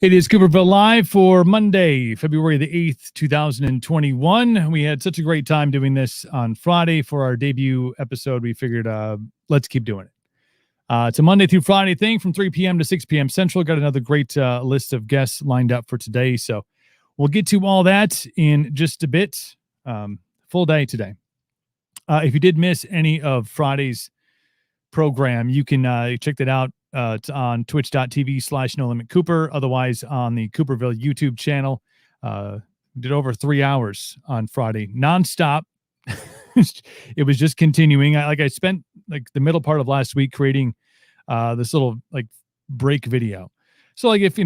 It is Cooperville Live for Monday, February the 8th, 2021. We had such a great time doing this on Friday for our debut episode. We figured, let's keep doing it. It's a Monday through Friday thing from 3 p.m. to 6 p.m. Central. Got another great list of guests lined up for today. So we'll get to all that in just a bit. Full day today. If you did miss any of Friday's program, you can check that out. It's on twitch.tv/NoLimitCooper. Otherwise, on the Cooperville YouTube channel. Did over 3 hours on Friday, nonstop. It was just continuing. I spent like the middle part of last week creating this little like break video. So like if,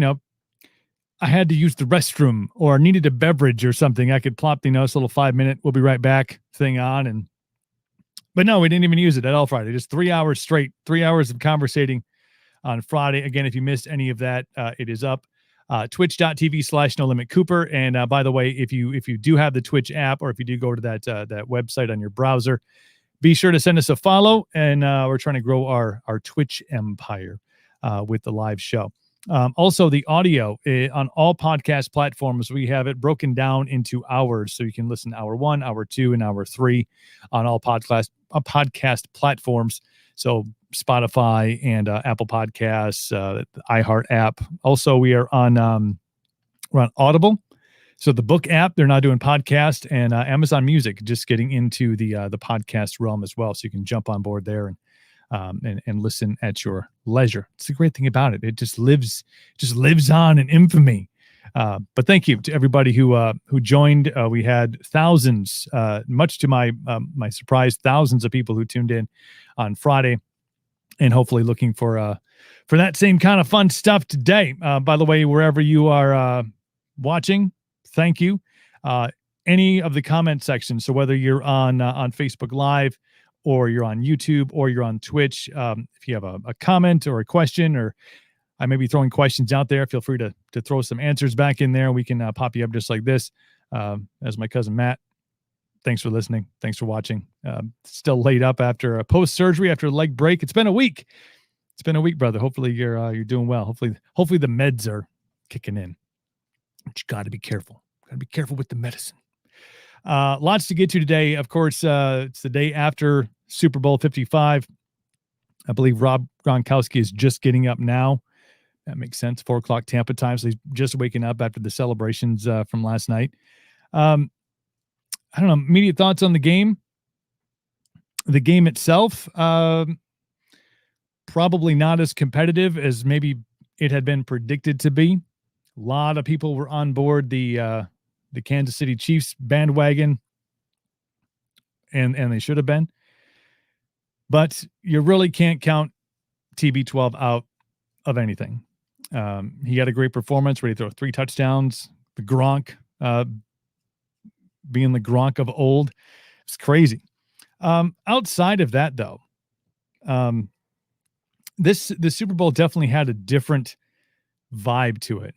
I had to use the restroom or needed a beverage or something, I could plop, this little 5-minute, we'll be right back thing on. But no, we didn't even use it at all Friday. Just 3 hours straight, 3 hours of conversating on Friday. Again, if you missed any of that, it is up. Twitch.tv/NoLimitCooper. And by the way, if you do have the Twitch app, or if you do go to that website on your browser, be sure to send us a follow. And we're trying to grow our Twitch empire with the live show. Also, the audio on all podcast platforms, we have it broken down into hours, so you can listen to hour 1, hour 2, and hour 3 on all podcast platforms. So Spotify and Apple Podcasts, the iHeart app. Also, we're on Audible. So the book app, they're now doing podcast, and Amazon Music, just getting into the podcast realm as well. So you can jump on board there and listen at your leisure. It's the great thing about it. It just lives on in infamy. But thank you to everybody who joined. We had thousands, much to my surprise, thousands of people who tuned in on Friday, and hopefully looking for that same kind of fun stuff today. By the way, wherever you are watching, thank you. Any of the comment sections. So whether you're on Facebook Live, or you're on YouTube, or you're on Twitch, if you have a comment or a question, or I may be throwing questions out there, feel free to throw some answers back in there. We can pop you up just like this. As my cousin Matt, thanks for listening. Thanks for watching. Still laid up after a post-surgery, after a leg break. It's been a week. It's been a week, brother. Hopefully you're doing well. Hopefully the meds are kicking in. But you got to be careful. Got to be careful with the medicine. Lots to get to today. Of course, it's the day after Super Bowl 55. I believe Rob Gronkowski is just getting up now. That makes sense. 4:00 Tampa time. So he's just waking up after the celebrations from last night. I don't know. Immediate thoughts on the game. The game itself, probably not as competitive as maybe it had been predicted to be. A lot of people were on board the Kansas City Chiefs bandwagon, and they should have been. But you really can't count TB12 out of anything. He had a great performance where he threw 3 touchdowns. The Gronk, being the Gronk of old, it's crazy. Outside of that, though, the Super Bowl definitely had a different vibe to it.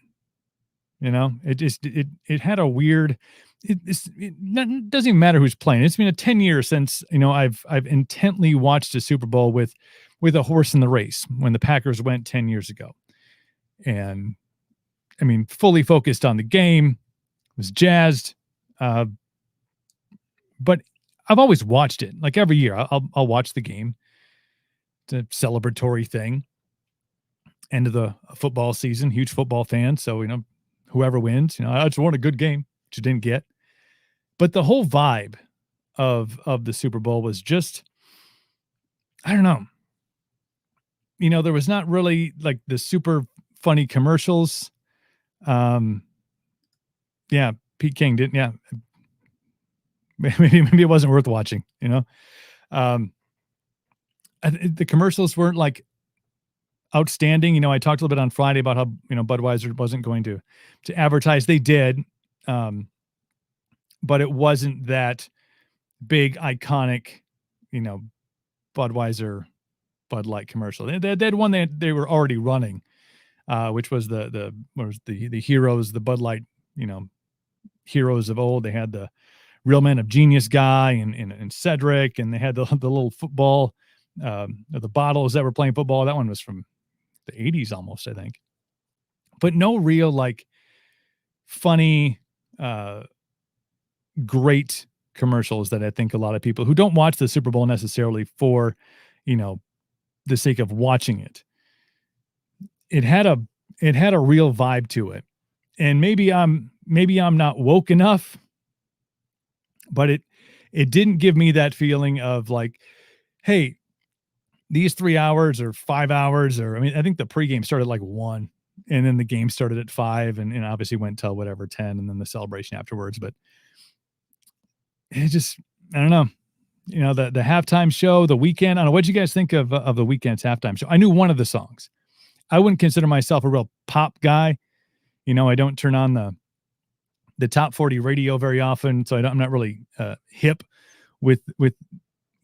It had a weird. It doesn't even matter who's playing. It's been 10 years since I've intently watched a Super Bowl with a horse in the race when the Packers went 10 years ago, and I mean fully focused on the game, was jazzed. But I've always watched it. Like every year, I'll watch the game. It's a celebratory thing. End of the football season. Huge football fan, so whoever wins, I just want a good game, which you didn't get. But the whole vibe of the Super Bowl was just, I don't know. There was not really like the super funny commercials. Yeah, Pete King didn't. Yeah, maybe it wasn't worth watching. The commercials weren't like outstanding. I talked a little bit on Friday about how Budweiser wasn't going to advertise. They did, but it wasn't that big iconic, Budweiser Bud Light commercial. They had one they were already running, which was the heroes, the Bud Light, heroes of old. They had the Real Men of Genius guy and Cedric, and they had the little football, the bottles that were playing football. That one was from the 80s almost, I think. but no real like funny, uh, great commercials that I think a lot of people who don't watch the Super Bowl necessarily for, you know, the sake of watching it. It had a real vibe to it. And maybe I'm not woke enough, but it didn't give me that feeling of like, hey, these 3 hours or 5 hours, or I mean, I think the pregame started like 1 and then the game started at 5 and obviously went till whatever 10 and then the celebration afterwards. But it just, I don't know. You know, the halftime show, the weekend. I don't know. What'd you guys think of the weekend's halftime show? I knew one of the songs. I wouldn't consider myself a real pop guy. You know, I don't turn on the top 40 radio very often, so I'm not really hip with you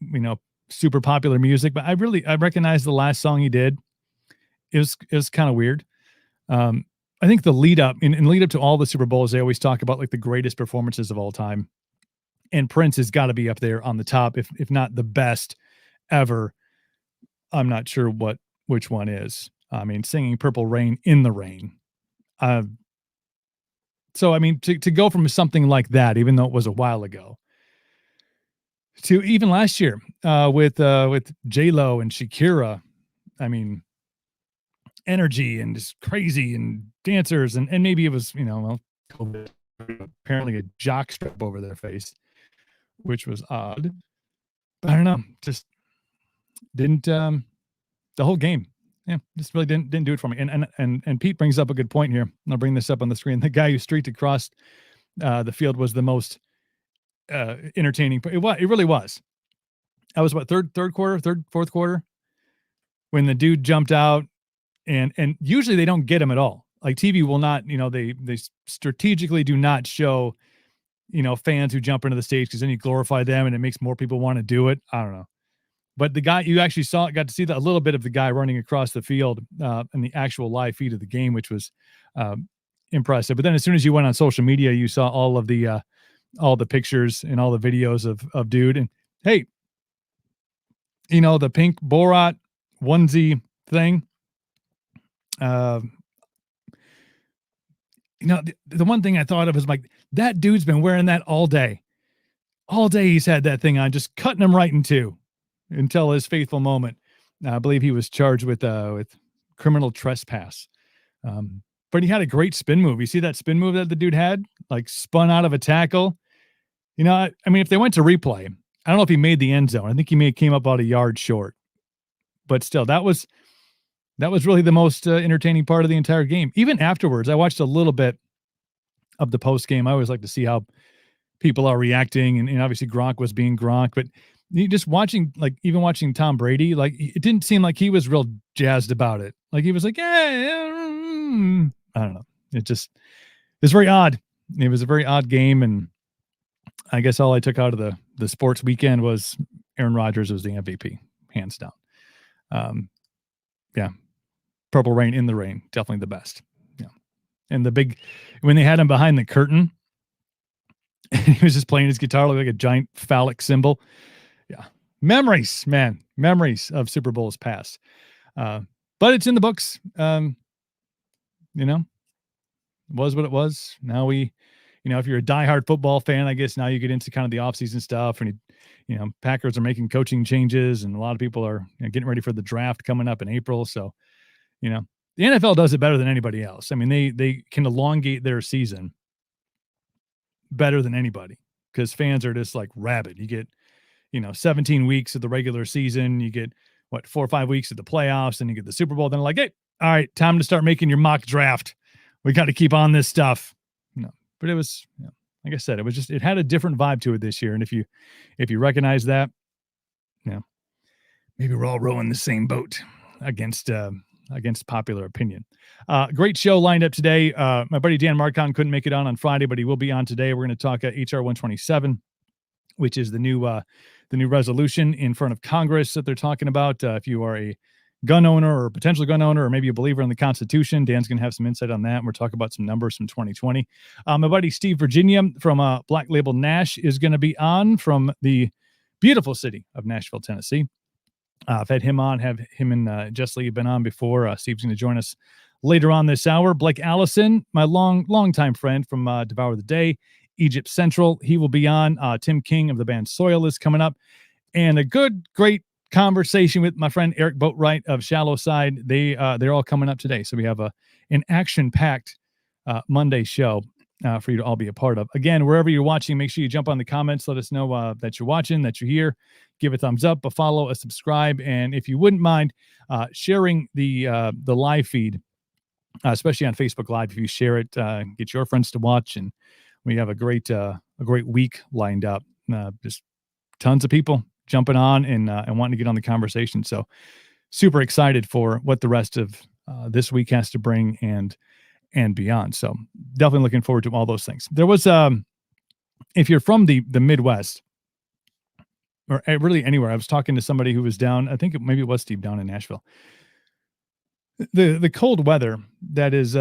know, super popular music. But I recognize the last song he did. It was kind of weird. I think the lead up in lead up to all the Super Bowls, they always talk about like the greatest performances of all time. And Prince has got to be up there on the top, if not the best ever. I'm not sure which one is. I mean, singing Purple Rain in the rain. So I mean, to go from something like that, even though it was a while ago, to even last year with J-Lo and Shakira. I mean, energy and just crazy and dancers and maybe it was, you know, well, COVID, apparently a jock strap over their face, which was odd. But I don't know, just didn't the whole game. Yeah, just really didn't do it for me. And Pete brings up a good point here. And I'll bring this up on the screen. The guy who streaked across the field was the most entertaining. It really was. I was fourth quarter when the dude jumped out, and usually they don't get him at all. Like TV will not, you know, they strategically do not show, you know, fans who jump into the stage because then you glorify them and it makes more people want to do it. I don't know. But the guy you actually got to see a little bit of the guy running across the field in the actual live feed of the game, which was impressive. But then as soon as you went on social media, you saw all the pictures and all the videos of dude. And hey, you know, the pink Borat onesie thing. You know, the one thing I thought of was like, that dude's been wearing that all day. All day he's had that thing on, just cutting him right in two until his faithful moment. I believe he was charged with criminal trespass. But he had a great spin move. You see that spin move that the dude had? Like spun out of a tackle. You know, I mean, if they went to replay, I don't know if he made the end zone. I think he came up about a yard short. But still, that was really the most entertaining part of the entire game. Even afterwards, I watched a little bit of the post game. I always like to see how people are reacting, and obviously Gronk was being Gronk, but just watching, like even watching Tom Brady, like it didn't seem like he was real jazzed about it. Like he was like, yeah, I don't know. It's very odd. It was a very odd game, and I guess all I took out of the sports weekend was Aaron Rodgers was the MVP, hands down. Yeah. Purple Rain in the rain, definitely the best. Yeah. And when they had him behind the curtain, he was just playing his guitar like a giant phallic symbol. Yeah. Memories, man. Memories of Super Bowls past. But it's in the books. You know, it was what it was. Now you know, if you're a diehard football fan, I guess now you get into kind of the offseason stuff, and you know, Packers are making coaching changes, and a lot of people are, you know, getting ready for the draft coming up in April. So, you know, the NFL does it better than anybody else. I mean, they can elongate their season better than anybody because fans are just like rabid. You get, you know, 17 weeks of the regular season. You get 4 or 5 weeks of the playoffs, and you get the Super Bowl. Then like, hey, all right, time to start making your mock draft. We got to keep on this stuff. No, but it was, you know, like I said, it had a different vibe to it this year. And if you recognize that, you know, maybe we're all rowing the same boat against popular opinion. Great show lined up today. My buddy Dan Marcon couldn't make it on Friday, but he will be on today. We're going to talk HR 127, which is the new resolution in front of Congress that they're talking about. If you are a gun owner or a potential gun owner, or maybe a believer in the Constitution, Dan's going to have some insight on that. And we're talking about some numbers from 2020. My buddy Steve Virginia from Black Label Nash is going to be on from the beautiful city of Nashville, Tennessee. I've had him on, have him and Jess Lee have been on before. Steve's going to join us Later on this hour, Blake Allison, my longtime friend from Devour the Day, Egypt Central, he will be on. Tim King of the band Soil is coming up. And a great conversation with my friend Eric Boatwright of Shallow Side. They're all coming up today. So we have an action-packed Monday show for you to all be a part of. Again, wherever you're watching, make sure you jump on the comments. Let us know that you're watching, that you're here. Give a thumbs up, a follow, a subscribe. And if you wouldn't mind sharing the live feed, especially on Facebook Live, if you share it, get your friends to watch. And we have a great week lined up. Just tons of people jumping on and wanting to get on the conversation. So super excited for what the rest of this week has to bring and beyond. So definitely looking forward to all those things. There was, if you're from the Midwest or really anywhere, I was talking to somebody who was down, I think maybe it was Steve down in Nashville. The cold weather that is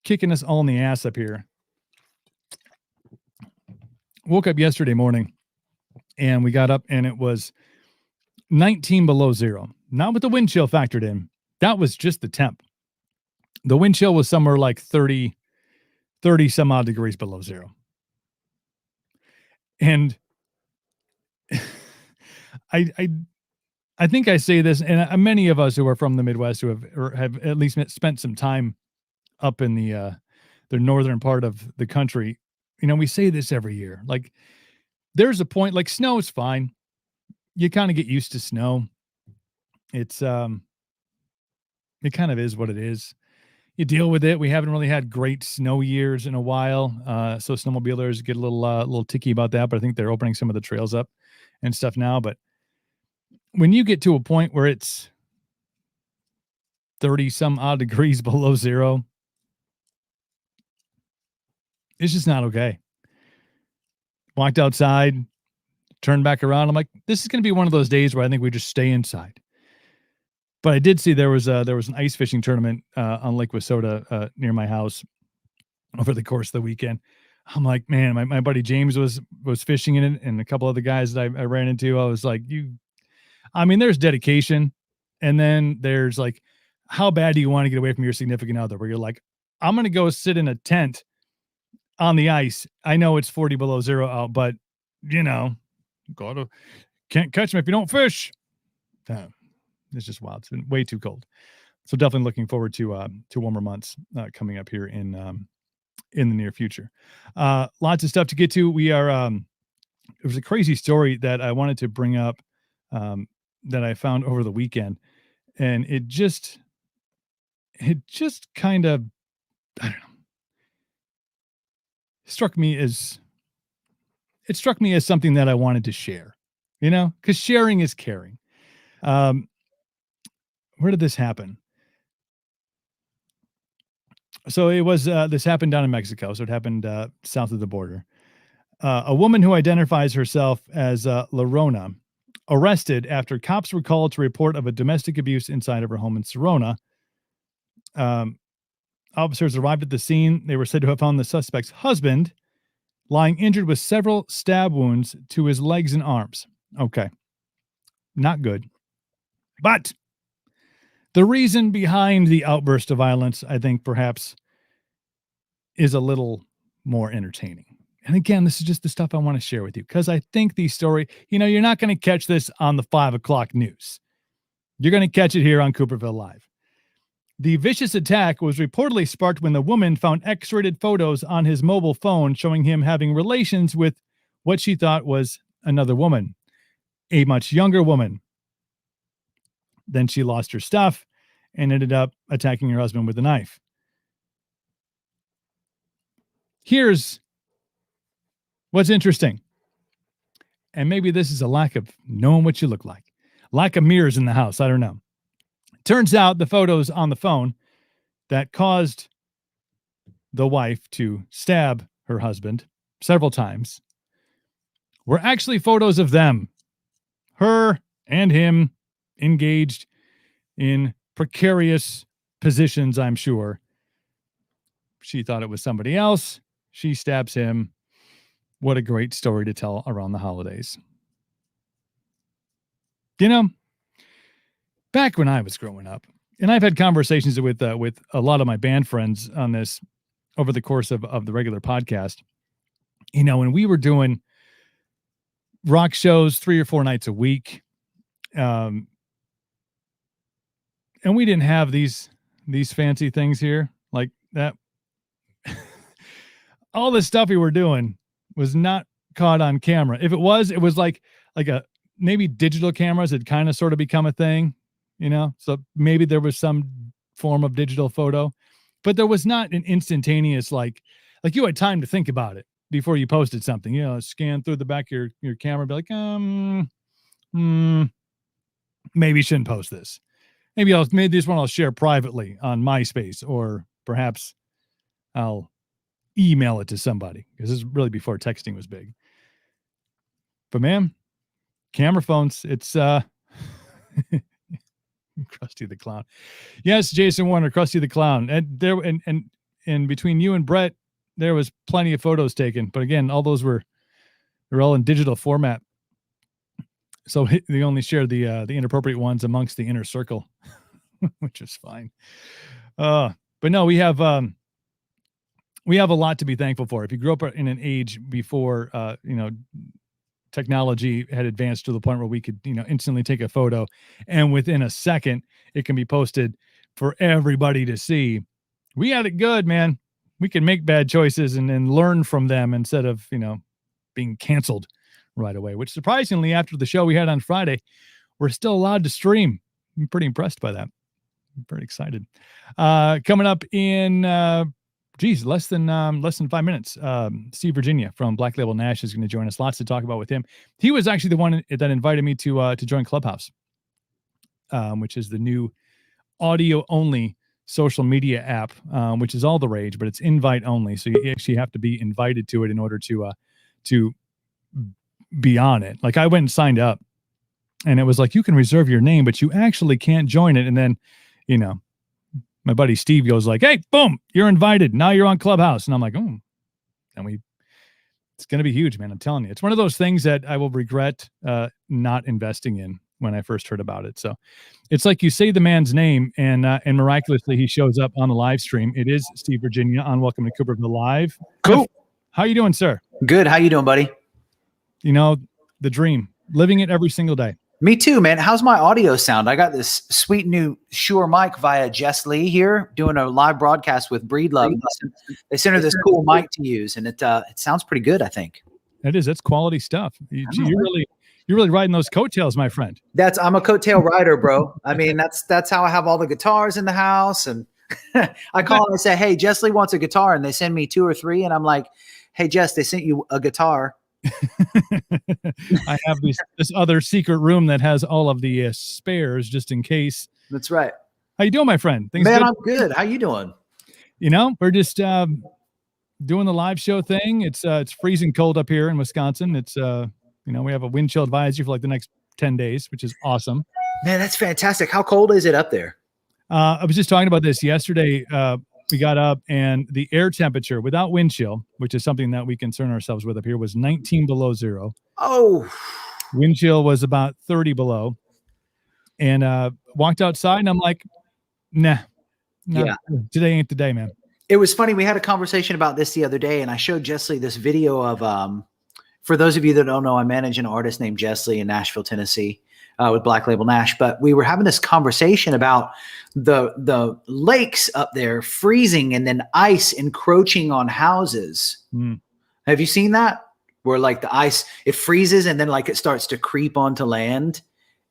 kicking us all in the ass up here. Woke up yesterday morning and we got up and it was 19 below zero, not with the wind chill factored in. That was just the temp. The wind chill was somewhere like 30 some odd degrees below zero. And I think I say this, and many of us who are from the Midwest who have at least spent some time up in the northern part of the country, we say this every year. Like, there's a point, like snow is fine. You kind of get used to snow. It's it kind of is what it is. You deal with it. We haven't really had great snow years in a while, so snowmobilers get a little ticky about that. But I think they're opening some of the trails up and stuff now. But when you get to a point where it's 30 some odd degrees below zero, it's just not okay. Walked outside, turned back around. I'm like, this is going to be one of those days where I think we just stay inside. But I did see there was an ice fishing tournament on Lake Wissota near my house over the course of the weekend. I'm like, man, my buddy James was fishing in it, and a couple other guys that I ran into. I was like, there's dedication, and then there's like, how bad do you want to get away from your significant other? Where you're like, I'm going to go sit in a tent on the ice. I know it's 40 below zero out, but can't catch them if you don't fish. It's just wild. It's been way too cold. So definitely looking forward to warmer months coming up here in the near future. Lots of stuff to get to. We are, it was a crazy story that I wanted to bring up that I found over the weekend. And it just kind of, I don't know, struck me as something that I wanted to share, because sharing is caring. Where did this happen? So it was, this happened down in Mexico. So it happened south of the border. A woman who identifies herself as Larona, arrested after cops were called to report of a domestic abuse inside of her home in Serona. Officers arrived at the scene. They were said to have found the suspect's husband lying injured with several stab wounds to his legs and arms. Okay. Not good. But the reason behind the outburst of violence, I think perhaps, is a little more entertaining. And again, this is just the stuff I want to share with you, because I think the story, you're not going to catch this on the 5 o'clock news. You're going to catch it here on Cooperville Live. The vicious attack was reportedly sparked when the woman found X-rated photos on his mobile phone showing him having relations with what she thought was another woman, a much younger woman. Then she lost her stuff and ended up attacking her husband with a knife. Here's what's interesting. And maybe this is a lack of knowing what you look like. Lack of mirrors in the house. I don't know. Turns out the photos on the phone that caused the wife to stab her husband several times were actually photos of them, her and him, engaged in precarious positions, I'm sure. She thought it was somebody else. She stabs him. What a great story to tell around the holidays. Back when I was growing up, and I've had conversations with a lot of my band friends on this over the course of the regular podcast. When we were doing rock shows 3 or 4 nights a week, and we didn't have these fancy things here like that. All the stuff we were doing was not caught on camera. If it was like a maybe digital cameras had kind of sort of become a thing, so maybe there was some form of digital photo, but there was not an instantaneous, like you had time to think about it before you posted something, scan through the back of your camera, be like, maybe you shouldn't post this. Maybe this one I'll share privately on MySpace, or perhaps I'll email it to somebody, because this is really before texting was big. But man, camera phones, it's Krusty the Clown. Yes, Jason Warner, Krusty the Clown. And between you and Brett, there was plenty of photos taken. But again, all those they're all in digital format. So they only share the inappropriate ones amongst the inner circle, which is fine. But no, we have a lot to be thankful for. If you grew up in an age before, technology had advanced to the point where we could, instantly take a photo, and within a second it can be posted for everybody to see. We had it good, man. We can make bad choices and then learn from them instead of, being canceled right away, which surprisingly, after the show we had on Friday, we're still allowed to stream. I'm pretty impressed by that. I'm pretty excited. Coming up in, less than 5 minutes. Steve Virginia from Black Label Nash is going to join us. Lots to talk about with him. He was actually the one that invited me to join Clubhouse, which is the new audio only social media app, which is all the rage, but it's invite only. So you actually have to be invited to it in order to be on it. Like, I went and signed up, and it was like, you can reserve your name, but you actually can't join it. And then, my buddy Steve goes like, hey, boom, you're invited. Now you're on Clubhouse. And I'm like, and it's going to be huge, man. I'm telling you, it's one of those things that I will regret not investing in when I first heard about it. So it's like you say the man's name, and miraculously he shows up on the live stream. It is Steve Virginia on Welcome to Cooperville Live. Cool. How you doing, sir? Good. How you doing, buddy? The dream, living it every single day. Me too, man. How's my audio sound? I got this sweet new Shure mic via Jess Lee here, doing a live broadcast with Breedlove. They sent her this cool mic to use, and it sounds pretty good, I think. It is. That's quality stuff. You're really riding those coattails, my friend. I'm a coattail rider, bro. I mean, that's how I have all the guitars in the house, and I call and I say, hey, Jess Lee wants a guitar, and they send me 2 or 3, and I'm like, hey, Jess, they sent you a guitar. I have this other secret room that has all of the spares just in case. That's right. How you doing, my friend? Man, good? I'm good. How you doing? We're just doing the live show thing. It's freezing cold up here in Wisconsin. It's we have a wind chill advisory for like the next 10 days, which is awesome. Man, that's fantastic. How cold is it up there? I was just talking about this yesterday. We got up, and the air temperature without wind chill, which is something that we concern ourselves with up here, was 19 below zero. Oh, wind chill was about 30 below, and walked outside, and I'm like, nah, yeah, today ain't the day, man. It was funny. We had a conversation about this the other day, and I showed Jess Lee this video of, for those of you that don't know, I manage an artist named Jess Lee in Nashville, Tennessee, with Black Label Nash. But we were having this conversation about the lakes up there freezing and then ice encroaching on houses. Have you seen that? Where like the ice, it freezes and then like it starts to creep onto land,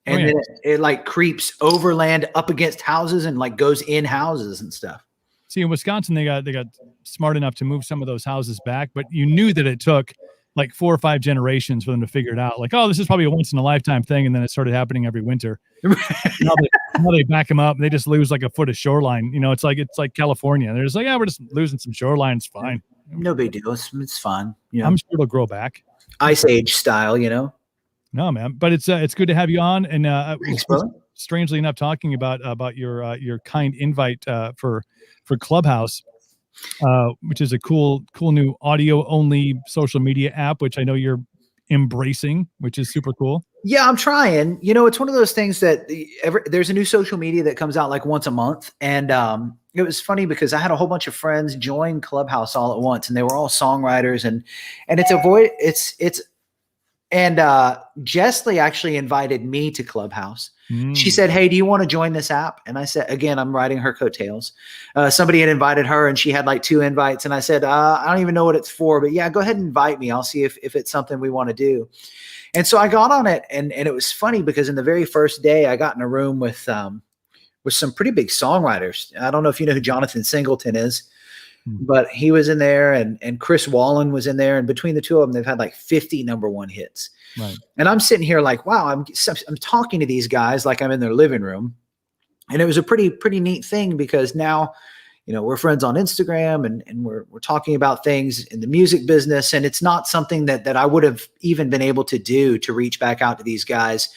and then it like creeps over land up against houses and like goes in houses and stuff. See, in Wisconsin, they got smart enough to move some of those houses back, but you knew that it took like 4 or 5 generations for them to figure it out. Like, oh, this is probably a once in a lifetime thing. And then it started happening every winter. now they back them up and they just lose like a foot of shoreline. It's like California. They're just like, yeah, we're just losing some shoreline. It's fine. No big deal. It's fun. I'm sure it'll grow back. Ice Age style, No, man, but it's good to have you on. And thanks, brother. Strangely enough, talking about your kind invite for Clubhouse, which is a cool new audio only social media app, which I know you're embracing, which is super cool. Yeah, I'm trying. It's one of those things that there's a new social media that comes out like once a month. And it was funny because I had a whole bunch of friends join Clubhouse all at once, and they were all songwriters, and Jessley actually invited me to Clubhouse. She said, "Hey, do you want to join this app?" And I said, again, I'm riding her coattails. Somebody had invited her, and she had like 2 invites. And I said, I don't even know what it's for, but yeah, go ahead and invite me. I'll see if it's something we want to do. And so I got on it, and it was funny because in the very first day I got in a room with some pretty big songwriters. I don't know if you know who Jonathan Singleton is, but he was in there, and Chris Wallen was in there. And between the two of them, they've had like 50 #1 hits. Right. And I'm sitting here like, wow, I'm talking to these guys like I'm in their living room. And it was a pretty neat thing because now, we're friends on Instagram, and we're talking about things in the music business. And it's not something that I would have even been able to do to reach back out to these guys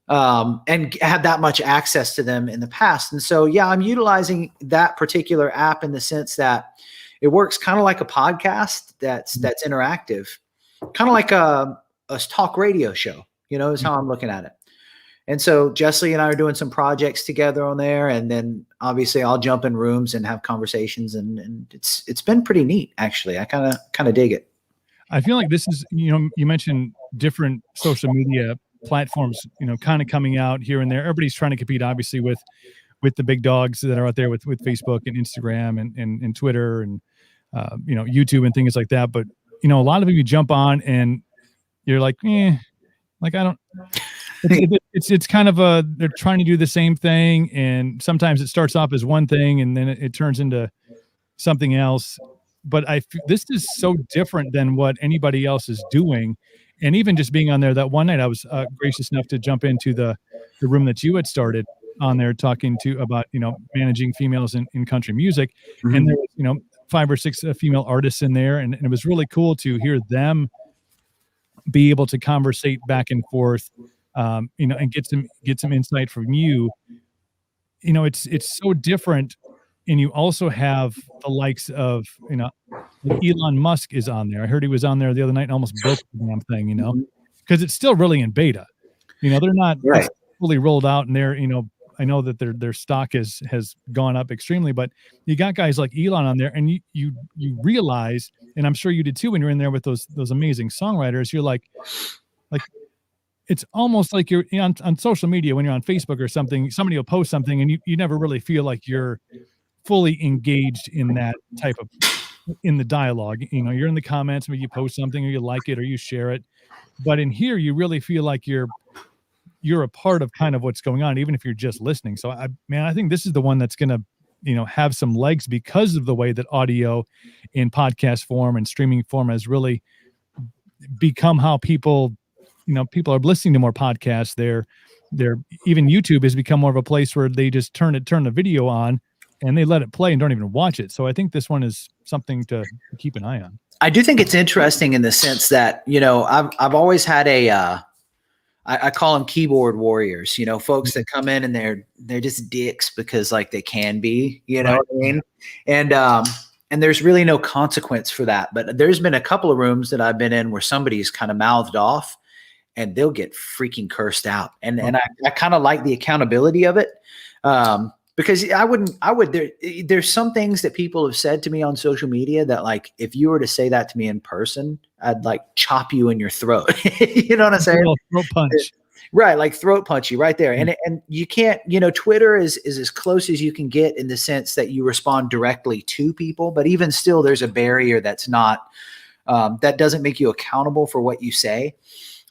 and had that much access to them in the past. And so, yeah, I'm utilizing that particular app in the sense that it works kind of like a podcast that's interactive, kind of like a talk radio show, is how I'm looking at it. And so Jessley and I are doing some projects together on there. And then obviously I'll jump in rooms and have conversations, and it's been pretty neat, actually. I kind of dig it. I feel like this is, you mentioned different social media platforms, kind of coming out here and there. Everybody's trying to compete, obviously, with the big dogs that are out there with Facebook and Instagram and Twitter and, YouTube and things like that. But, a lot of you jump on and you're like, I don't, it's kind of they're trying to do the same thing. And sometimes it starts off as one thing and then it turns into something else. But this is so different than what anybody else is doing. And even just being on there that one night, I was gracious enough to jump into the room that you had started on there talking about, managing females in country music. Mm-hmm. And there was, 5 or 6 female artists in there. And it was really cool to hear them be able to conversate back and forth, and get some insight from you. It's so different. And you also have the likes of, Elon Musk is on there. I heard he was on there the other night and almost broke the damn thing, because it's still really in beta. They're not fully rolled out, and they're, I know that their stock has gone up extremely, but you got guys like Elon on there, and you realize, and I'm sure you did too when you're in there with those amazing songwriters. You're like it's almost like you're on social media when you're on Facebook or something. Somebody will post something, and you never really feel like you're fully engaged in that type of in the dialogue. You're in the comments, maybe you post something or you like it or you share it, but in here you really feel like you're a part of kind of what's going on, even if you're just listening. So I think this is the one that's going to have some legs because of the way that audio in podcast form and streaming form has really become how people are listening to more podcasts. They're even YouTube has become more of a place where they just turn the video on and they let it play and don't even watch it. So I think this one is something to keep an eye on. I do think it's interesting in the sense that, I've always had I call them keyboard warriors, folks that come in and they're just dicks because like they can be, what I mean? And there's really no consequence for that. But there's been a couple of rooms that I've been in where somebody's kind of mouthed off and they'll get freaking cursed out. And I kind of like the accountability of it. Because there's some things that people have said to me on social media that, like, if you were to say that to me in person, I'd like chop you in your throat. You know what I'm saying? Throat punch. Right. Like throat punch you right there. And you can't, Twitter is as close as you can get in the sense that you respond directly to people, but even still there's a barrier that's not, that doesn't make you accountable for what you say.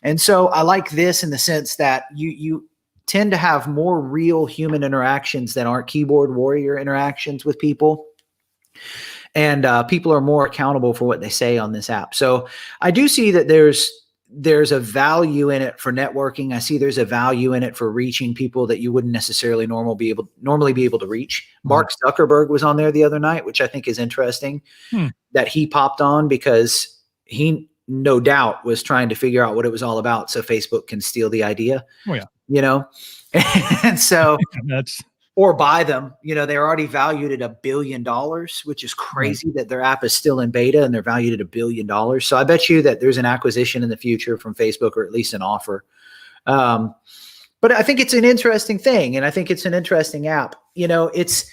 And so I like this in the sense that you tend to have more real human interactions that aren't keyboard warrior interactions with people. And people are more accountable for what they say on this app. So I do see that there's a value in it for networking. I see there's a value in it for reaching people that you wouldn't necessarily normally be able to reach. Mark Zuckerberg was on there the other night, which I think is interesting that he popped on because he no doubt was trying to figure out what it was all about so Facebook can steal the idea. Oh yeah. And so or buy them. You know, they're already valued at $1 billion, which is crazy that their app is still in beta and they're valued at $1 billion. So I bet you that there's an acquisition in the future from Facebook, or at least an offer. But I think it's an interesting thing. And I think it's an interesting app. You know, it's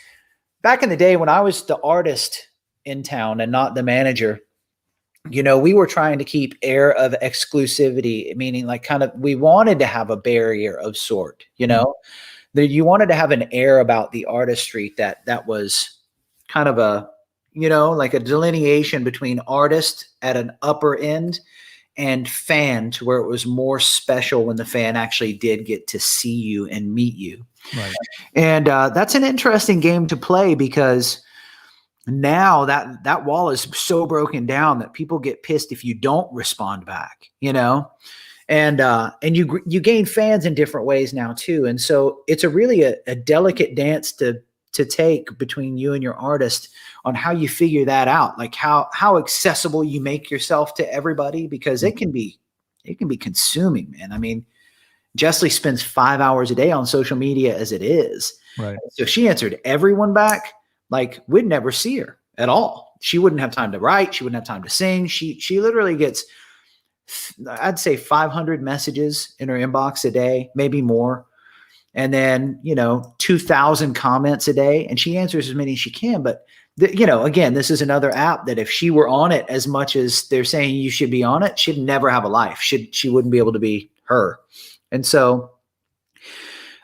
back in the day when I was the artist in town and not the manager, you know, we were trying to keep air of exclusivity, meaning like kind of, we wanted to have a barrier of sort, you know, that you wanted to have an air about the artistry that was kind of a, you know, like a delineation between artist at an upper end and fan, to where it was more special when the fan actually did get to see you and meet you. Right. And that's an interesting game to play, because now that wall is so broken down that people get pissed if you don't respond back, you know, and you gain fans in different ways now too. And so it's a delicate dance to take between you and your artist on how you figure that out, like how accessible you make yourself to everybody, because it can be consuming, man. I mean, Jessie spends 5 hours a day on social media as it is. Right. So if she answered everyone back, like, we'd never see her at all. She wouldn't have time to write. She wouldn't have time to sing. She literally gets, I'd say 500 messages in her inbox a day, maybe more. And then, you know, 2,000 comments a day, and she answers as many as she can. But, you know, again, this is another app that if she were on it as much as they're saying you should be on it, she'd never have a life. She wouldn't be able to be her. And so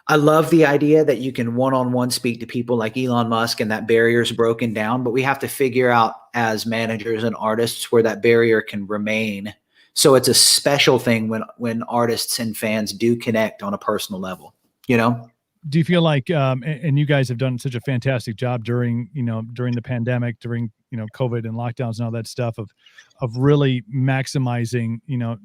I love the idea that you can one-on-one speak to people like Elon Musk, and that barrier is broken down, but we have to figure out as managers and artists where that barrier can remain. So it's a special thing when artists and fans do connect on a personal level, you know? Do you feel like, and you guys have done such a fantastic job during the pandemic, during, you know, COVID and lockdowns and all that stuff, of really maximizing, you know,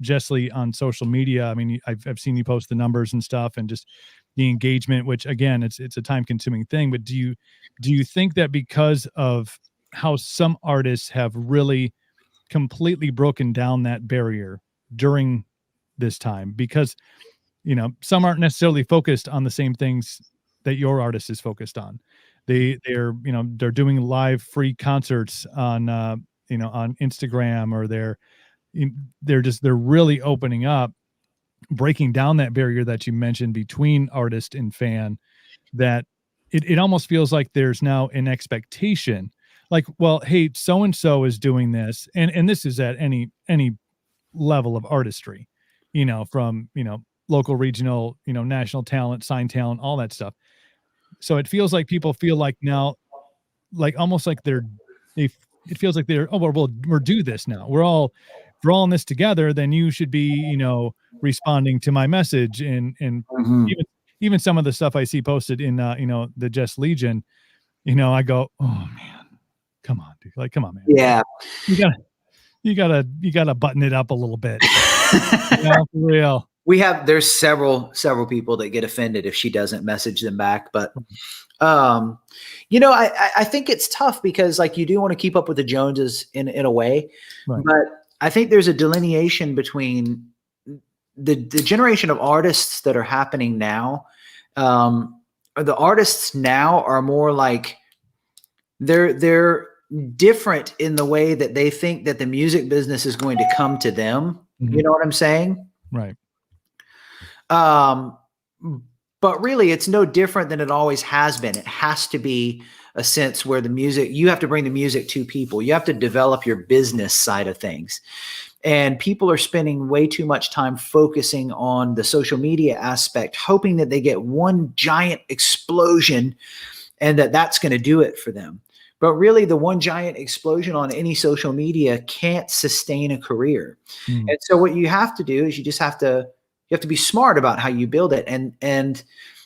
Jessie on social media. I mean, I've seen you post the numbers and stuff, and just the engagement, which again, it's a time consuming thing. But do you think that because of how some artists have really completely broken down that barrier during this time, because, you know, some aren't necessarily focused on the same things that your artist is focused on. They're doing live free concerts on on Instagram, or they're really opening up, breaking down that barrier that you mentioned between artist and fan, that it almost feels like there's now an expectation, like, well, hey, so-and-so is doing this. And this is at any level of artistry, you know, from, you know, local, regional, you know, national talent, signed talent, all that stuff. So it feels like people feel like now, like almost like it feels like they're, oh, well, we're do this now. We're all in this together. Then you should be, you know, responding to my message. And even some of the stuff I see posted in, you know, the Just Legion, you know, I go, oh man, come on, dude. Like, come on, man. Yeah. You gotta button it up a little bit. You know, for real. There's several people that get offended if she doesn't message them back. But, you know, I think it's tough, because like, you do want to keep up with the Joneses in a way, right. But I think there's a delineation between the generation of artists that are happening now. The artists now are more like, they're different in the way that they think that the music business is going to come to them. Mm-hmm. You know what I'm saying? Right. But really, it's no different than it always has been. It has to be a sense where you have to bring the music to people. You have to develop your business side of things. And people are spending way too much time focusing on the social media aspect, hoping that they get one giant explosion and that's going to do it for them. But really, the one giant explosion on any social media can't sustain a career. Mm. And so what you have to do is you have to be smart about how you build it. And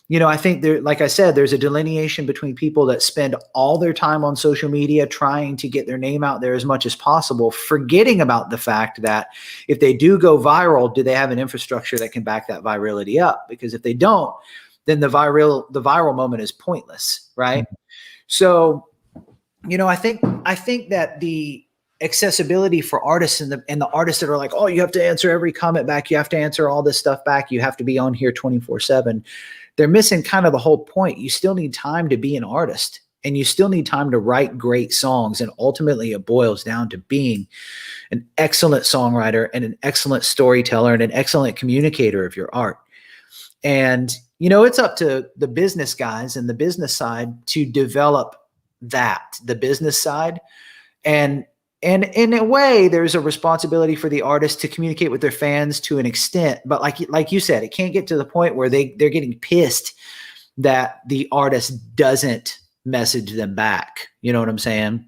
you know, I think like I said, there's a delineation between people that spend all their time on social media trying to get their name out there as much as possible, forgetting about the fact that if they do go viral, do they have an infrastructure that can back that virality up? Because if they don't, then the viral moment is pointless, right? Mm-hmm. So, you know, I think that accessibility for artists and the artists that are like, oh, you have to answer every comment back. You have to answer all this stuff back. You have to be on here 24/7. They're missing kind of the whole point. You still need time to be an artist, and you still need time to write great songs. And ultimately it boils down to being an excellent songwriter and an excellent storyteller and an excellent communicator of your art. And, you know, it's up to the business guys and the business side to develop the business side. And in a way, there's a responsibility for the artist to communicate with their fans to an extent. But like you said, it can't get to the point where they're getting pissed that the artist doesn't message them back. You know what I'm saying?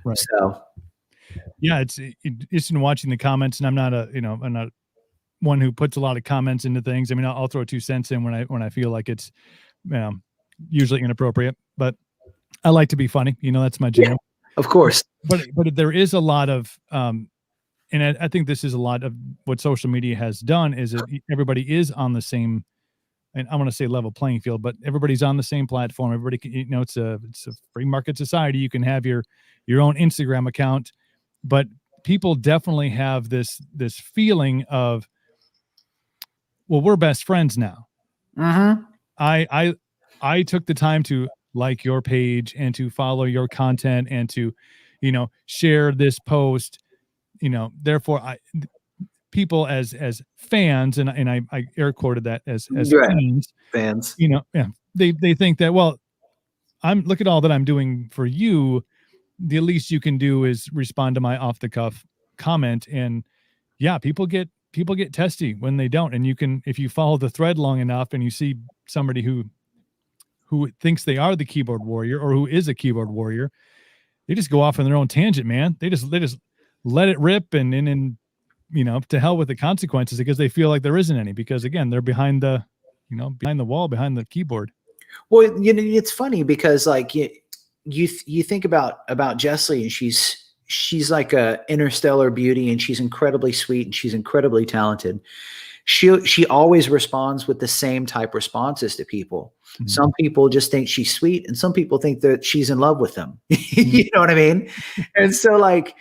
Right. So, yeah, it's in watching the comments, and I'm not one who puts a lot of comments into things. I mean, I'll throw 2 cents in when I feel like it's usually inappropriate, but I like to be funny. You know, that's my jam. Yeah, of course. But there is a lot of, and I think this is a lot of what social media has done is that everybody is on the same, and I want to say level playing field, but everybody's on the same platform. Everybody can, you know, it's a free market society. You can have your own Instagram account, but people definitely have this feeling of, well, we're best friends now. Mm-hmm. I took the time to like your page and to follow your content and to, you know, share this post, you know, therefore people as fans, and I air quoted that as fans, you know, yeah, they think that, well, look at all that I'm doing for you. The least you can do is respond to my off the cuff comment. And yeah, people get testy when they don't. And you can, if you follow the thread long enough and you see somebody who thinks they are the keyboard warrior or who is a keyboard warrior, they just go off on their own tangent, man. They just let it rip and you know, to hell with the consequences, because they feel like there isn't any, because again, they're behind the wall, behind the keyboard. Well, you know, it's funny because like you think about Jessley, and she's like a interstellar beauty, and she's incredibly sweet, and she's incredibly talented. She always responds with the same type responses to people. Mm-hmm. Some people just think she's sweet, and some people think that she's in love with them. You know what I mean? And so like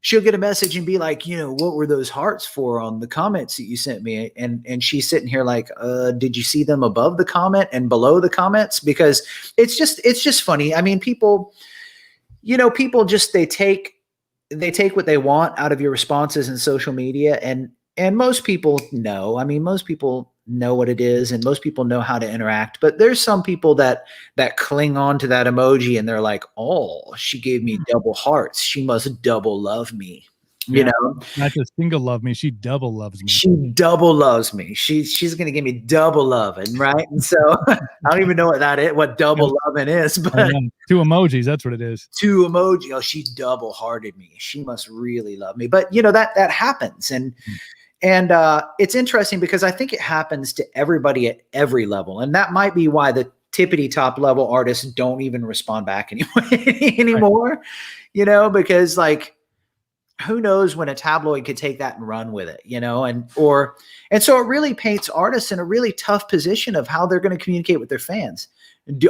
she'll get a message and be like, you know, what were those hearts for on the comments that you sent me? And she's sitting here like, did you see them above the comment and below the comments? Because it's just funny. I mean, people just, they take what they want out of your responses in social media. And most people know, I mean, most people know what it is, and most people know how to interact, but there's some people that cling on to that emoji, and they're like, oh, she gave me double hearts. She must double love me. You know, not just single love me. She double loves me. She double loves me. She's going to give me double loving. Right. And so I don't even know what that is, what double loving is, but 2 emojis. That's what it is. 2 emoji. Oh, she double hearted me. She must really love me. But you know, that happens. And it's interesting because I think it happens to everybody at every level. And that might be why the tippity top level artists don't even respond back anymore, right. You know, because like, who knows when a tabloid could take that and run with it, you know, and so it really paints artists in a really tough position of how they're going to communicate with their fans.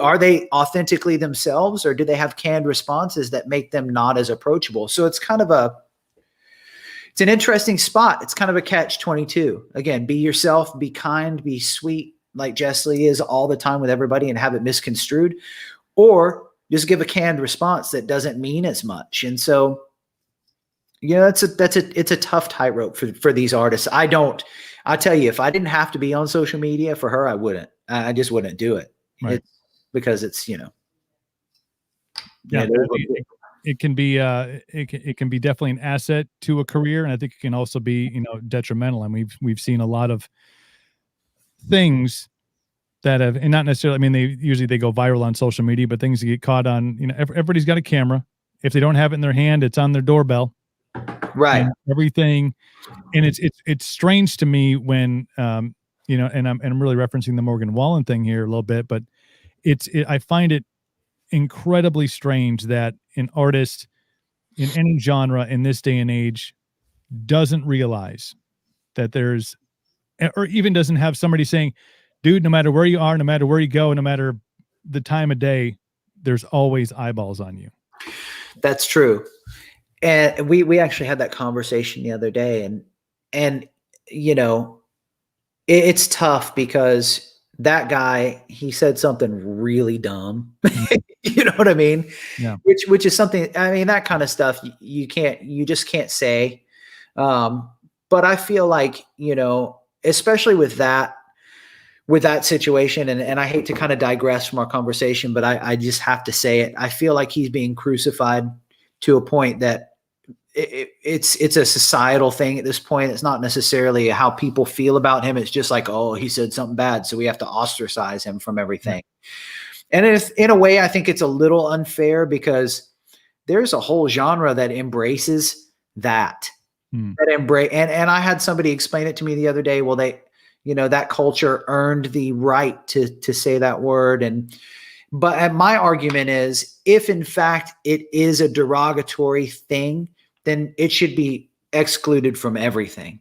Are they authentically themselves, or do they have canned responses that make them not as approachable? So it's kind of it's an interesting spot. It's kind of a catch-22. Again, be yourself, be kind, be sweet, like Jessley is all the time with everybody, and have it misconstrued, or just give a canned response that doesn't mean as much. And so, you know, it's a tough tightrope for these artists. I tell you, if I didn't have to be on social media for her, I wouldn't. I just wouldn't do it. Right. Because it's, you know. Yeah. It can be it can be definitely an asset to a career, and I think it can also be, you know, detrimental. And we've seen a lot of things that have, and not necessarily, I mean, they go viral on social media, but things that get caught on, you know, everybody's got a camera. If they don't have it in their hand, it's on their doorbell, right? And everything, and it's strange to me when you know, and I'm really referencing the Morgan Wallen thing here a little bit, but I find it incredibly strange that an artist in any genre in this day and age doesn't realize that there's, or even doesn't have somebody saying, dude, no matter where you are, no matter where you go, no matter the time of day, there's always eyeballs on you. That's true. And we actually had that conversation the other day, and you know, it's tough because that guy, he said something really dumb. Mhm. You know what I mean? Yeah. Which is something, I mean, that kind of stuff you just can't say. Um, but I feel like, especially with that situation, and I hate to kind of digress from our conversation, but I just have to say it. I feel like he's being crucified to a point that it's a societal thing at this point. It's not necessarily how people feel about him. It's just like, oh, he said something bad, so we have to ostracize him from everything. And in a way, I think it's a little unfair because there's a whole genre that embraces that. Mm. And I had somebody explain it to me the other day. Well, that culture earned the right to say that word. But my argument is, if in fact it is a derogatory thing, then it should be excluded from everything,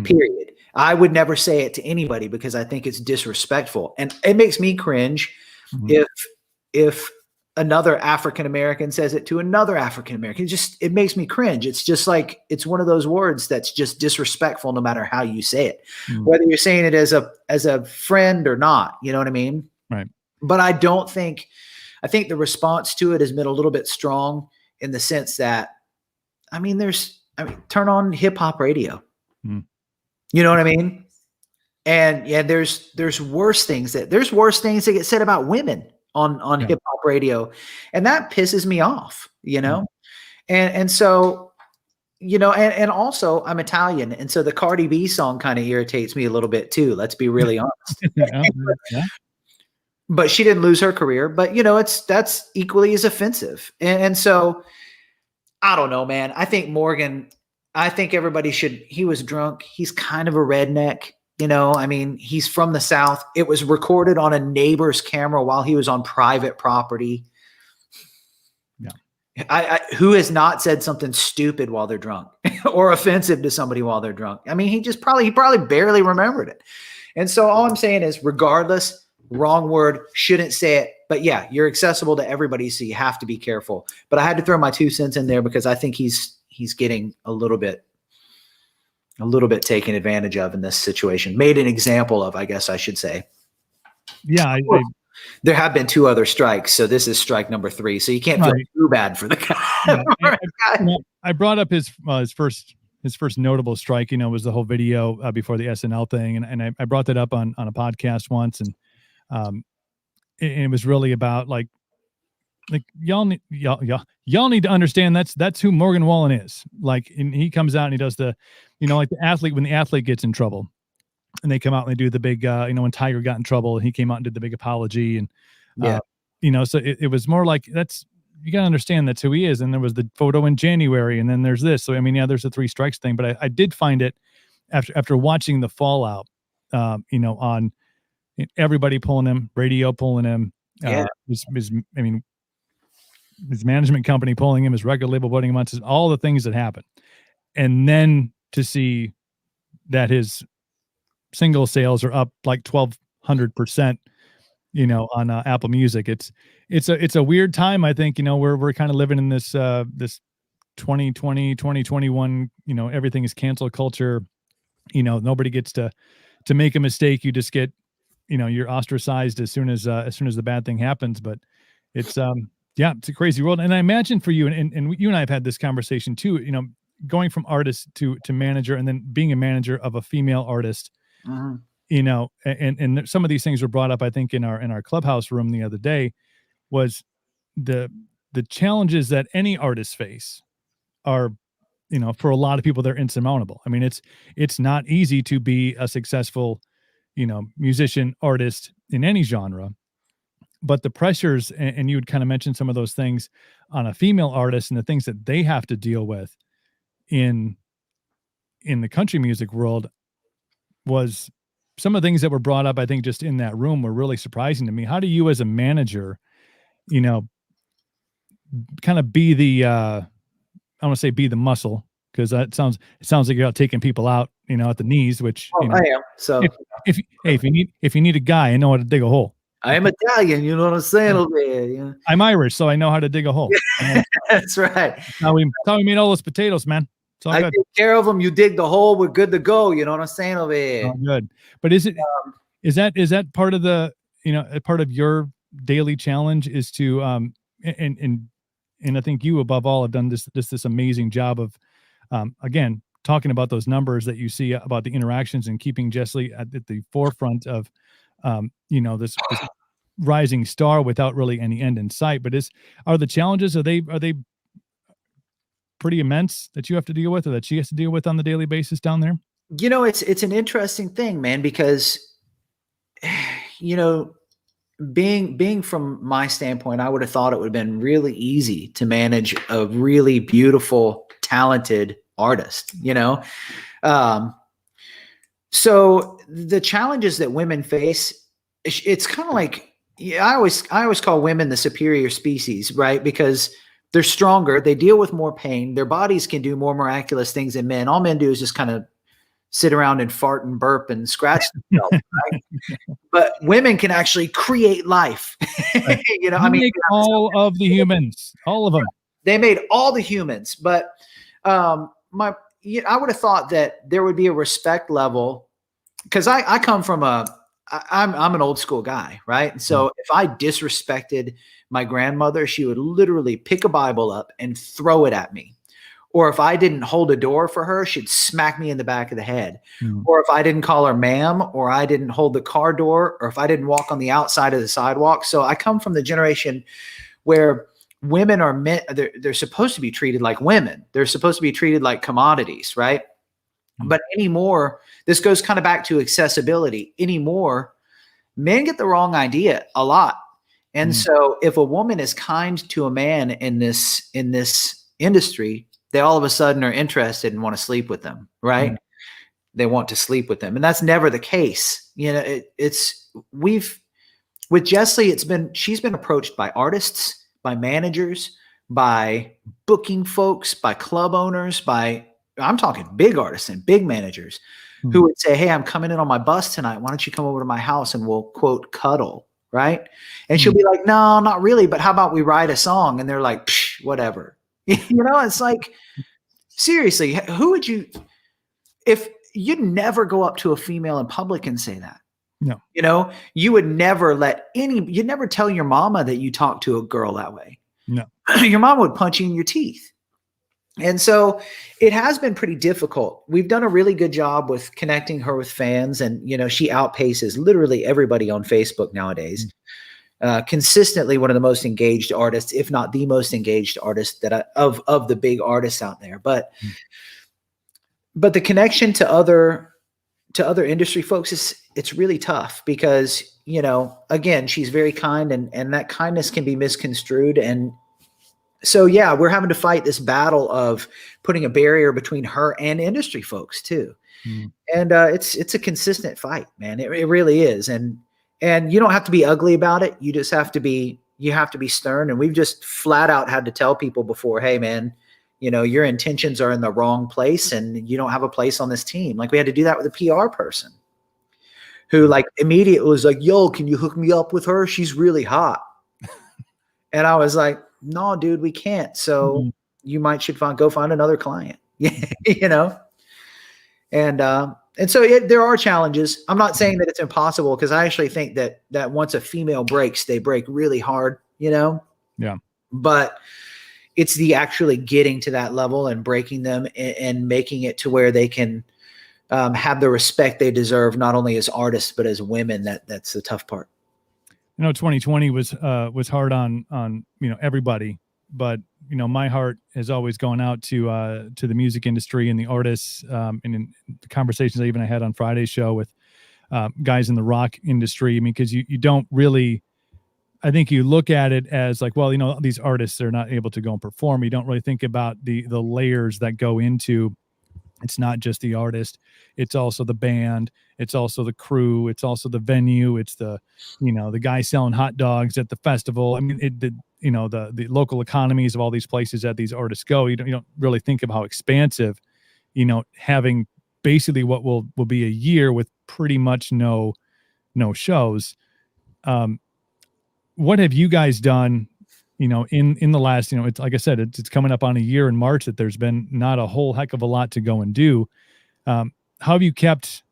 period. I would never say it to anybody because I think it's disrespectful. And it makes me cringe if another African American says it to another African American. It makes me cringe. It's just like, it's one of those words that's just disrespectful no matter how you say it, whether you're saying it as a friend or not. You know what I mean? Right. But I think the response to it has been a little bit strong in the sense that, turn on hip hop radio. You know what I mean? And yeah, there's worse things that get said about women on hip hop radio. And that pisses me off, And so, and also I'm Italian. And so the Cardi B song kind of irritates me a little bit too. Let's be really honest. Yeah. But she didn't lose her career, but that's equally as offensive. And so I don't know, man. I think everybody he was drunk. He's kind of a redneck, he's from the South. It was recorded on a neighbor's camera while he was on private property. Yeah. Who has not said something stupid while they're drunk or offensive to somebody while they're drunk? I mean, he probably barely remembered it. And so all I'm saying is, regardless, wrong word, shouldn't say it. But yeah, you're accessible to everybody, so you have to be careful. But I had to throw my 2 cents in there because I think he's getting a little bit taken advantage of in this situation. Made an example of, I guess I should say. Yeah. There have been 2 other strikes, so this is strike number 3. So you can't feel too bad for the guy. I brought up his first notable strike, was the whole video before the SNL thing. And I brought that up on a podcast once. And it was really about like y'all need to understand that's who Morgan Wallen is. Like, and he comes out and he does the, like the athlete, when the athlete gets in trouble and they come out and they do the big, when Tiger got in trouble, he came out and did the big apology. And, so it was more like, you got to understand that's who he is. And there was the photo in January, and then there's this. So, there's a 3 strikes thing, but I did find it after watching the fallout, on everybody pulling him, radio pulling him, his management company pulling him, his record label putting him on, all the things that happen. And then to see that his single sales are up like 1,200%, on Apple Music. It's a weird time. I think, we're kind of living in this 2020, 2021, everything is cancel culture. Nobody gets to make a mistake. You just get, you're ostracized as soon as the bad thing happens. But it's it's a crazy world. And I imagine for you, and you and I have had this conversation too, going from artist to manager, and then being a manager of a female artist, and some of these things were brought up, I think, in our clubhouse room the other day, was the challenges that any artists face are, for a lot of people, they're insurmountable. It's not easy to be a successful, musician, artist in any genre, but the pressures, and you would kind of mention some of those things on a female artist and the things that they have to deal with in the country music world, was some of the things that were brought up, I think, just in that room were really surprising to me. How do you, as a manager, kind of be the, I want to say be the muscle, because it sounds like you're out taking people out, at the knees, which I am. So if you need a guy, I know how to dig a hole. I am Italian, you know what I'm saying over there. You know? I'm Irish, so I know how to dig a hole. That's right. That's how we made all those potatoes, man. It's all I good. take care of them. You dig the hole. We're good to go. You know what I'm saying over here. All good. But is that part of the, a part of your daily challenge is to and I think you above all have done this amazing job of again talking about those numbers that you see about the interactions and keeping Jessie at the forefront of this rising star without really any end in sight. But are the challenges, are they pretty immense that you have to deal with, or that she has to deal with on the daily basis down there? You know, it's an interesting thing, man, because you know, being from my standpoint, I would have thought it would have been really easy to manage a really beautiful, talented artist, you know? So the challenges that women face, it's kind of like, yeah, I always call women the superior species, right? Because they're stronger, they deal with more pain, their bodies can do more miraculous things than men. All men do is just kind of sit around and fart and burp and scratch themselves, right? But women can actually create life. You know, I mean, all of the humans, all of them. They made all the humans, but I would have thought that there would be a respect level, because I come from I'm an old school guy, right? And so if I disrespected my grandmother, she would literally pick a Bible up and throw it at me. Or if I didn't hold a door for her, she'd smack me in the back of the head. Or if I didn't call her ma'am, or I didn't hold the car door, or if I didn't walk on the outside of the sidewalk. So I come from the generation where women are meant, they're supposed to be treated like women. They're supposed to be treated like commodities, right? But anymore, this goes kind of back to accessibility. Anymore, men get the wrong idea a lot. And so if a woman is kind to a man in this industry, they all of a sudden are interested and want to sleep with them, right? They want to sleep with them. And that's never the case. You know, with Jessie, she's been approached by artists, by managers, by booking folks, by club owners, I'm talking big artists and big managers who would say, hey, I'm coming in on my bus tonight. Why don't you come over to my house and we'll, quote, cuddle, right? And she'll be like, no, not really, but how about we write a song? And they're like, psh, whatever. You know, it's like, seriously, who would if you'd never go up to a female in public and say that? No. You know, you would never you'd never tell your mama that you talk to a girl that way. No. Your mom would punch you in your teeth. And so it has been pretty difficult. We've done a really good job with connecting her with fans. And, you know, she outpaces literally everybody on Facebook nowadays. Consistently one of the most engaged artists, if not the most engaged artist of the big artists out there. But the connection to other industry folks it's really tough because, you know, again, she's very kind and that kindness can be misconstrued. And so, yeah, we're having to fight this battle of putting a barrier between her and industry folks too. And it's a consistent fight, man. It really is. And you don't have to be ugly about it. You just have to be stern. And we've just flat out had to tell people before, hey man, you know, your intentions are in the wrong place and you don't have a place on this team. Like we had to do that with a PR person who like immediately was like, yo, can you hook me up with her? She's really hot. And I was like, no, dude, we can't. So you should go find another client, you know? And so there are challenges. I'm not saying that it's impossible because I actually think that once a female breaks, they break really hard, you know? Yeah. But it's the actually getting to that level and breaking them and making it to where they can have the respect they deserve, not only as artists, but as women. That's the tough part. You know, 2020 was hard on, you know, everybody, but, you know, my heart has always gone out to the music industry and the artists, and in the conversations I had on Friday's show with guys in the rock industry. I mean, because you don't really, I think you look at it as like, well, you know, these artists are not able to go and perform. You don't really think about the layers that go into. It's not just the artist. It's also the band. It's also the crew. It's also the venue. It's the, you know, the guy selling hot dogs at the festival. I mean, you know, the local economies of all these places that these artists go. You don't really think of how expansive, you know, having basically what will be a year with pretty much no shows. what have you guys done, in the last, it's like I said, it's coming up on a year in March that there's been not a whole heck of a lot to go and do. How have you kept,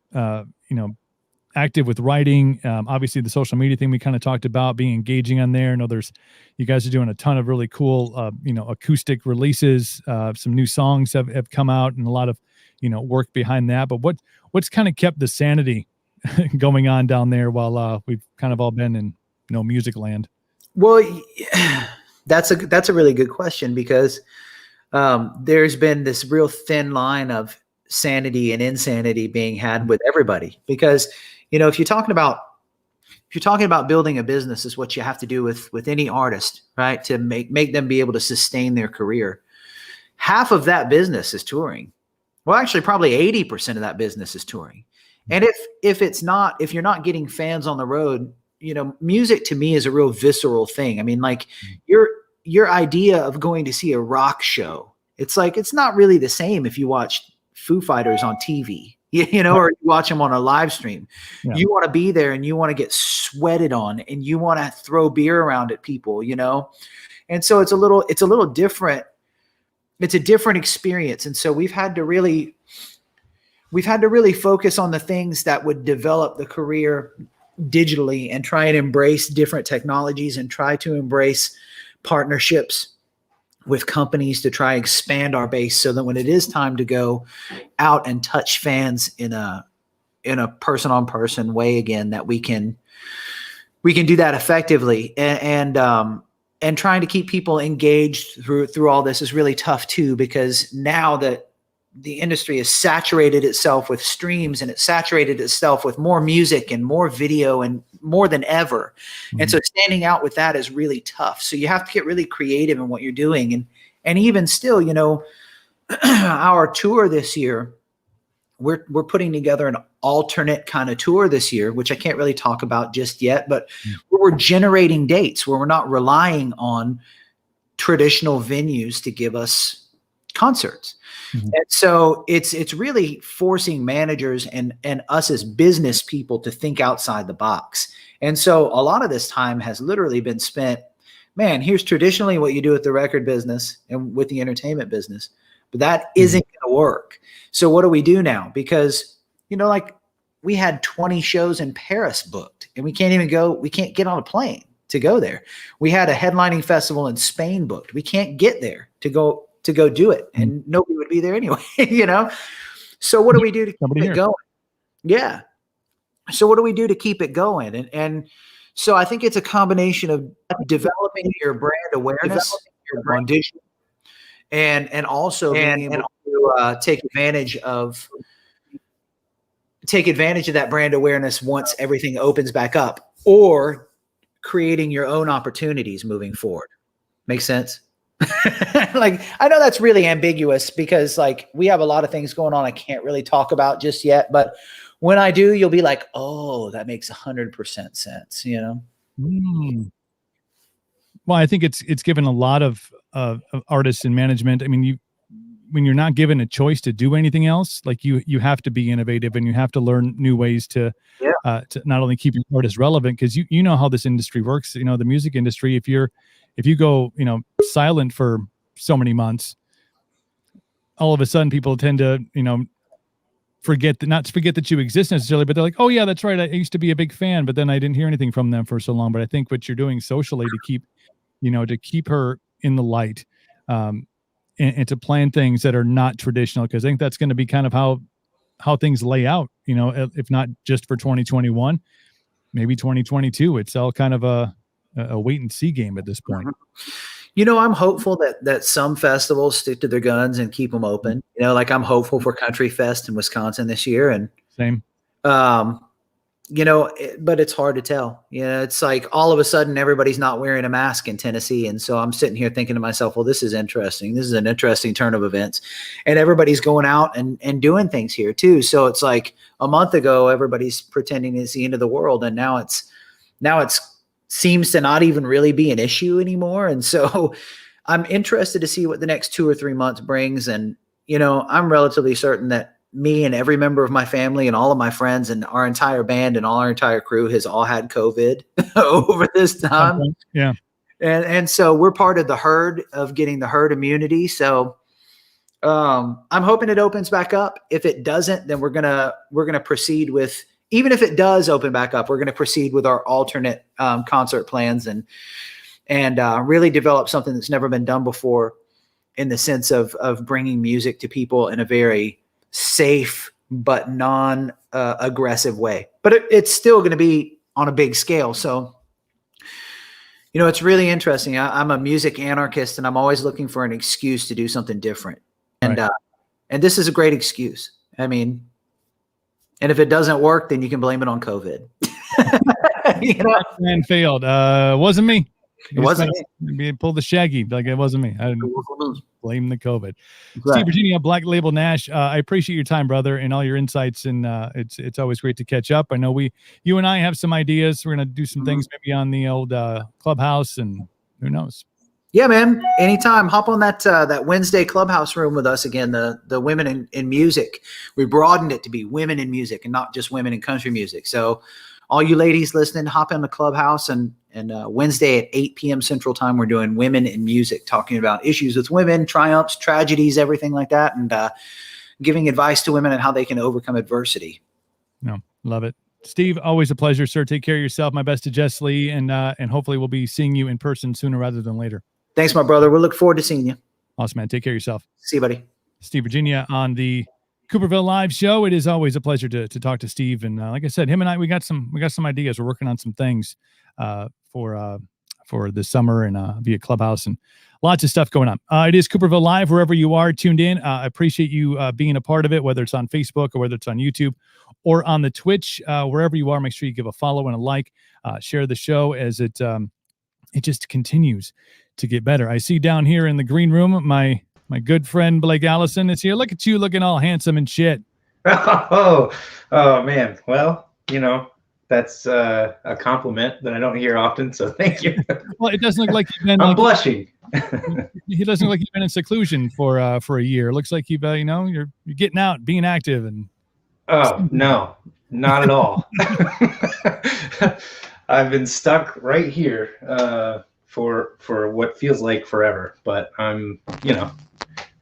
active with writing? Obviously the social media thing we kind of talked about, being engaging on there. I know you guys are doing a ton of really cool, acoustic releases. Some new songs have come out, and a lot of, work behind that. But what's kind of kept the sanity going on down there while we've kind of all been in, music land? Well, that's a really good question, because there's been this real thin line of sanity and insanity being had with everybody. Because, if you're talking about building a business, is what you have to do with any artist, right? To make them be able to sustain their career. Half of that business is touring. Well, actually, probably 80% of that business is touring. And if you're not getting fans on the road, music to me is a real visceral thing. I mean, like your idea of going to see a rock show, it's like, it's not really the same if you watch Foo Fighters on TV, or you watch them on a live stream. Yeah. You want to be there, and you want to get sweated on, and you want to throw beer around at people, and so it's a little different. It's a different experience. And so we've had to really focus on the things that would develop the career digitally, and try and embrace different technologies, and try to embrace partnerships with companies to try and expand our base, so that when it is time to go out and touch fans in a person on person way again, that we can do that effectively. And trying to keep people engaged through all this is really tough too, because now that the industry has saturated itself with streams, and it's saturated itself with more music and more video and more than ever. Mm-hmm. And so standing out with that is really tough. So you have to get really creative in what you're doing. And even still, our tour this year, we're putting together an alternate kind of tour this year, which I can't really talk about just yet, but we're generating dates where we're not relying on traditional venues to give us concerts. Mm-hmm. And so it's really forcing managers and us as business people to think outside the box. And so a lot of this time has literally been spent, man, here's traditionally what you do with the record business and with the entertainment business, but that isn't going to work. So what do we do now? Because, like we had 20 shows in Paris booked, and we can't get on a plane to go there. We had a headlining festival in Spain booked. We can't get there to go do it. And nobody would be there anyway, So what do we do to keep it going? Yeah. So what do we do to keep it going? And so I think it's a combination of developing your brand awareness, on digital, and also being able to take advantage of that brand awareness once everything opens back up, or creating your own opportunities moving forward. Make sense? Like, I know that's really ambiguous, because like we have a lot of things going on I can't really talk about just yet, but when I do, you'll be like, oh, that makes 100% sense, Well, I think it's given a lot of artists and management. I mean, when you're not given a choice to do anything else, like you have to be innovative, and you have to learn new ways to not only keep your artists relevant, because you know how this industry works. The music industry, if you go silent for so many months, all of a sudden people tend to not to forget that you exist necessarily, but they're like, oh yeah, that's right, I used to be a big fan, but then I didn't hear anything from them for so long. But I think what you're doing socially to keep her in the light, and to plan things that are not traditional, because I think that's going to be kind of how things lay out, if not just for 2021, maybe 2022. It's all kind of a wait and see game at this point. I'm hopeful that some festivals stick to their guns and keep them open. Like I'm hopeful for Country Fest in Wisconsin this year, and same. But it's hard to tell. It's like all of a sudden everybody's not wearing a mask in Tennessee, and so I'm sitting here thinking to myself, well, this is interesting. This is an interesting turn of events, and everybody's going out and doing things here too. So it's like a month ago everybody's pretending it's the end of the world, and now it's seems to not even really be an issue anymore. And so I'm interested to see what the next 2 or 3 months brings. And, I'm relatively certain that me and every member of my family and all of my friends and our entire band and all our entire crew has all had COVID over this time. Yeah. And so we're part of the herd of getting the herd immunity. So I'm hoping it opens back up. If it doesn't, then we're gonna proceed with, even if it does open back up, we're gonna proceed with our alternate concert plans and really develop something that's never been done before, in the sense of bringing music to people in a very safe but non-aggressive way. But it's still going to be on a big scale. So, it's really interesting. I'm a music anarchist, and I'm always looking for an excuse to do something different. And Right. And this is a great excuse. I mean, and if it doesn't work, then you can blame it on COVID. And failed. Wasn't me. It wasn't me. Pull the Shaggy, like it wasn't me. I didn't blame the COVID. Right. Steve Virginia, Black Label Nash. I appreciate your time, brother, and all your insights. And it's always great to catch up. I know you and I have some ideas. We're gonna do some things maybe on the old Clubhouse, and who knows. Yeah, man. Anytime. Hop on that Wednesday Clubhouse room with us again. The women in music. We broadened it to be women in music and not just women in country music. So, all you ladies listening, hop in the Clubhouse, and Wednesday at 8 p.m. Central Time, we're doing women in music, talking about issues with women, triumphs, tragedies, everything like that, and giving advice to women on how they can overcome adversity. No, love it. Steve, always a pleasure, sir. Take care of yourself. My best to Jess Lee, and hopefully we'll be seeing you in person sooner rather than later. Thanks, my brother. We'll look forward to seeing you. Awesome, man. Take care of yourself. See you, buddy. Steve Virginia on the Cooperville Live show. It is always a pleasure to talk to Steve. And like I said, him and I, we got some ideas. We're working on some things for this summer and via Clubhouse, and lots of stuff going on. It is Cooperville Live, wherever you are tuned in. I appreciate you being a part of it, whether it's on Facebook or whether it's on YouTube or on the Twitch, wherever you are. Make sure you give a follow and a like, share the show as it just continues to get better. I see down here in the green room, my good friend Blake Allison is here. Look at you looking all handsome and shit. Oh man. Well, that's a compliment that I don't hear often. So thank you. Well, it doesn't look like you've been. I'm blushing. He doesn't look like you've been in seclusion for a year. It looks like you've you're getting out, being active, and. Oh no, not at all. I've been stuck right here for what feels like forever, but I'm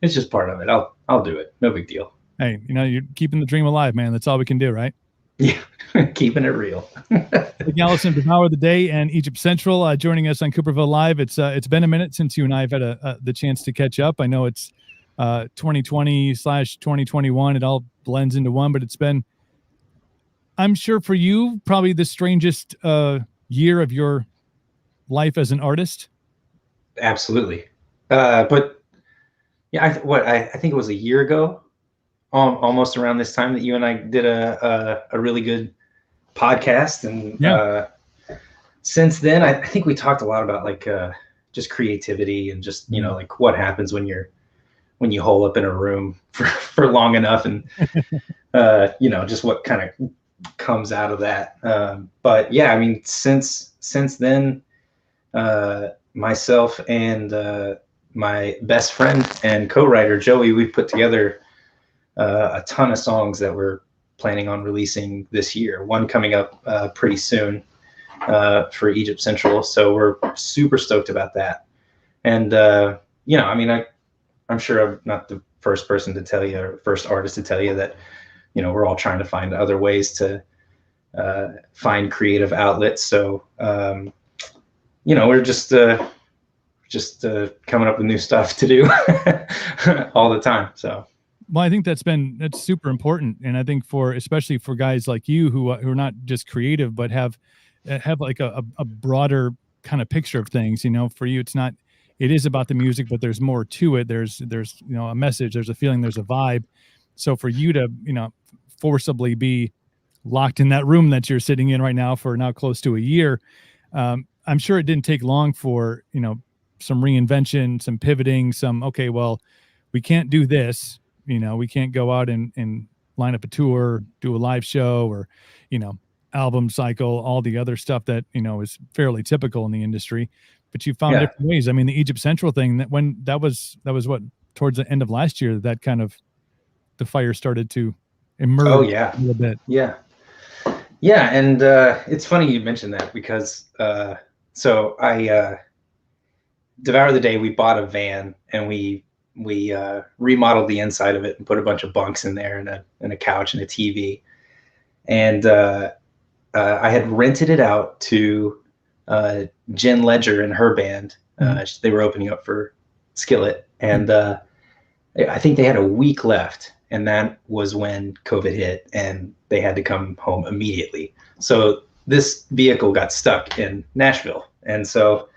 it's just part of it. I'll do it. No big deal. Hey, you're keeping the dream alive, man. That's all we can do, right? Yeah, keeping it real. Allison, Devour the Day and Egypt Central joining us on Cooperville Live. It's been a minute since you and I have had the chance to catch up. I know it's 2020/2021. It all blends into one, but it's been, I'm sure for you, probably the strangest year of your life as an artist. Absolutely. But yeah, I think it was a year ago, almost around this time, that you and I did a really good podcast. And since then, I think we talked a lot about like just creativity and just, like what happens when you hole up in a room for long enough, and just what kind of comes out of that. But yeah, I mean, since then, myself and my best friend and co-writer Joey, we've put together a ton of songs that we're planning on releasing this year. One coming up pretty soon for Egypt Central, so we're super stoked about that. And I mean, I'm sure I'm not the first person to tell you, or first artist to tell you, that we're all trying to find other ways to find creative outlets. So we're just coming up with new stuff to do all the time. So, well, I think that's super important, and I think especially for guys like you who are not just creative but have like a broader kind of picture of things. For you, it is about the music, but there's more to it. There's a message, there's a feeling, there's a vibe. So for you to forcibly be locked in that room that you're sitting in right now for now close to a year, I'm sure it didn't take long for some reinvention, some pivoting, okay, well, we can't do this, we can't go out and line up a tour, do a live show, or album cycle, all the other stuff that is fairly typical in the industry. But you found different ways. I mean, the Egypt Central thing, that was what, towards the end of last year, that kind of the fire started to emerge Oh yeah, a little bit. yeah, yeah. And it's funny you mentioned that because so I Devour the Day, we bought a van and we remodeled the inside of it and put a bunch of bunks in there and a couch and a TV. And I had rented it out to Jen Ledger and her band. They were opening up for Skillet, and I think they had a week left, and that was when COVID hit, and they had to come home immediately. So this vehicle got stuck in Nashville, and so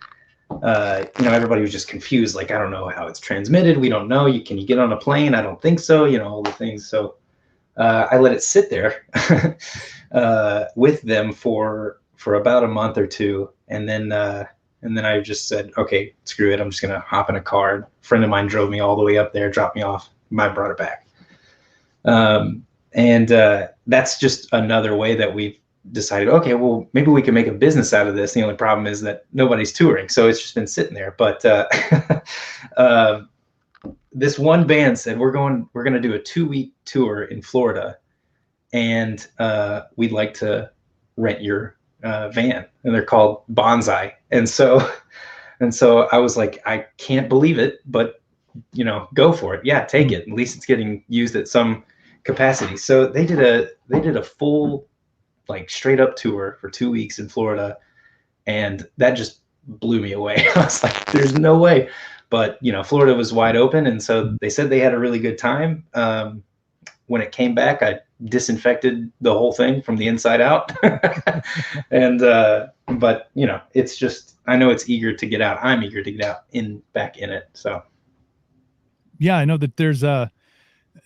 everybody was just confused. Like, I don't know how it's transmitted. We don't know. Can you get on a plane? I don't think so. All the things. So I let it sit there with them for about a month or two, and then I just said, okay, screw it. I'm just gonna hop in a car. A friend of mine drove me all the way up there, dropped me off. I brought it back, and that's just another way that we've decided, okay, well, maybe we can make a business out of this. The only problem is that nobody's touring, so it's just been sitting there. But this one band said, we're going to do a 2-week tour in Florida, and we'd like to rent your van. And they're called Bonsai. And so I was like, I can't believe it, but go for it. Yeah, take it. At least it's getting used at some capacity. So they did a full, like, straight up tour for 2 weeks in Florida, and that just blew me away. I was like, there's no way. But Florida was wide open, and so they said they had a really good time. When it came back, I disinfected the whole thing from the inside out. And but it's just, I know it's eager to get out. I'm eager to get out back in it. So yeah, I know that there's that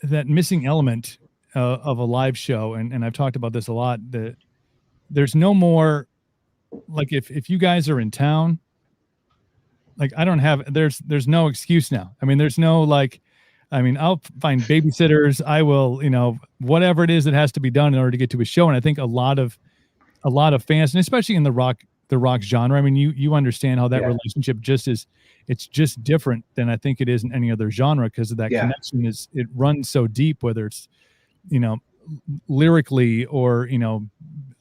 missing element of a live show, and I've talked about this a lot, that there's no more, like, if you guys are in town, like, there's no excuse now. I mean, there's no, like, I mean, I'll find babysitters. I will, whatever it is that has to be done in order to get to a show. And I think a lot of fans, and especially in the rock genre, I mean, you understand how that relationship it's just different than I think it is in any other genre, because of that connection it runs so deep, whether it's, lyrically or,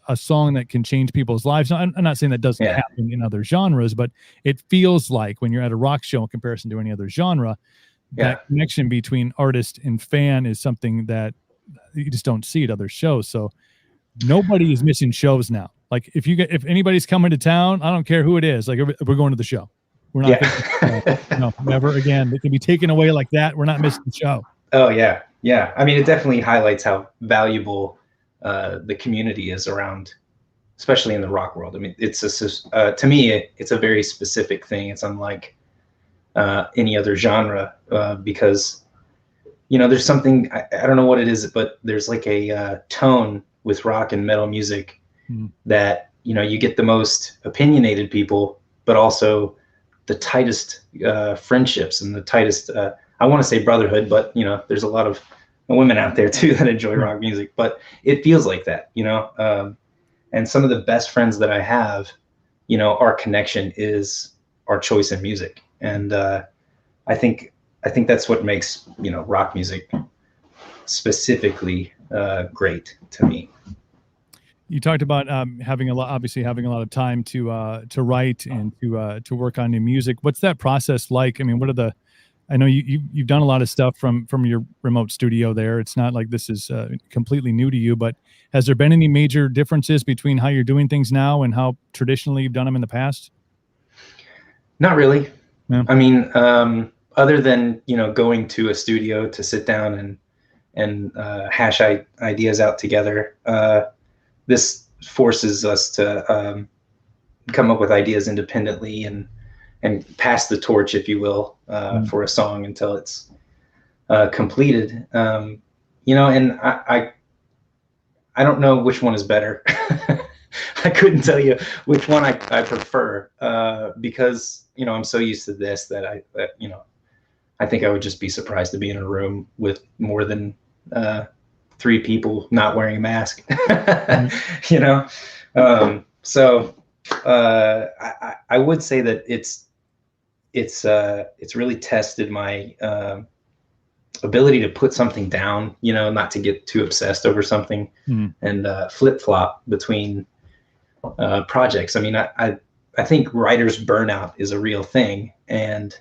a song that can change people's lives. Now, I'm not saying that doesn't happen in other genres, but it feels like when you're at a rock show in comparison to any other genre, that connection between artist and fan is something that you just don't see at other shows. So nobody is missing shows now. Like, if anybody's coming to town, I don't care who it is. Like, we're going to the show. We're not no, never again. It can be taken away like that. We're not missing the show. Oh yeah. Yeah. I mean, it definitely highlights how valuable the community is around, especially in the rock world. I mean, to me, it's a very specific thing. It's unlike any other genre, because there's something, I don't know what it is, but there's like a tone with rock and metal music that you get the most opinionated people, but also the tightest friendships and the tightest, I want to say brotherhood, but there's a lot of women out there too that enjoy rock music, but it feels like that. And some of the best friends that I have, our connection is our choice in music. And I think that's what makes rock music specifically great to me. You talked about having a lot of time to write and to work on new music. What's that process like? I mean, I know you've done a lot of stuff from your remote studio there. It's not like this is completely new to you, but has there been any major differences between how you're doing things now and how traditionally you've done them in the past? Not really. Yeah. I mean, other than going to a studio to sit down and hash ideas out together, this forces us to come up with ideas independently and pass the torch, if you will, for a song until it's completed. And I don't know which one is better. I couldn't tell you which one I prefer, because I'm so used to this that I think I would just be surprised to be in a room with more than 3 people not wearing a mask. So I would say that it's really tested my ability to put something down, you know, not to get too obsessed over something, and flip flop between projects. I mean, I think writer's burnout is a real thing, and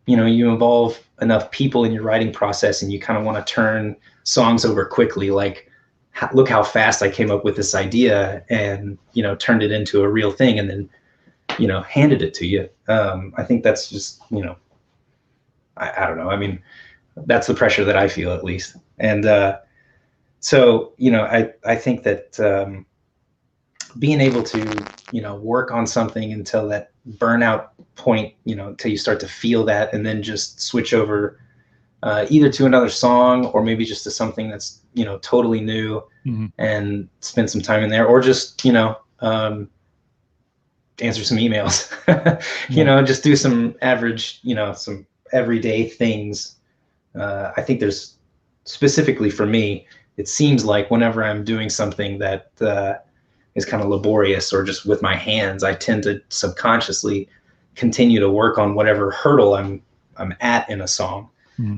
you know, you involve enough people in your writing process, and you kind of want to turn songs over quickly. Like, look how fast I came up with this idea, and you know, turned it into a real thing, and then you know, handed it to you. I think that's just, you know, I don't know. I mean, that's the pressure that I feel, at least. And so, you know, I think that being able to, you know, work on something until that burnout point, you know, until you start to feel that, and then just switch over either to another song, or maybe just to something that's, you know, totally new, and spend some time in there, or just, you know, answer some emails, you know, just do some average, you know, some everyday things. I think there's, specifically for me, it seems like whenever I'm doing something that is kind of laborious or just with my hands, I tend to subconsciously continue to work on whatever hurdle I'm at in a song.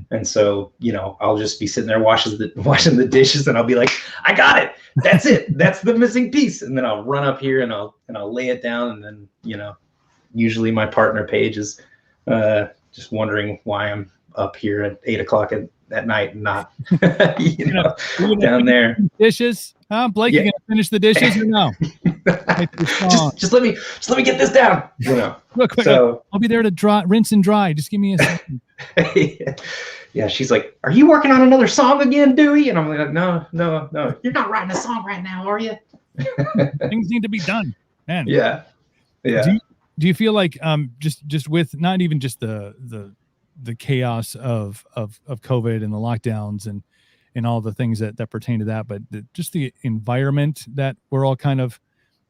And so, you know, I'll just be sitting there washing the dishes, and I'll be like, I got it. That's it. That's the missing piece. And then I'll run up here and I'll lay it down. And then, you know, usually my partner Paige is just wondering why I'm up here at 8 o'clock at night and not, you know, down there. Dishes. Blake, you gonna finish the dishes or no? just let me get this down. You know. Real quick, so I'll be there to rinse and dry. Just give me a second. Yeah, she's like, "Are you working on another song again, Dewey?" And I'm like, "No. You're not writing a song right now, are you?" Things need to be done, man. Yeah. Do you feel like just with not even just the chaos of COVID and the lockdowns and all the things that pertain to that, but just the environment that we're all kind of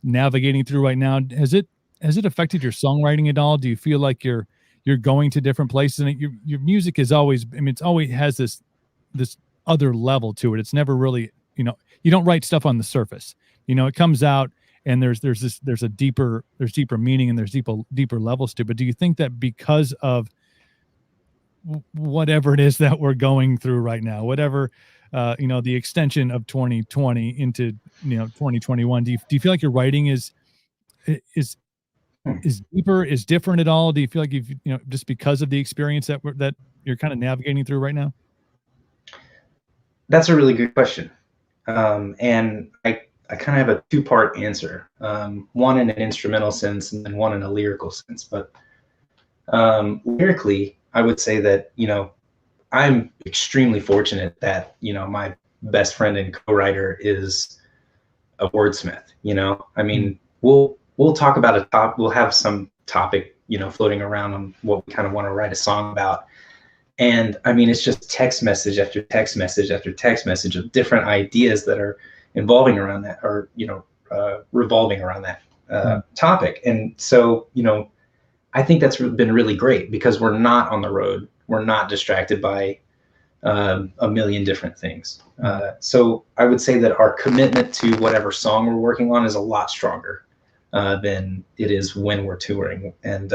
navigating through right now, has it affected your songwriting at all? Do you feel like you're going to different places, and your music is always, I mean, it's always has this other level to it. It's never really, you know, you don't write stuff on the surface, you know, it comes out and there's deeper meaning, and there's deeper levels to it. But do you think that because of whatever it is that we're going through right now, whatever, you know, the extension of 2020 into, you know, 2021, do you feel like your writing is deeper, is different at all? Do you feel like you know, just because of the experience that you're kind of navigating through right now? That's a really good question. And I kind of have a two-part answer. One in an instrumental sense, and then one in a lyrical sense. But lyrically, I would say that, you know, I'm extremely fortunate that, you know, my best friend and co-writer is a wordsmith. You know, I mean, we'll talk about we'll have some topic, you know, floating around on what we kind of want to write a song about. And I mean, it's just text message after text message after text message of different ideas that are involving around that, or, you know, revolving around that topic. And so, you know, I think that's been really great, because we're not on the road. We're not distracted by a million different things. So I would say that our commitment to whatever song we're working on is a lot stronger than it is when we're touring. And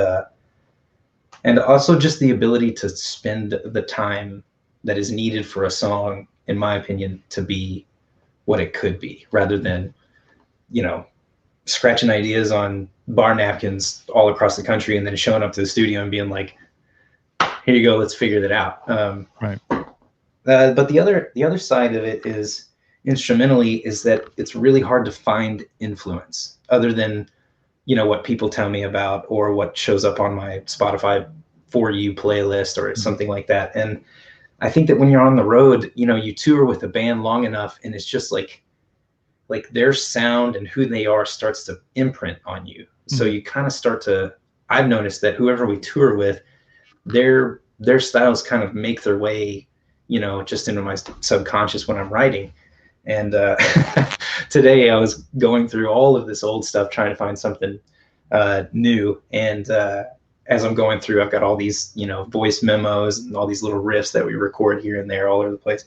also just the ability to spend the time that is needed for a song, in my opinion, to be what it could be, rather than, you know, scratching ideas on bar napkins all across the country and then showing up to the studio and being like, here you go, let's figure that out. Right. But the other side of it is, instrumentally, is that it's really hard to find influence other than, you know, what people tell me about, or what shows up on my Spotify For You playlist, or something like that. And I think that when you're on the road, you know, you tour with a band long enough, and it's just like their sound and who they are starts to imprint on you. So you kind of start to, I've noticed that whoever we tour with, their styles kind of make their way, you know, just into my subconscious when I'm writing. And today I was going through all of this old stuff, trying to find something new. And as I'm going through, I've got all these, you know, voice memos and all these little riffs that we record here and there all over the place.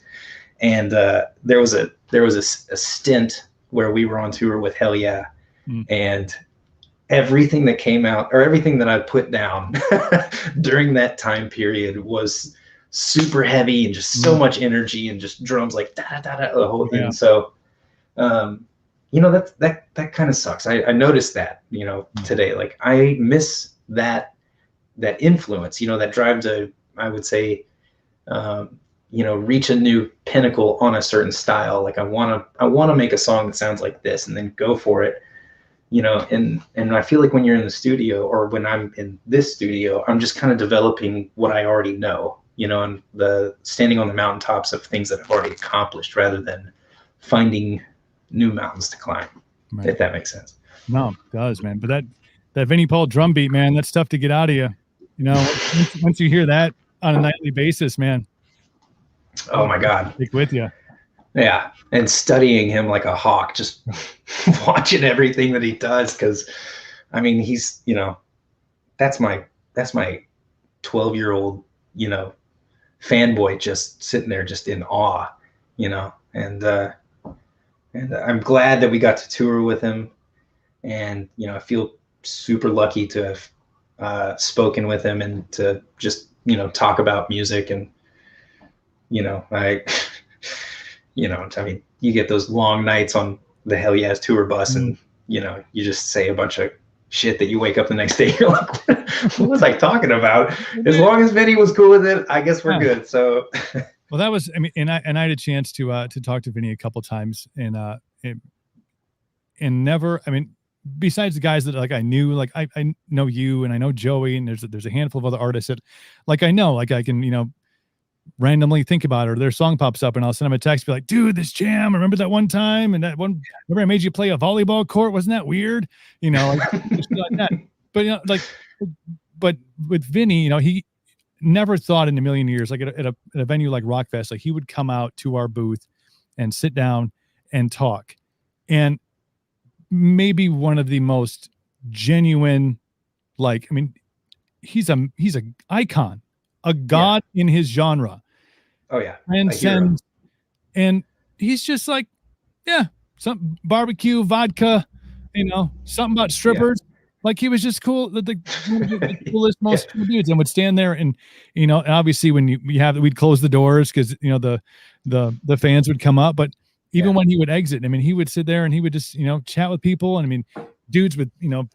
And there was a stint where we were on tour with Hell Yeah. And everything that came out, or everything that I put down during that time period, was super heavy and just so much energy and just drums like da da da da, the whole thing. So, you know, that kind of sucks. I noticed that, you know, today, like I miss that influence, you know, that drive to, I would say, you know, reach a new pinnacle on a certain style. Like I want to make a song that sounds like this and then go for it, you know, and I feel like when you're in the studio, or when I'm in this studio, I'm just kind of developing what I already know, you know, and standing on the mountaintops of things that I've already accomplished, rather than finding new mountains to climb, if that makes sense. No, it does, man. But that Vinnie Paul drum beat, man, that's tough to get out of you. You know, once you hear that on a nightly basis, man. Oh my God. Stick with you. Yeah. And studying him like a hawk, just watching everything that he does. Cause I mean, he's, you know, that's my 12-year-old, you know, fanboy just sitting there just in awe, you know, and I'm glad that we got to tour with him. And, you know, I feel super lucky to have spoken with him and to just, you know, talk about music. And, you know, you know, I mean, you get those long nights on the Hell Yes tour bus, and, you know, you just say a bunch of shit that you wake up the next day, you're like, what was I talking about? As long as Vinny was cool with it, I guess we're good. So, well, that was, I mean, and I had a chance to talk to Vinny a couple of times, and never, I mean, besides the guys that like I knew, like I know you and I know Joey, and there's a handful of other artists that like I know, like I can, you know, randomly think about it, or their song pops up and I'll send them a text, be like, dude, this jam, remember that one time, and that one, remember I made you play a volleyball court, wasn't that weird, you know, like, like that. But you know, like, but with Vinny, you know, he never thought in a million years, like at a venue like Rockfest, like he would come out to our booth and sit down and talk. And maybe one of the most genuine, like, I mean, he's a icon, a god in his genre. Oh yeah. And he's just like, yeah, some barbecue, vodka, you know, something about strippers. Like he was just cool. The coolest, most cool dudes, and would stand there and, you know, obviously when we'd close the doors because, you know, the fans would come up, but even when he would exit, I mean, he would sit there and he would just, you know, chat with people. And I mean, dudes with, you know,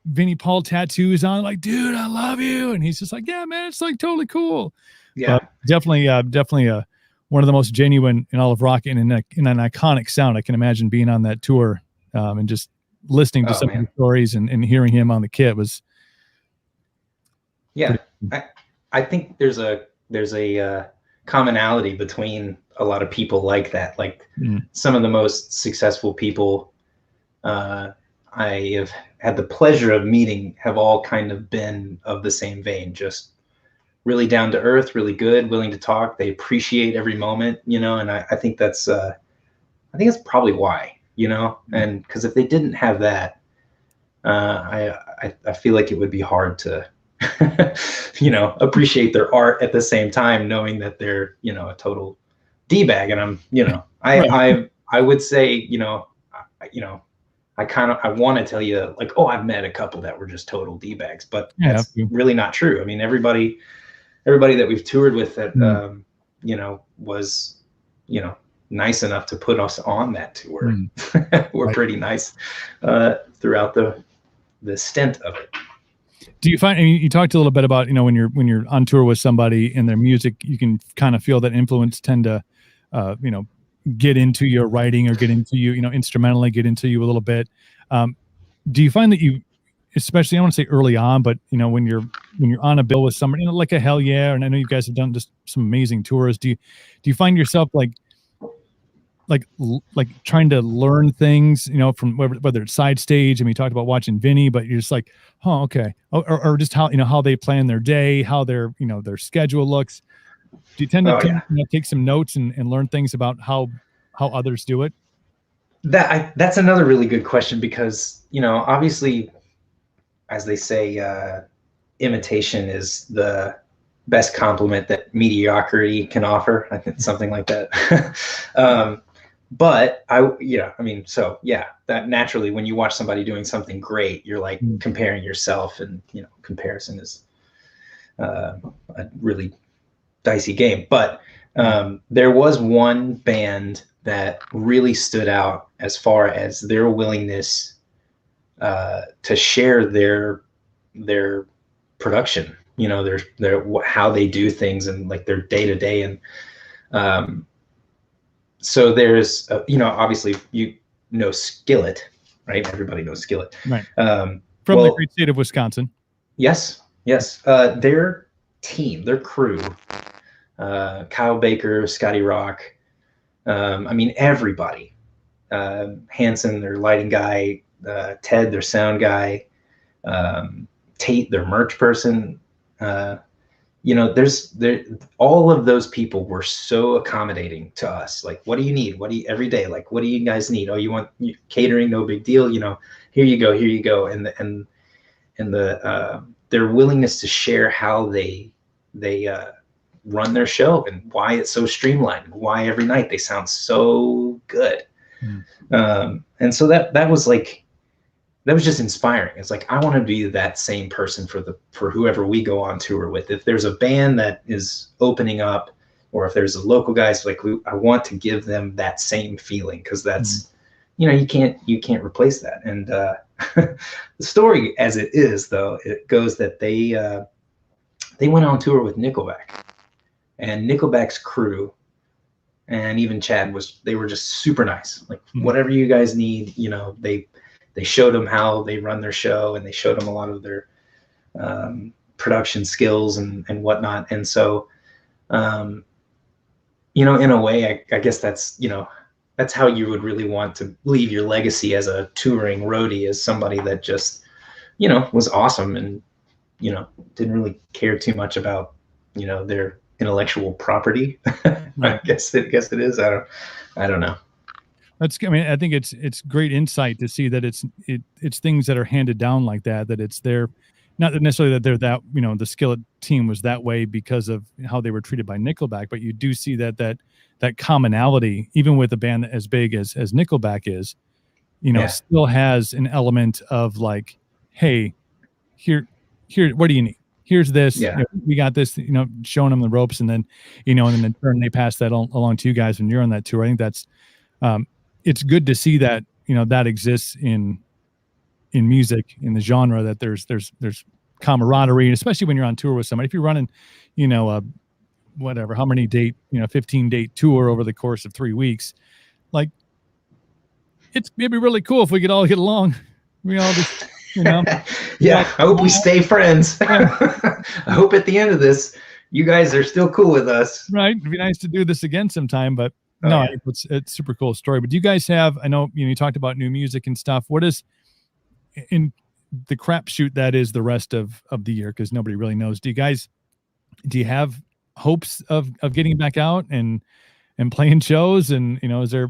Vinnie Paul tattoos on, like, dude, I love you. And he's just like, yeah, man, it's like totally cool. Yeah. But definitely one of the most genuine in all of rock, and in an iconic sound. I can imagine being on that tour and just listening to some of the stories and hearing him on the kit was. Yeah. I think there's a commonality between a lot of people like that. Like some of the most successful people I have had the pleasure of meeting have all kind of been of the same vein, just really down to earth, really good, willing to talk. They appreciate every moment, you know, and I think that's probably why, you know, and because if they didn't have that, I feel like it would be hard to, you know, appreciate their art at the same time, knowing that they're, you know, a total D-bag. And I'm, you know, I would say, you know, I want to tell you like, oh, I've met a couple that were just total D-bags, but that's really not true. I mean, everybody that we've toured with that, you know, was, you know, nice enough to put us on that tour. We're pretty nice throughout the stint of it. Do you find, I mean, you talked a little bit about, you know, when you're on tour with somebody and their music, you can kind of feel that influence tend to, you know, get into your writing or get into you, you know, instrumentally get into you a little bit. Do you find that you, especially, I want to say early on, but you know, when you're on a bill with somebody, you know, like a Hell Yeah, and I know you guys have done just some amazing tours. Do you find yourself like trying to learn things, you know, from whether it's side stage? I mean, you talked about watching Vinny, but you're just like, oh, okay. Or just how, you know, how they plan their day, how their, you know, their schedule looks. Do you tend to you know, take some notes and learn things about how others do it? That's another really good question, because, you know, obviously, as they say, imitation is the best compliment that mediocrity can offer. I think something like that. But that naturally, when you watch somebody doing something great, you're like comparing yourself, and, you know, comparison is a really dicey game. But there was one band that really stood out as far as their willingness to share their production, you know, their how they do things and like their day to day. And so there's you know, obviously you know Skillet, right? Everybody knows Skillet, right? From the great state of Wisconsin. Yes. Their team, their crew, Kyle Baker, Scotty Rock, I mean, everybody, Hanson, their lighting guy, Ted, their sound guy, Tate, their merch person, you know, all of those people were so accommodating to us. Like, what do you need? Every day, like, what do you guys need? Oh, you want catering? No big deal. You know, here you go. And their willingness to share how they run their show and why it's so streamlined, why every night they sound so good. And so that was just inspiring. It's like, I want to be that same person for whoever we go on tour with. If there's a band that is opening up, or if there's a local guys, like I want to give them that same feeling, because that's, you know, you can't replace that. And the story as it is, though, it goes that they went on tour with Nickelback, and Nickelback's crew, and even Chad they were just super nice. Like, whatever you guys need, you know, they showed them how they run their show, and they showed them a lot of their production skills and whatnot. And so, you know, in a way, I guess that's, you know, that's how you would really want to leave your legacy as a touring roadie, as somebody that just, you know, was awesome and, you know, didn't really care too much about, you know, their intellectual property. I guess it is. I don't know. I mean, I think it's great insight to see that it's things that are handed down like that it's their, not necessarily that they're that, you know, the Skillet team was that way because of how they were treated by Nickelback, but you do see that commonality, even with a band as big as Nickelback is, you know, still has an element of like, hey, here, what do you need? Here's this, you know, we got this, you know, showing them the ropes, and then, you know, and then in turn they pass that along to you guys when you're on that tour. I think that's, it's good to see that, you know, that exists in music, in the genre, that there's camaraderie, and especially when you're on tour with somebody. If you're running, you know, whatever, how many 15 date tour over the course of 3 weeks, like, it'd be really cool if we could all get along. We all just, you know. I hope we stay friends. I hope at the end of this, you guys are still cool with us. Right. It'd be nice to do this again sometime, but I think it's super cool story. But do you guys have, I know, you know, you talked about new music and stuff. What is in the crapshoot that is the rest of the year? Because nobody really knows. Do you have hopes of getting back out and playing shows? And, you know, is there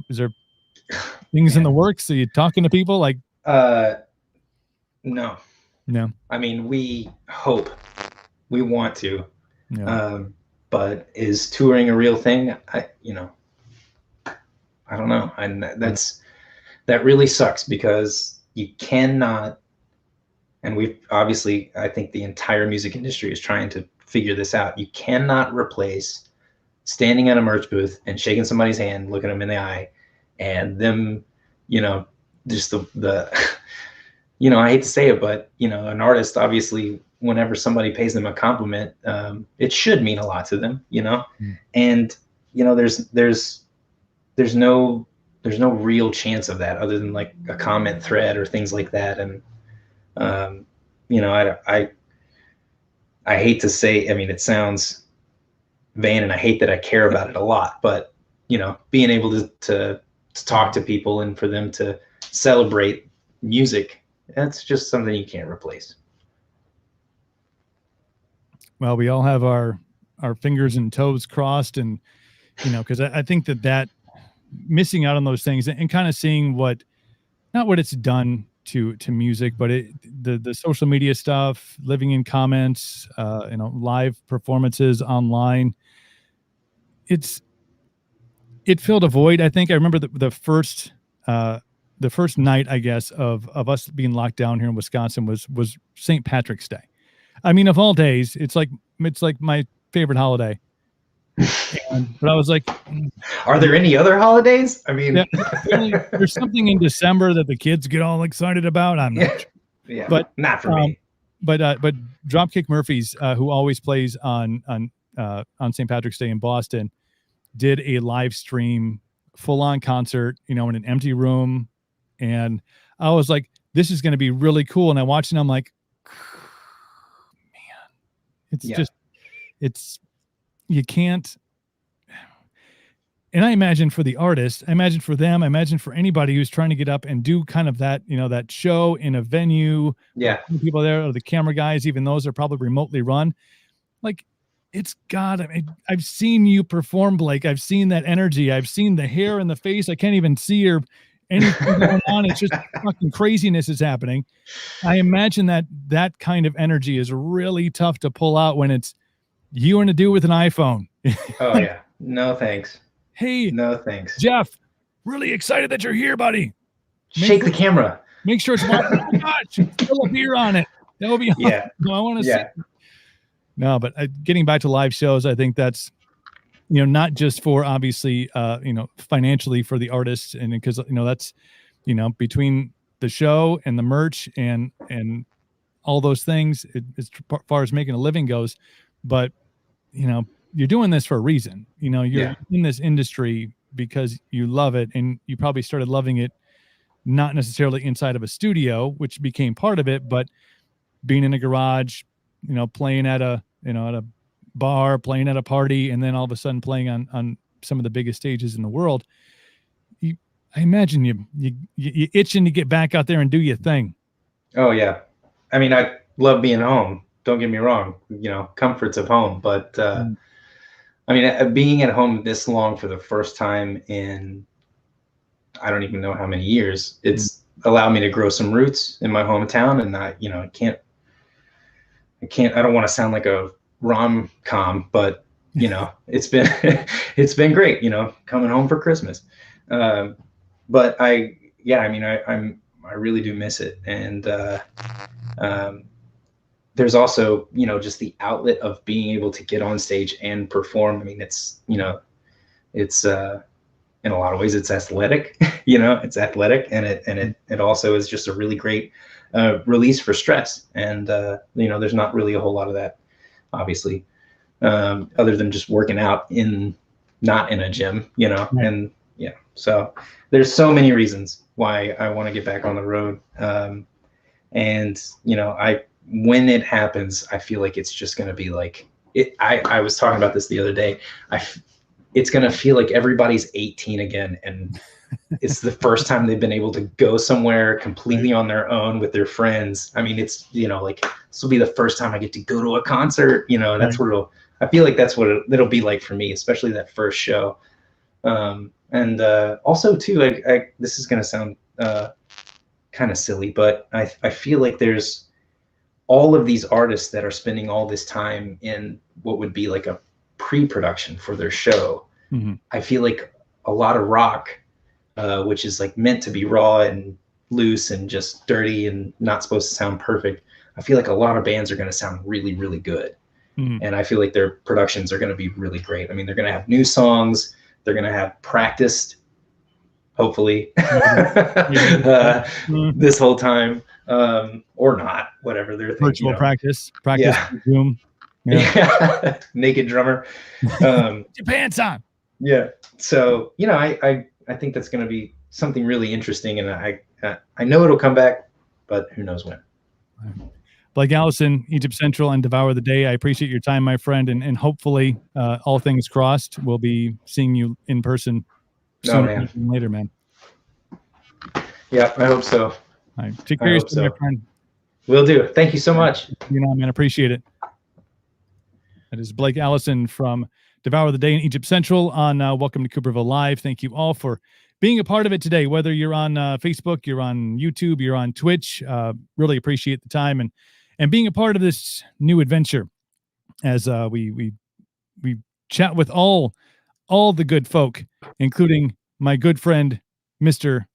things in the works? Are you talking to people? Like, no. I mean, we hope, we want to, but is touring a real thing? I don't know. And that really sucks, because you cannot, and we've obviously, I think the entire music industry is trying to figure this out. You cannot replace standing at a merch booth and shaking somebody's hand, looking them in the eye, and them, you know, just the you know, I hate to say it, but, you know, an artist, obviously, whenever somebody pays them a compliment, it should mean a lot to them, you know? And, you know, there's no real chance of that other than like a comment thread or things like that. And, you know, I hate to say, I mean, it sounds vain, and I hate that I care about it a lot, but, you know, being able to talk to people and for them to celebrate music, that's just something you can't replace. Well, we all have our fingers and toes crossed, and, you know, because I think that missing out on those things and kind of seeing not what it's done to music, but the social media stuff, living in comments, you know, live performances online, it filled a void. I think I remember the first night, I guess, of us being locked down here in Wisconsin was St. Patrick's Day. I mean, of all days, it's like my favorite holiday. But I was like, Are there any other holidays? I mean, yeah, apparently there's something in December that the kids get all excited about. I'm not sure. yeah, But not for me. But Dropkick Murphys, who always plays on St. Patrick's Day in Boston, did a live stream, full on concert, in an empty room, and I was like, this is going to be really cool. And I watched it, and I'm like, man, it's just, you can't. And I imagine for the artist, I imagine for them, I imagine for anybody who's trying to get up and do kind of that, that show in a venue. Yeah. People there, or the camera guys, even those are probably remotely run. Like, it's God. I mean, I've seen you perform, Blake. I've seen that energy. I've seen the hair in the face. I can't even see or anything going on. It's just fucking craziness is happening. I imagine that kind of energy is really tough to pull out when it's you and to do with an iPhone. Oh yeah. No, thanks. Hey, no thanks. Jeff, really excited that you're here, buddy. Shake the camera. Make sure it's oh my gosh, fill a beer on it. That would be awesome. Yeah. No, I want to see. No, but getting back to live shows, I think that's not just for obviously financially for the artists, and because that's between the show and the merch and all those things, as far as making a living goes, but you're doing this for a reason. You're in this industry because you love it, and you probably started loving it not necessarily inside of a studio, which became part of it, but being in a garage, playing at a bar, playing at a party, and then all of a sudden playing on some of the biggest stages in the world. I imagine you itching to get back out there and do your thing. Oh yeah. I mean, I love being home. Don't get me wrong, comforts of home, but I mean, being at home this long for the first time in, I don't even know how many years, it's allowed me to grow some roots in my hometown. And I don't want to sound like a rom-com, but it's been great, coming home for Christmas. But I really do miss it. And there's also, just the outlet of being able to get on stage and perform. I mean, it's in a lot of ways it's athletic, it's athletic, and it also is just a really great release for stress. And there's not really a whole lot of that, obviously, other than just working out not in a gym, and so there's so many reasons why I want to get back on the road. And when it happens, I feel like it's just going to be like it. I was talking about this the other day. It's going to feel like everybody's 18 again. And it's the first time they've been able to go somewhere completely on their own with their friends. I mean, it's, like, this will be the first time I get to go to a concert, that's what I feel like that's what it'll be like for me, especially that first show. And also too, this is going to sound kind of silly, but I feel like there's all of these artists that are spending all this time in what would be like a pre-production for their show. Mm-hmm. I feel like a lot of rock, which is like meant to be raw and loose and just dirty and not supposed to sound perfect. I feel like a lot of bands are going to sound really, really good. Mm-hmm. And I feel like their productions are going to be really great. I mean, they're going to have new songs. They're going to have practiced, hopefully, this whole time, or not, whatever they're thinking. Virtual practice Zoom. Yeah. Naked drummer. Get your pants on. Yeah. So, I think that's going to be something really interesting, and I know it'll come back, but who knows when. Blake Allison, Egypt Central and Devour the Day. I appreciate your time, my friend, and hopefully, all things crossed, we'll be seeing you in person sooner than later, man. Yeah, I hope so. All right. Take care of yourself, my friend. Will do. Thank you so much. Man, appreciate it. That is Blake Allison from Devour the Day in Egypt Central on Welcome to Cooperville Live. Thank you all for being a part of it today, whether you're on Facebook, you're on YouTube, you're on Twitch. Really appreciate the time and being a part of this new adventure as we chat with all the good folk, including my good friend, Mr.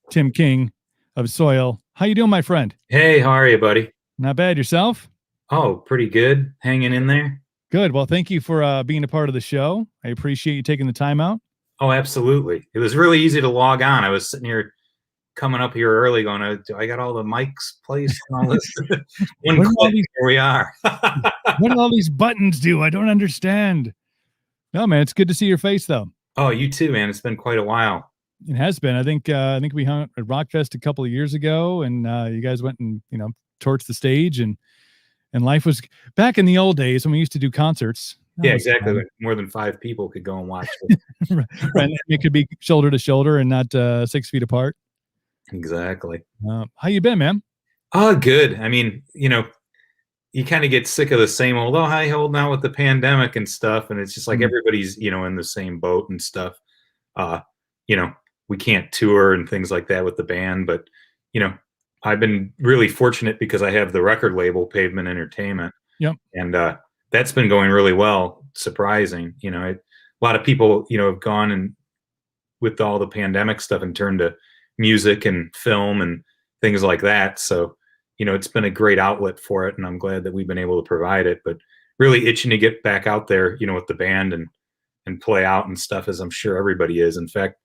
Tim King of Soil. How you doing, my friend? Hey, how are you, buddy? Not bad. Yourself? Oh, pretty good. Hanging in there. Good. Well, thank you for being a part of the show. I appreciate you taking the time out. Oh, absolutely. It was really easy to log on. I was sitting here coming up here early going, I got all the mics placed and all this. One What do all click, these- here we are. What do all these buttons do? I don't understand. No, man, it's good to see your face, though. Oh, you too, man. It's been quite a while. It has been. I think we hung at Rockfest a couple of years ago, and you guys went and torched the stage, and life was back in the old days when we used to do concerts. Yeah, exactly. Like more than 5 people could go and watch it. Right. And it could be shoulder to shoulder and not 6 feet apart. Exactly. How you been, man? Oh, good. I mean, you kind of get sick of the same old, oh, hi, hold now with the pandemic and stuff. And it's just like everybody's, in the same boat and stuff. We can't tour and things like that with the band. But, I've been really fortunate because I have the record label Pavement Entertainment. Yep. And that's been going really well. Surprising. A lot of people, have gone and with all the pandemic stuff and turned to music and film and things like that. So, it's been a great outlet for it, and I'm glad that we've been able to provide it, but really itching to get back out there, with the band and play out and stuff, as I'm sure everybody is. In fact,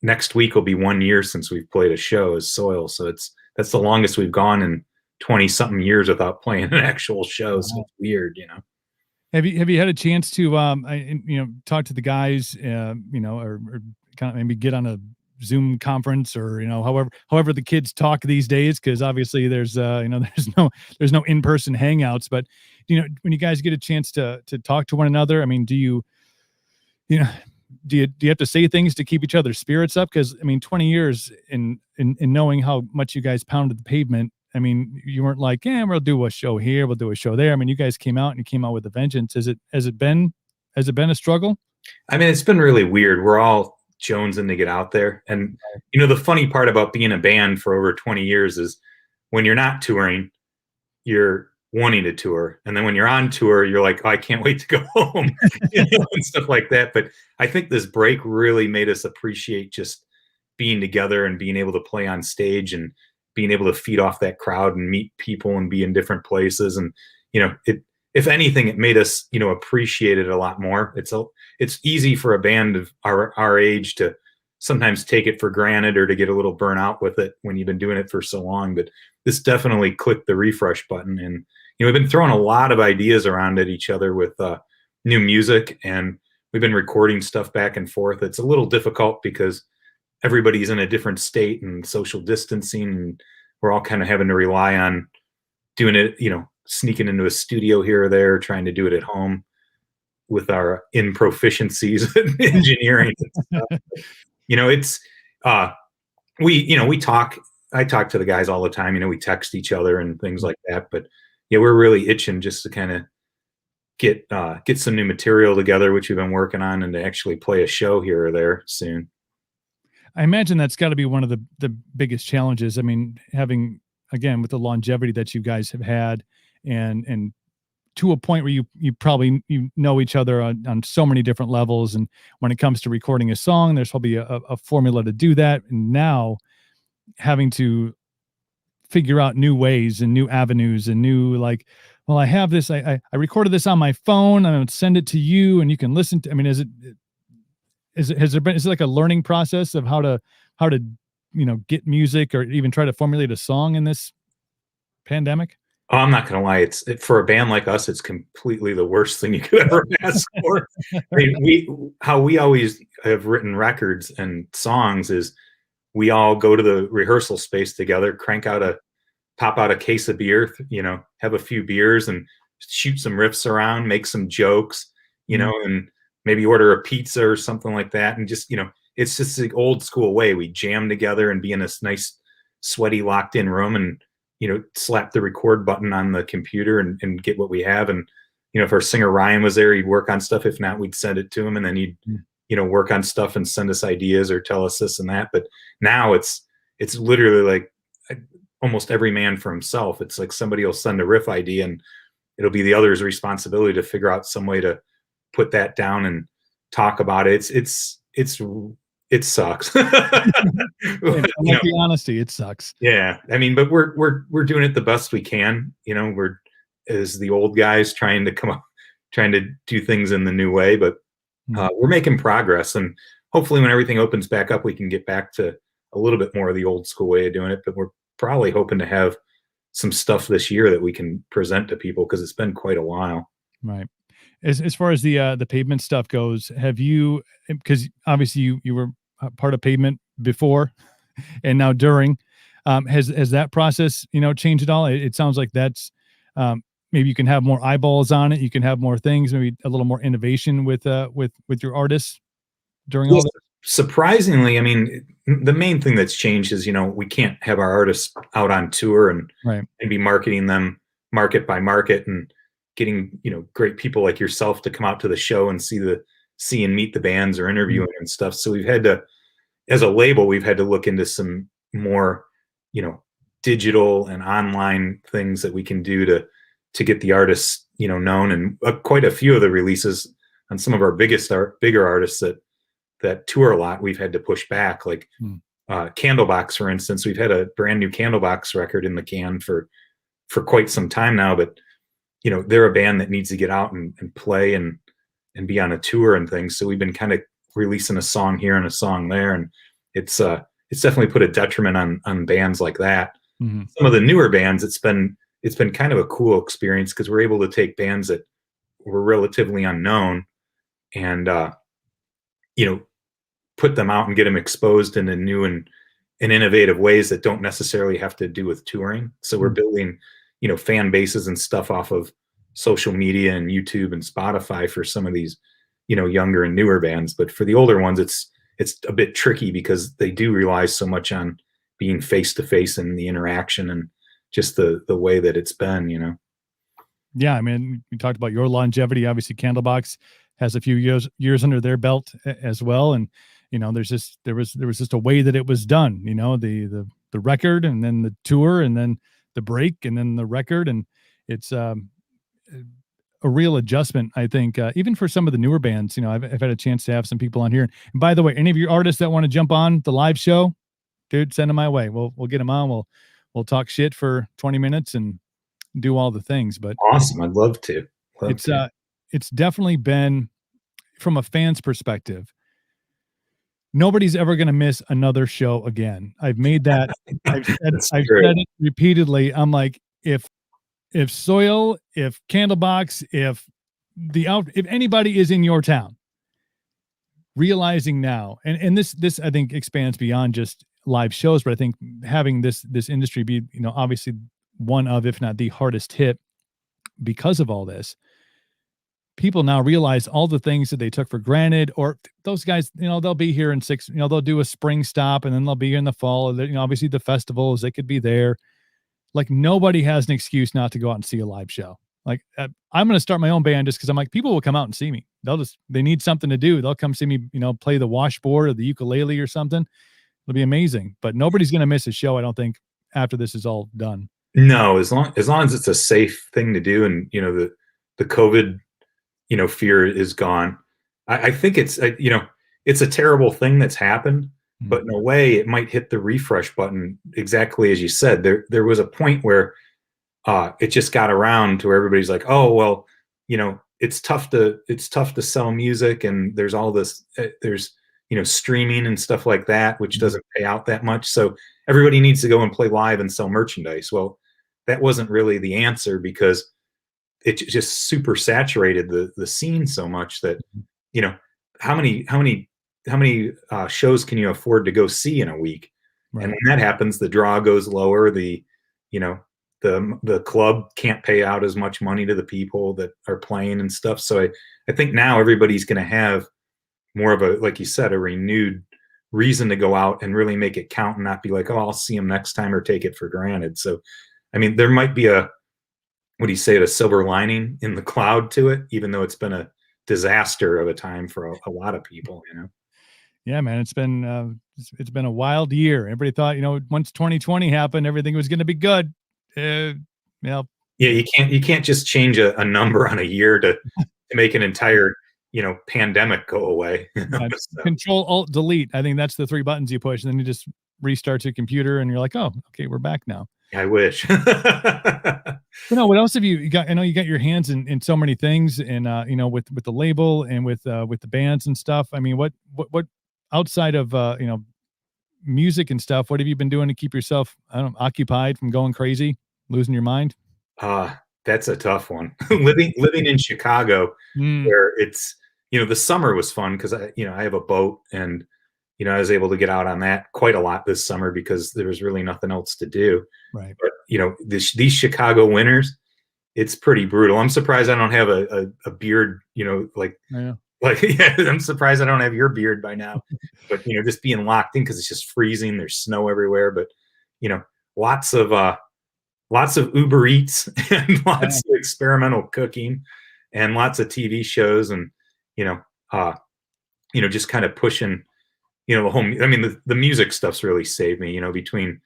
next week will be 1 year since we've played a show as Soil. So that's the longest we've gone in 20 something years without playing an actual show. So it's weird, Have you had a chance to talk to the guys, or kind of maybe get on a Zoom conference or however the kids talk these days, because obviously there's there's no in-person hangouts, but when you guys get a chance to talk to one another, I mean, do you have to say things to keep each other's spirits up? Because I mean, 20 years in knowing how much you guys pounded the pavement, I mean, you weren't like, we'll do a show here, we'll do a show there. I mean, you guys came out with a vengeance. Has it been a struggle? I mean, it's been really weird. We're all jonesing to get out there. And, the funny part about being a band for over 20 years is when you're not touring, you're wanting to tour. And then when you're on tour, you're like, oh, I can't wait to go home, and stuff like that. But I think this break really made us appreciate just being together and being able to play on stage and being able to feed off that crowd and meet people and be in different places. And, if anything, it made us, appreciate it a lot more. It's easy for a band of our age to sometimes take it for granted or to get a little burnout with it when you've been doing it for so long. But this definitely clicked the refresh button. And, we've been throwing a lot of ideas around at each other with new music, and we've been recording stuff back and forth. It's a little difficult because everybody's in a different state and social distancing, and we're all kind of having to rely on doing it, sneaking into a studio here or there, trying to do it at home with our improficiencies in engineering and stuff. We talk, I talk to the guys all the time, we text each other and things like that, but yeah, we're really itching just to kind of get some new material together, which we've been working on, and to actually play a show here or there soon. I imagine that's got to be one of the biggest challenges. I mean, having, again, with the longevity that you guys have had, and to a point where you probably know each other on so many different levels. And when it comes to recording a song, there's probably a formula to do that. And now having to figure out new ways and new avenues and new, I have this, I recorded this on my phone, I'm going to send it to you and you can listen to, I mean, is it like a learning process of how to get music or even try to formulate a song in this pandemic? Oh, I'm not going to lie. For a band like us, it's completely the worst thing you could ever ask for. I mean, how we always have written records and songs is we all go to the rehearsal space together, pop out a case of beer, have a few beers and shoot some riffs around, make some jokes, and maybe order a pizza or something like that. And just, it's just the old school way. We jam together and be in this nice, sweaty, locked in room and, slap the record button on the computer and get what we have. And, if our singer Ryan was there, he'd work on stuff. If not, we'd send it to him and then he'd, work on stuff and send us ideas or tell us this and that. But now it's literally like almost every man for himself. It's like somebody will send a riff idea and it'll be the other's responsibility to figure out some way to put that down and talk about it. It sucks. The honesty, it sucks. Yeah. I mean, but we're doing it the best we can. We're, as the old guys, trying to come trying to do things in the new way, but we're making progress, and hopefully when everything opens back up, we can get back to a little bit more of the old school way of doing it. But we're probably hoping to have some stuff this year that we can present to people, because it's been quite a while. Right. As far as the pavement stuff goes, have you, because obviously you were part of pavement before and now during, has that process, changed at all? It sounds like that's, maybe you can have more eyeballs on it. You can have more things, maybe a little more innovation with your artists during all this. Surprisingly, I mean, the main thing that's changed is, we can't have our artists out on tour and be marketing them market by market and getting, great people like yourself to come out to the show and see and meet the bands or interview them and stuff. So we've had to, as a label, we've had to look into some more, digital and online things that we can do to get the artists, known. And quite a few of the releases on some of our bigger artists that tour a lot, we've had to push back, like Candlebox, for instance. We've had a brand new Candlebox record in the can for quite some time now, but they're a band that needs to get out and play and be on a tour and things. So we've been kind of releasing a song here and a song there, and it's definitely put a detriment on bands like that. Some of the newer bands, it's been kind of a cool experience, because we're able to take bands that were relatively unknown and put them out and get them exposed in a new and innovative ways that don't necessarily have to do with touring. So we're building fan bases and stuff off of social media and YouTube and Spotify for some of these younger and newer bands. But for the older ones, it's a bit tricky, because they do rely so much on being face to face and the interaction and just the way that it's been. Yeah, I mean, we talked about your longevity. Obviously, Candlebox has a few years under their belt as well, and there was just a way that it was done. The record, and then the tour, and then the break, and then the record, and it's a real adjustment, I think, even for some of the newer bands. I've had a chance to have some people on here. And by the way, any of your artists that want to jump on the live show, dude, send them my way. We'll get them on. We'll talk shit for 20 minutes and do all the things. But awesome, I'd love to. It's definitely been, from a fan's perspective, nobody's ever going to miss another show again. I've made that. I've said it repeatedly. I'm like, if Soil, if Candlebox, if anybody is in your town, realizing now, and this I think expands beyond just live shows, but I think having this industry be, obviously one of, if not the hardest hit because of all this, people now realize all the things that they took for granted, or those guys, they'll be here in they'll do a spring stop, and then they'll be here in the fall. Obviously the festivals, they could be there. Like, nobody has an excuse not to go out and see a live show. Like, I'm going to start my own band just because I'm like, people will come out and see me. They need something to do. They'll come see me, play the washboard or the ukulele or something. It'll be amazing. But nobody's going to miss a show, I don't think, after this is all done. No, as long as it's a safe thing to do, and the COVID fear is gone. I think it's it's a terrible thing that's happened, but in a way it might hit the refresh button, exactly as you said. There was a point where it just got around to where everybody's like, oh well, it's tough to sell music, and there's all this there's streaming and stuff like that, which doesn't pay out that much, so everybody needs to go and play live and sell merchandise. Well, that wasn't really the answer, because it just super saturated the scene so much that how many shows can you afford to go see in a week? Right. And when that happens, the draw goes lower. The club can't pay out as much money to the people that are playing and stuff. So I think now everybody's going to have more of a, like you said, a renewed reason to go out and really make it count, and not be like, oh, I'll see them next time, or take it for granted. So, I mean, there might be a silver lining in the cloud to it, even though it's been a disaster of a time for a lot of people, Yeah, man, it's been a wild year. Everybody thought, once 2020 happened, everything was going to be good. Yeah, you can't just change a number on a year to make an entire pandemic go away. So. Control Alt Delete. I think that's the 3 buttons you push, and then you just restart your computer, and you're like, oh, okay, we're back now. I wish. But no, what else have you got? I know you got your hands in so many things, and with the label and with the bands and stuff. I mean, what outside of music and stuff, what have you been doing to keep yourself, I don't know, occupied from going crazy, losing your mind? That's a tough one. living in Chicago, Mm, where it's, the summer was fun because I have a boat, and I was able to get out on that quite a lot this summer because there was really nothing else to do. right. But these Chicago winters, it's pretty brutal. I'm surprised I don't have a beard, Yeah. yeah, I'm surprised I don't have your beard by now. But just being locked in because it's just freezing. There's snow everywhere. But lots of Uber Eats and lots of experimental cooking and lots of TV shows, and just kind of pushing the whole. I mean, the music stuff's really saved me. Between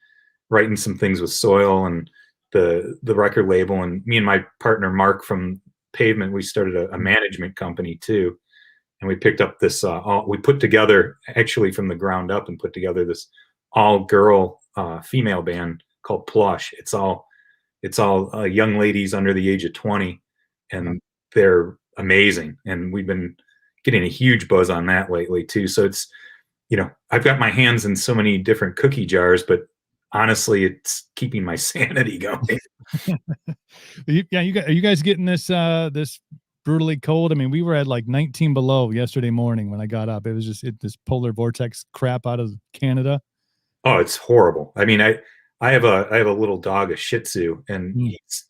writing some things with Soil and the record label, and me and my partner Mark from Pavement, we started a management company too. And we picked up this, we put together, actually from the ground up, and put together this all-girl female band called Plush. It's all young ladies under the age of 20, and they're amazing. And we've been getting a huge buzz on that lately too. So it's, I've got my hands in so many different cookie jars, but honestly, it's keeping my sanity going. Are you guys getting this brutally cold? I mean, we were at like 19 below yesterday morning when I got up. It was just this polar vortex crap out of Canada. Oh, it's horrible. I mean, I have a little dog, a Shih Tzu, and he's,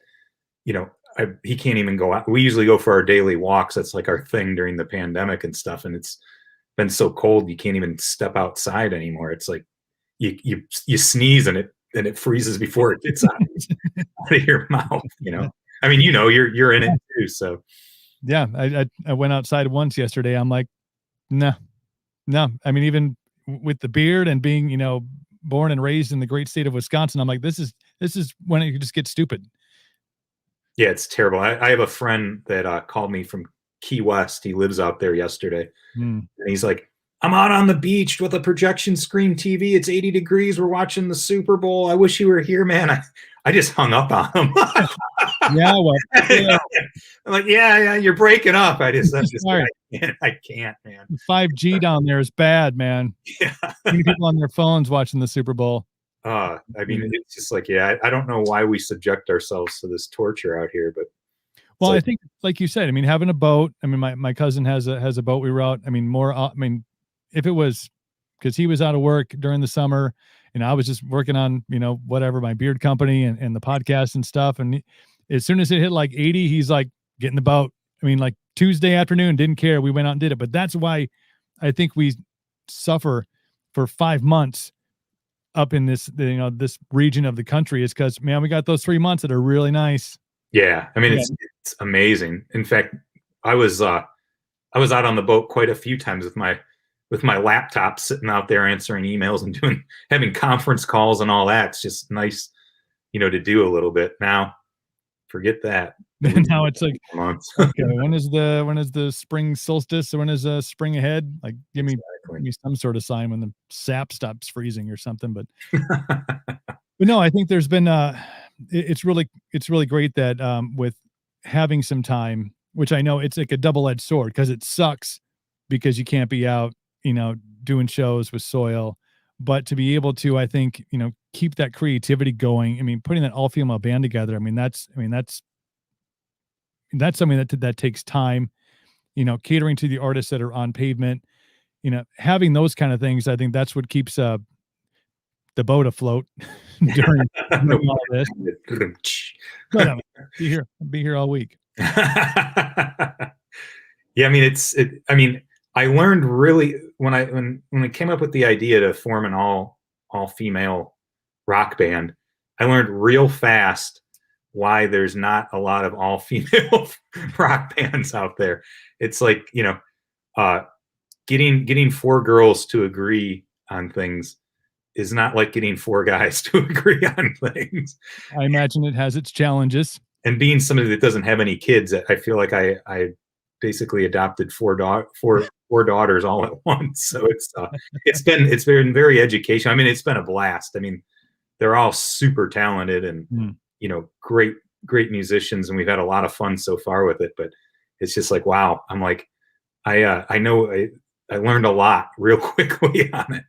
he can't even go out. We usually go for our daily walks. That's like our thing during the pandemic and stuff. And it's been so cold, you can't even step outside anymore. It's like you sneeze and it freezes before it gets out of your mouth. I mean, you're in it too. So yeah, I went outside once yesterday. I'm like, no. I mean, even with the beard and being, born and raised in the great state of Wisconsin, I'm like, this is when it just gets stupid. Yeah, it's terrible. I have a friend that called me from Key West. He lives out there yesterday. And he's like, I'm out on the beach with a projection screen TV. It's 80 degrees. We're watching the Super Bowl. I wish you were here, man. I just hung up on him. Yeah, well, I'm like, yeah, you're breaking up. I can't, man. 5G down there is bad, man. Yeah. Many people on their phones watching the Super Bowl. I mean, it's just like, I don't know why we subject ourselves to this torture out here, but. Well, I think, like you said, I mean, having a boat. I mean, my cousin has a boat. We were out. I mean, if it was because he was out of work during the summer, and I was just working on, whatever, my beard company and the podcast and stuff. And as soon as it hit like 80, he's like, get in the boat. I mean, like Tuesday afternoon, didn't care. We went out and did it. But that's why I think we suffer for 5 months up in this, this region of the country, is because, man, we got those 3 months that are really nice. Yeah. I mean, it's amazing. In fact, I was out on the boat quite a few times with my laptop, sitting out there answering emails and having conference calls and all that. It's just nice, to do a little bit. Now, forget that. Now it's like, months. Okay, when is the spring solstice? Or when is spring ahead? Like, give me some sort of sign when the sap stops freezing or something. But but no, I think there's been it's really great that with having some time, which I know it's like a double-edged sword, because it sucks because you can't be out, doing shows with Soil, but to be able to, I think, keep that creativity going. I mean, putting that all-female band together. I mean, that's something that takes time, catering to the artists that are on Pavement, having those kind of things. I think that's what keeps the boat afloat during all this. But, be here all week. Yeah, I mean, I learned really when I came up with the idea to form an all female rock band, I learned real fast why there's not a lot of all female rock bands out there. It's like, getting 4 girls to agree on things is not like getting 4 guys to agree on things. I imagine it has its challenges. And being somebody that doesn't have any kids, I feel like I basically adopted 4 daughters all at once. So it's been very educational. I mean, it's been a blast. I mean, they're all super talented and Mm. great musicians, and we've had a lot of fun so far with it. But it's just like, wow, I'm like, I know I learned a lot real quickly on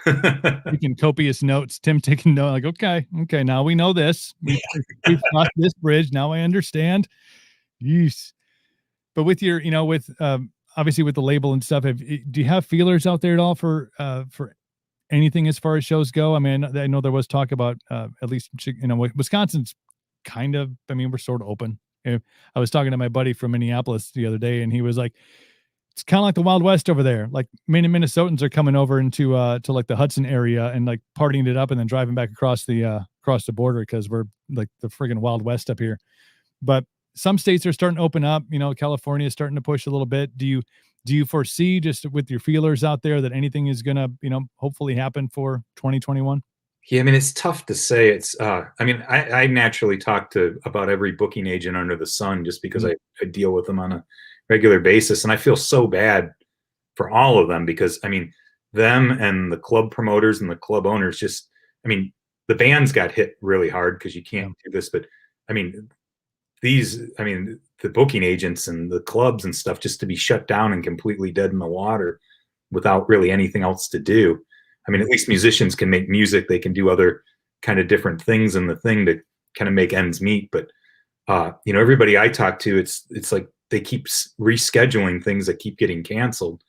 it. Taking copious notes. Tim taking note, like, okay, now we know this. We've crossed this bridge. Now I understand. Yes. But with your, with obviously with the label and stuff, do you have feelers out there at all for anything as far as shows go? I mean, I know there was talk about at least Wisconsin's kind of. I mean, we're sort of open. I was talking to my buddy from Minneapolis the other day, and he was like, it's kind of like the Wild West over there. Like many Minnesotans are coming over into to like the Hudson area and like partying it up and then driving back across the border because we're like the friggin' Wild West up here. But some states are starting to open up. California is starting to push a little bit. Do you foresee, just with your feelers out there, that anything is gonna hopefully happen for 2021? Yeah, I mean, it's tough to say. It's I mean, I naturally talk to about every booking agent under the sun just because I deal with them on a regular basis, and I feel so bad for all of them because, I mean, them and the club promoters and the club owners just, I mean, the bands got hit really hard because you can't do this, but I mean, the booking agents and the clubs and stuff, just to be shut down and completely dead in the water without really anything else to do. I mean, at least musicians can make music. They can do other kind of different things in the thing to kind of make ends meet. But, everybody I talk to, it's like they keep rescheduling things that keep getting canceled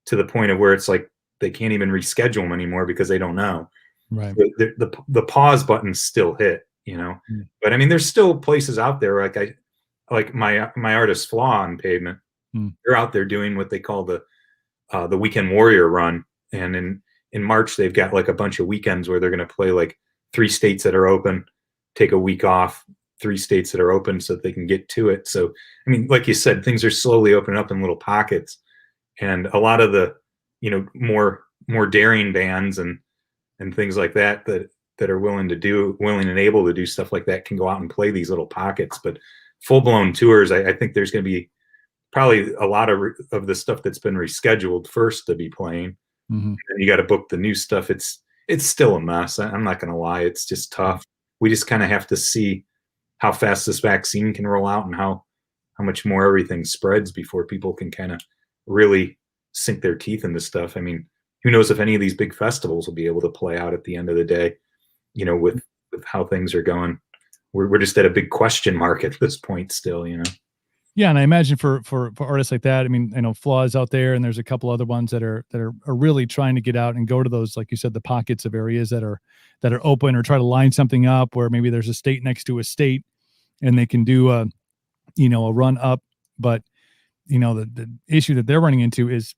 to the point of where it's like they can't even reschedule them anymore because they don't know. Right. The pause button's still hit, but I mean, there's still places out there like my artist Flaw on Pavement. They're out there doing what they call the Weekend Warrior Run, and in March they've got like a bunch of weekends where they're going to play like 3 states that are open, take a week off, 3 states that are open so that they can get to it. So I mean, like you said, things are slowly opening up in little pockets, and a lot of the more daring bands and things like that are willing and able to do stuff like that can go out and play these little pockets. But full-blown tours, I think there's going to be probably a lot of the stuff that's been rescheduled first to be playing. And you got to book the new stuff. It's still a mess. I'm not going to lie. It's just tough. We just kind of have to see how fast this vaccine can roll out and how much more everything spreads before people can kind of really sink their teeth into stuff. I mean, who knows if any of these big festivals will be able to play out at the end of the day, with how things are going. We're just at a big question mark at this point still, Yeah, and I imagine for artists like that, I mean, I know Flaws out there, and there's a couple other ones that are really trying to get out and go to those, like you said, the pockets of areas that are open, or try to line something up where maybe there's a state next to a state, and they can do a run up. But the issue that they're running into is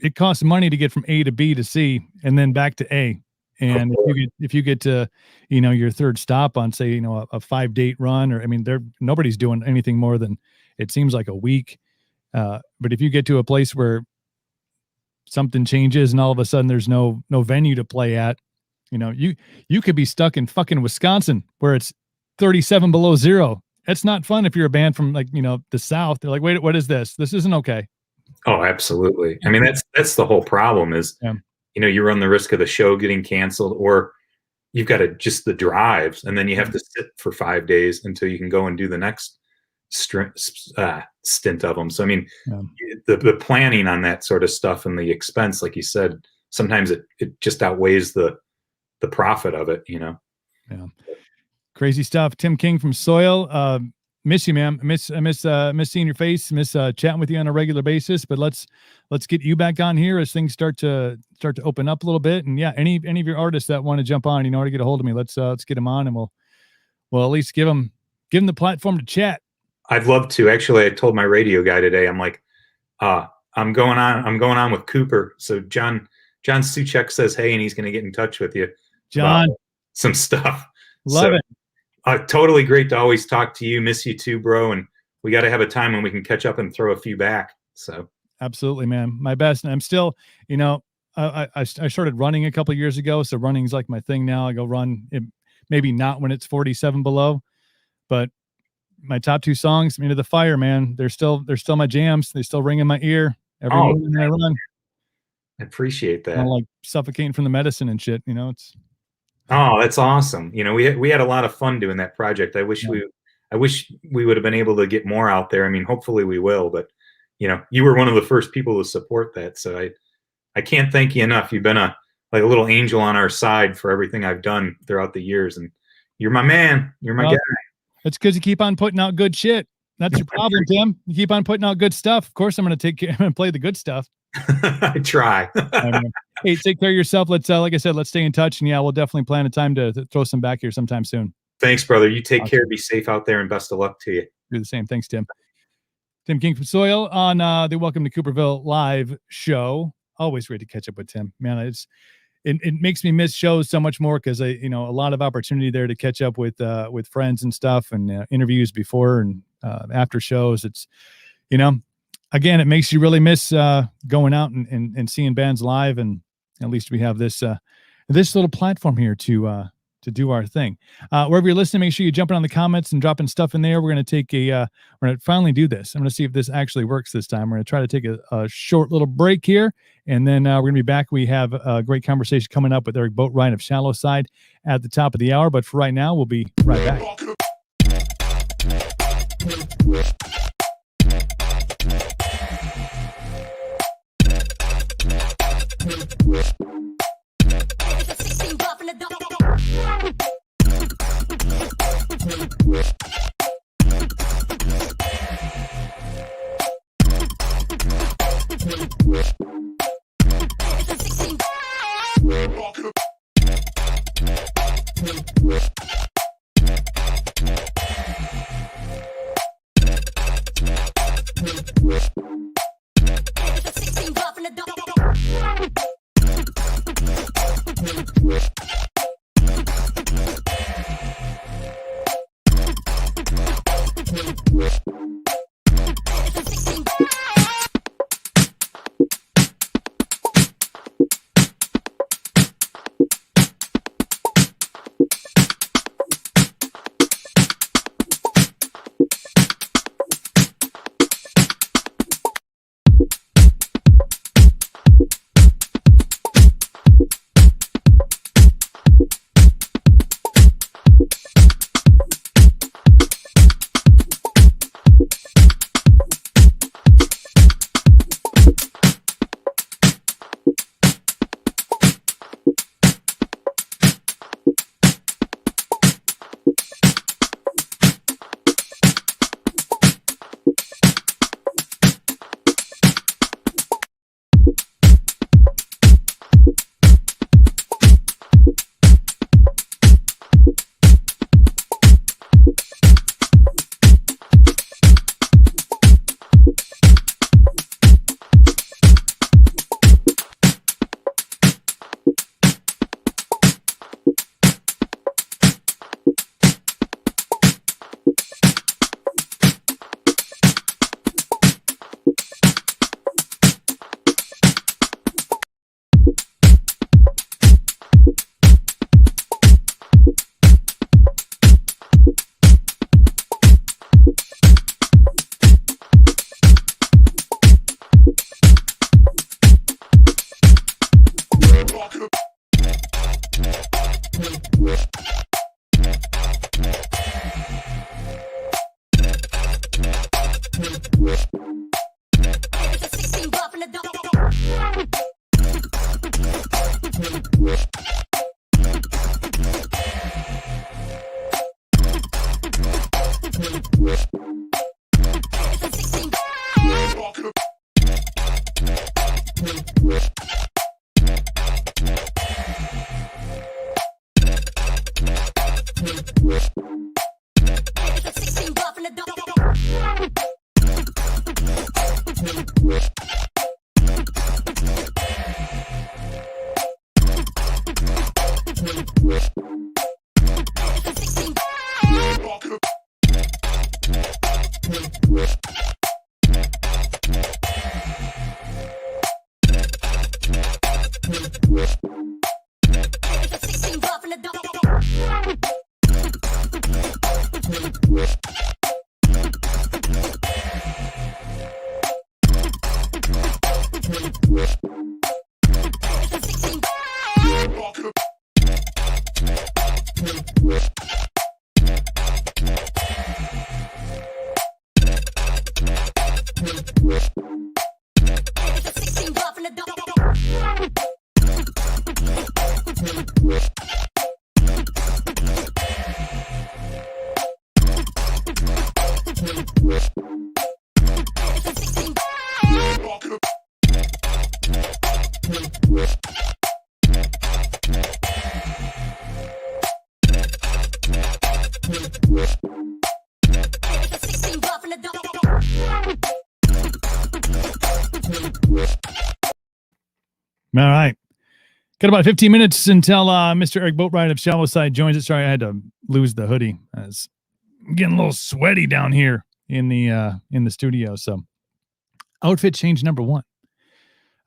it costs money to get from A to B to C and then back to A. And if you get to, your third stop on, say, a 5-date run, or, I mean, nobody's doing anything more than, it seems like, a week. But if you get to a place where something changes and all of a sudden there's no venue to play at, you could be stuck in fucking Wisconsin where it's 37 below zero. It's not fun if you're a band from, like, the South. They're like, wait, what is this? This isn't okay. Oh, absolutely. I mean, that's the whole problem is, you run the risk of the show getting canceled, or you've got just the drives, and then you have to sit for 5 days until you can go and do the next stint of them. So, I mean, the planning on that sort of stuff and the expense, like you said, sometimes it just outweighs the profit of it, Yeah. Crazy stuff. Tim King from Soil. Miss you, man. I miss seeing your face. Miss chatting with you on a regular basis. But let's get you back on here as things start to open up a little bit. And yeah, any of your artists that want to jump on, how to get a hold of me. Let's get them on, and we'll at least give them the platform to chat. I'd love to. Actually, I told my radio guy today, I'm like, I'm going on with Cooper. So John Suchek says hey, and he's going to get in touch with you. John, some stuff. Love it. Totally great to always talk to you. Miss you too, bro. And we got to have a time when we can catch up and throw a few back. So absolutely, man. My best. And I'm still, I started running a couple of years ago. So running's like my thing now. I go run, maybe not when it's 47 below, but my top 2 songs, Into the Fire, man, they're still my jams. They still ring in my ear every morning when I run. I appreciate that. I'm like suffocating from the medicine and shit. Oh, that's awesome. We had a lot of fun doing that project. I wish we would have been able to get more out there. I mean, hopefully we will, but you were one of the first people to support that. So I can't thank you enough. You've been a little angel on our side for everything I've done throughout the years, and you're my man. You're my guy. It's because you keep on putting out good shit. That's your problem, Tim. You keep on putting out good stuff. Of course, I'm going to take care. I'm going to play the good stuff. I try. Hey, take care of yourself. Let's, like I said, let's stay in touch. And yeah, we'll definitely plan a time to throw some back here sometime soon. Thanks, brother. You take care. Be safe out there, and best of luck to you. Do the same. Thanks, Tim. Tim King from Soil on the Welcome to Cooperville live show. Always great to catch up with Tim. Man, it makes me miss shows so much more because a lot of opportunity there to catch up with friends and stuff, and interviews before and after shows. It's again, it makes you really miss going out and seeing bands live, and at least we have this little platform here to do our thing. Wherever you're listening, make sure you jump in on the comments and dropping stuff in there. We're going to finally do this. I'm going to see if this actually works this time. We're going to try to take a short little break here, and then we're going to be back. We have a great conversation coming up with Eric Boatwright of Shallow Side at the top of the hour. But for right now, we'll be right back. All right. Got about 15 minutes until Mr. Eric Boatwright of Shallow Side joins us. Sorry, I had to lose the hoodie. I was getting a little sweaty down here in the studio. So outfit change number one.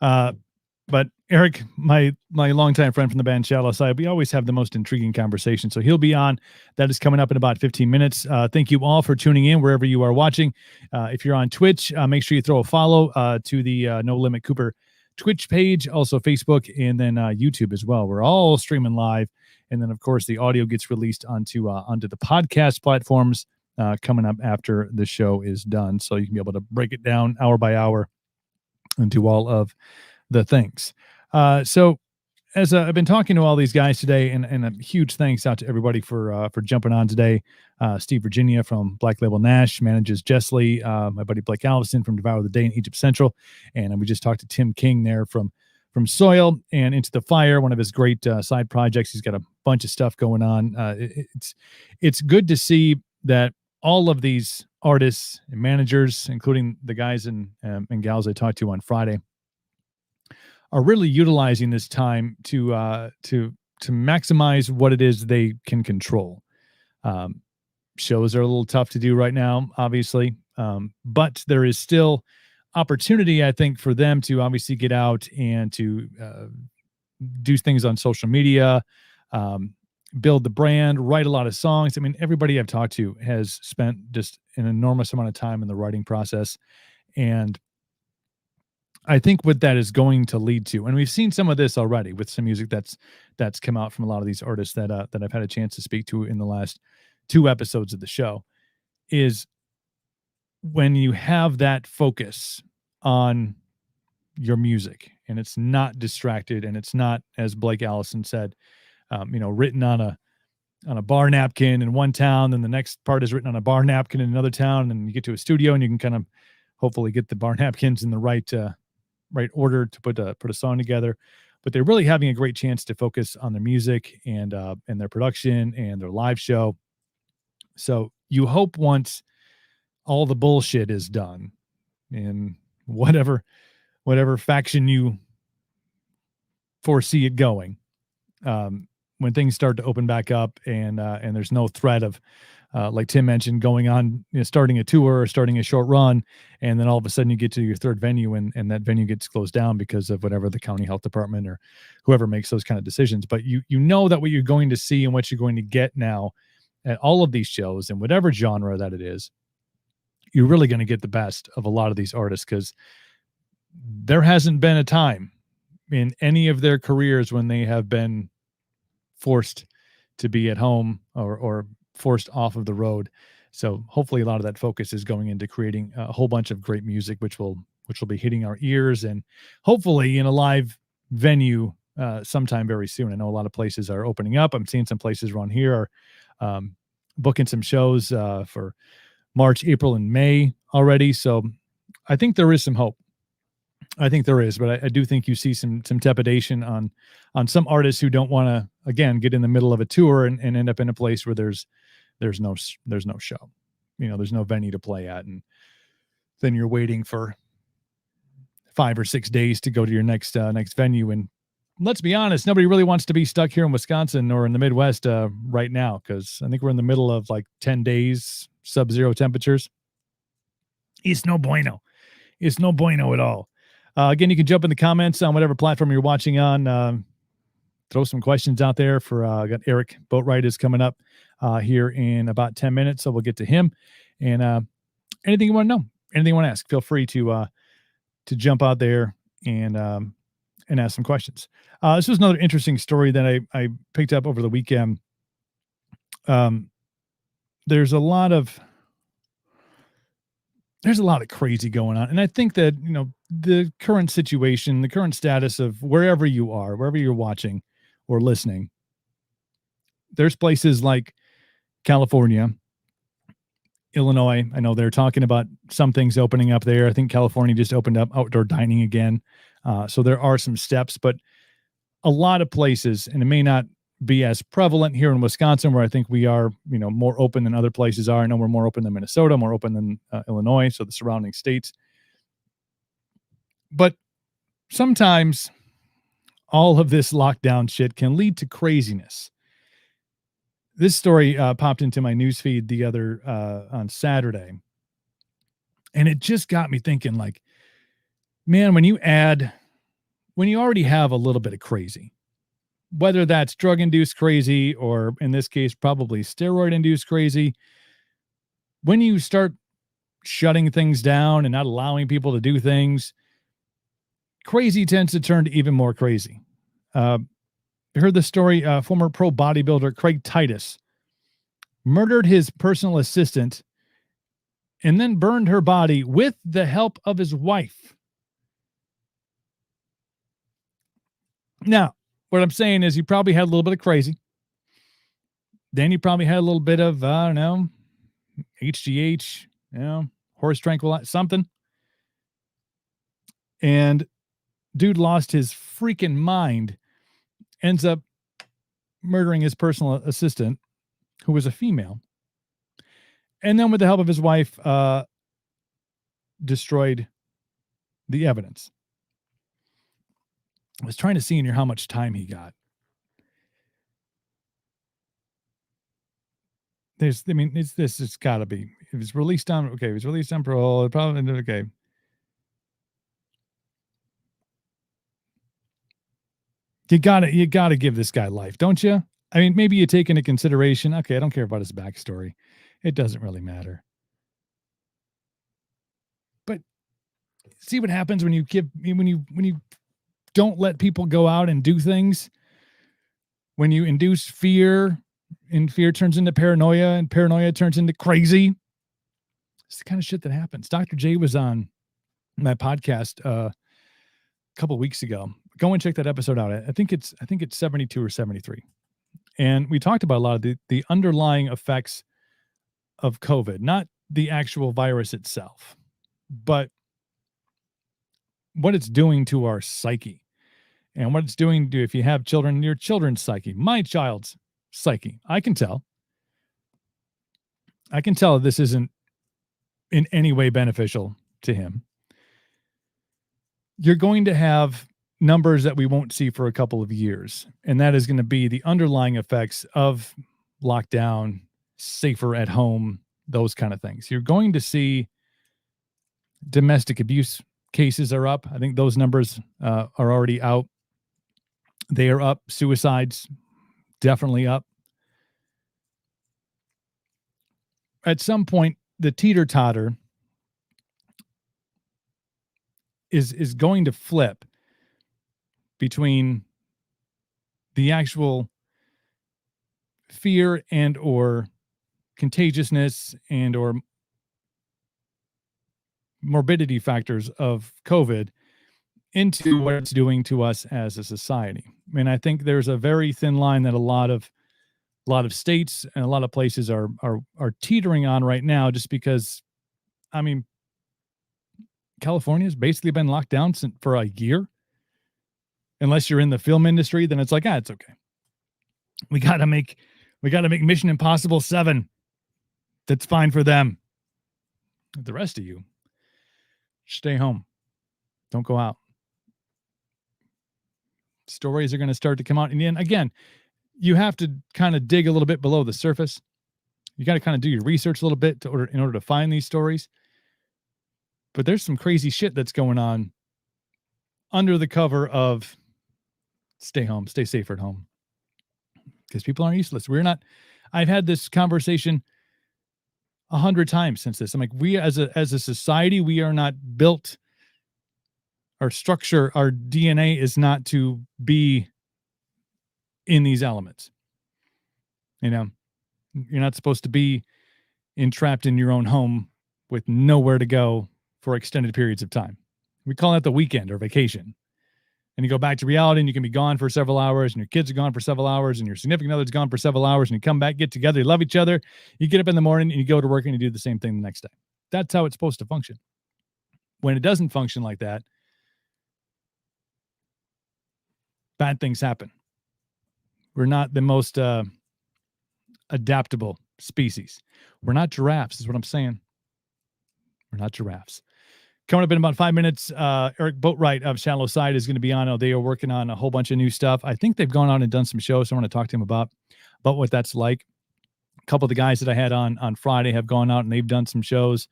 But Eric, my longtime friend from the band Shallow Side, we always have the most intriguing conversation. So he'll be on. That is coming up in about 15 minutes. Thank you all for tuning in wherever you are watching. If you're on Twitch, make sure you throw a follow to the No Limit Cooper Twitch page, also Facebook, and then YouTube as well. We're all streaming live, and then of course the audio gets released onto the podcast platforms coming up after the show is done. So you can be able to break it down hour by hour and do all of the things. So as I've been talking to all these guys today, and a huge thanks out to everybody for jumping on today. Steve Virginia from Black Label Nash manages Jessley, my buddy Blake Allison from Devour the Day in Egypt Central, and we just talked to Tim King there from Soil and Into the Fire, one of his great side projects. He's got a bunch of stuff going on. It's good to see that all of these artists and managers, including the guys and gals I talked to on Friday, are really utilizing this time to maximize what it is they can control. Shows are a little tough to do right now, obviously, but there is still opportunity, I think, for them to obviously get out and to do things on social media, build the brand, write a lot of songs. I mean, everybody I've talked to has spent just an enormous amount of time in the writing process, and I think what that is going to lead to, and we've seen some of this already with some music that's come out from a lot of these artists that I've had a chance to speak to in the last 2 episodes of the show, is when you have that focus on your music and it's not distracted and it's not, as Blake Allison said, written on a bar napkin in one town, then the next part is written on a bar napkin in another town, and you get to a studio and you can kind of hopefully get the bar napkins in the right order to put a song together. But they're really having a great chance to focus on their music and their production and their live show. So you hope once all the bullshit is done in whatever faction you foresee it going, when things start to open back up and there's no threat of, like Tim mentioned, going on, starting a tour or starting a short run, and then all of a sudden you get to your third venue and that venue gets closed down because of whatever the county health department or whoever makes those kind of decisions. But you know that what you're going to see and what you're going to get now at all of these shows and whatever genre that it is, you're really going to get the best of a lot of these artists, because there hasn't been a time in any of their careers when they have been forced to be at home or forced off of the road. So hopefully a lot of that focus is going into creating a whole bunch of great music, which will be hitting our ears and hopefully in a live venue sometime very soon. I know a lot of places are opening up. I'm seeing some places around here are booking some shows for March, April, and May already. So I think there is some hope. I think there is, but I do think you see some trepidation on some artists who don't want to, again, get in the middle of a tour and end up in a place where there's no show, there's no venue to play at. And then you're waiting for 5 or 6 days to go to your next venue. And let's be honest, nobody really wants to be stuck here in Wisconsin or in the Midwest right now, because I think we're in the middle of like 10 days, sub-zero temperatures. It's no bueno. It's no bueno at all. Again, you can jump in the comments on whatever platform you're watching on. Throw some questions out there for got Eric Boatwright is coming up here in about 10 minutes. So we'll get to him, and anything you want to know, anything you want to ask, feel free to jump out there and ask some questions. This was another interesting story that I picked up over the weekend. There's a lot of there's a lot of crazy going on. And I think that, the current situation, the current status of wherever you are, wherever you're watching or listening, there's places like California, Illinois. I know they're talking about some things opening up there. I think California just opened up outdoor dining again. So there are some steps, but a lot of places, and it may not be as prevalent here in Wisconsin, where I think we are, more open than other places are. I know we're more open than Minnesota, more open than Illinois, so the surrounding states. But sometimes all of this lockdown shit can lead to craziness. This story popped into my newsfeed the other on Saturday, and it just got me thinking, like, man, when you already have a little bit of crazy, whether that's drug-induced crazy or, in this case, probably steroid-induced crazy, when you start shutting things down and not allowing people to do things, crazy tends to turn to even more crazy. You heard the story, former pro bodybuilder Craig Titus murdered his personal assistant and then burned her body with the help of his wife. Now, what I'm saying is, you probably had a little bit of crazy. Then you probably had a little bit of, I don't know, HGH, horse tranquilizer, something. And dude lost his freaking mind, ends up murdering his personal assistant, who was a female. And then with the help of his wife, destroyed the evidence. I was trying to see in here how much time he got. It's gotta be. It was released on, okay, it was released on parole. Probably, okay. You gotta give this guy life, don't you? I mean, maybe you take into consideration, okay, I don't care about his backstory. It doesn't really matter. But see what happens when you don't let people go out and do things. When you induce fear, and fear turns into paranoia, and paranoia turns into crazy. It's the kind of shit that happens. Dr. J was on my podcast a couple weeks ago. Go and check that episode out. I think it's 72 or 73. And we talked about a lot of the underlying effects of COVID, not the actual virus itself, but what it's doing to our psyche, and what it's doing to, if you have children, your children's psyche, my child's psyche. I can tell this isn't in any way beneficial to him. You're going to have numbers that we won't see for a couple of years, and that is going to be the underlying effects of lockdown, safer at home, those kind of things. You're going to see domestic abuse cases are up. I think those numbers are already out. They are up. Suicides, definitely up. At some point, the teeter-totter is going to flip between the actual fear and or contagiousness and or morbidity factors of COVID into what it's doing to us as a society. I mean, I think there's a very thin line that a lot of states and a lot of places are teetering on right now, just because, I mean, California's basically been locked down for a year. Unless you're in the film industry, then it's like, it's okay. We got to make Mission Impossible 7. That's fine for them. The rest of you, stay home. Don't go out. Stories are going to start to come out. And then again, you have to kind of dig a little bit below the surface. You got to kind of do your research a little bit in order to find these stories. But there's some crazy shit that's going on under the cover of stay home, stay safer at home. Because people aren't useless. I've had this conversation 100 times since this. I'm like, we as a society, we are not built, our structure, our DNA is not to be in these elements. You're not supposed to be entrapped in your own home with nowhere to go for extended periods of time. We call that the weekend or vacation. And you go back to reality and you can be gone for several hours and your kids are gone for several hours and your significant other's gone for several hours and you come back, get together, you love each other. You get up in the morning and you go to work and you do the same thing the next day. That's how it's supposed to function. When it doesn't function like that, bad things happen. We're not the most adaptable species. We're not giraffes, is what I'm saying. We're not giraffes. Coming up in about 5 minutes, Eric Boatwright of Shallow Side is going to be on. They are working on a whole bunch of new stuff. I think they've gone on and done some shows. So I want to talk to him about what that's like. A couple of the guys that I had on Friday have gone out and they've done some shows.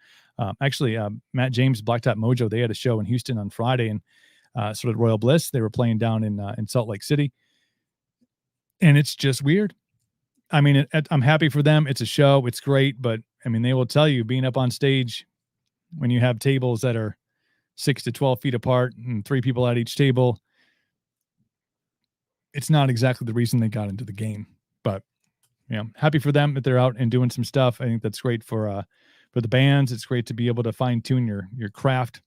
Actually, Matt James, Blacktop Mojo, they had a show in Houston on Friday, and sort of Royal Bliss. They were playing down in Salt Lake City. And it's just weird. I mean, I'm happy for them. It's a show. It's great. But, I mean, they will tell you being up on stage when you have tables that are 6 to 12 feet apart and 3 people at each table, it's not exactly the reason they got into the game. But, you know, happy for them that they're out and doing some stuff. I think that's great for the bands. It's great to be able to fine tune your craft,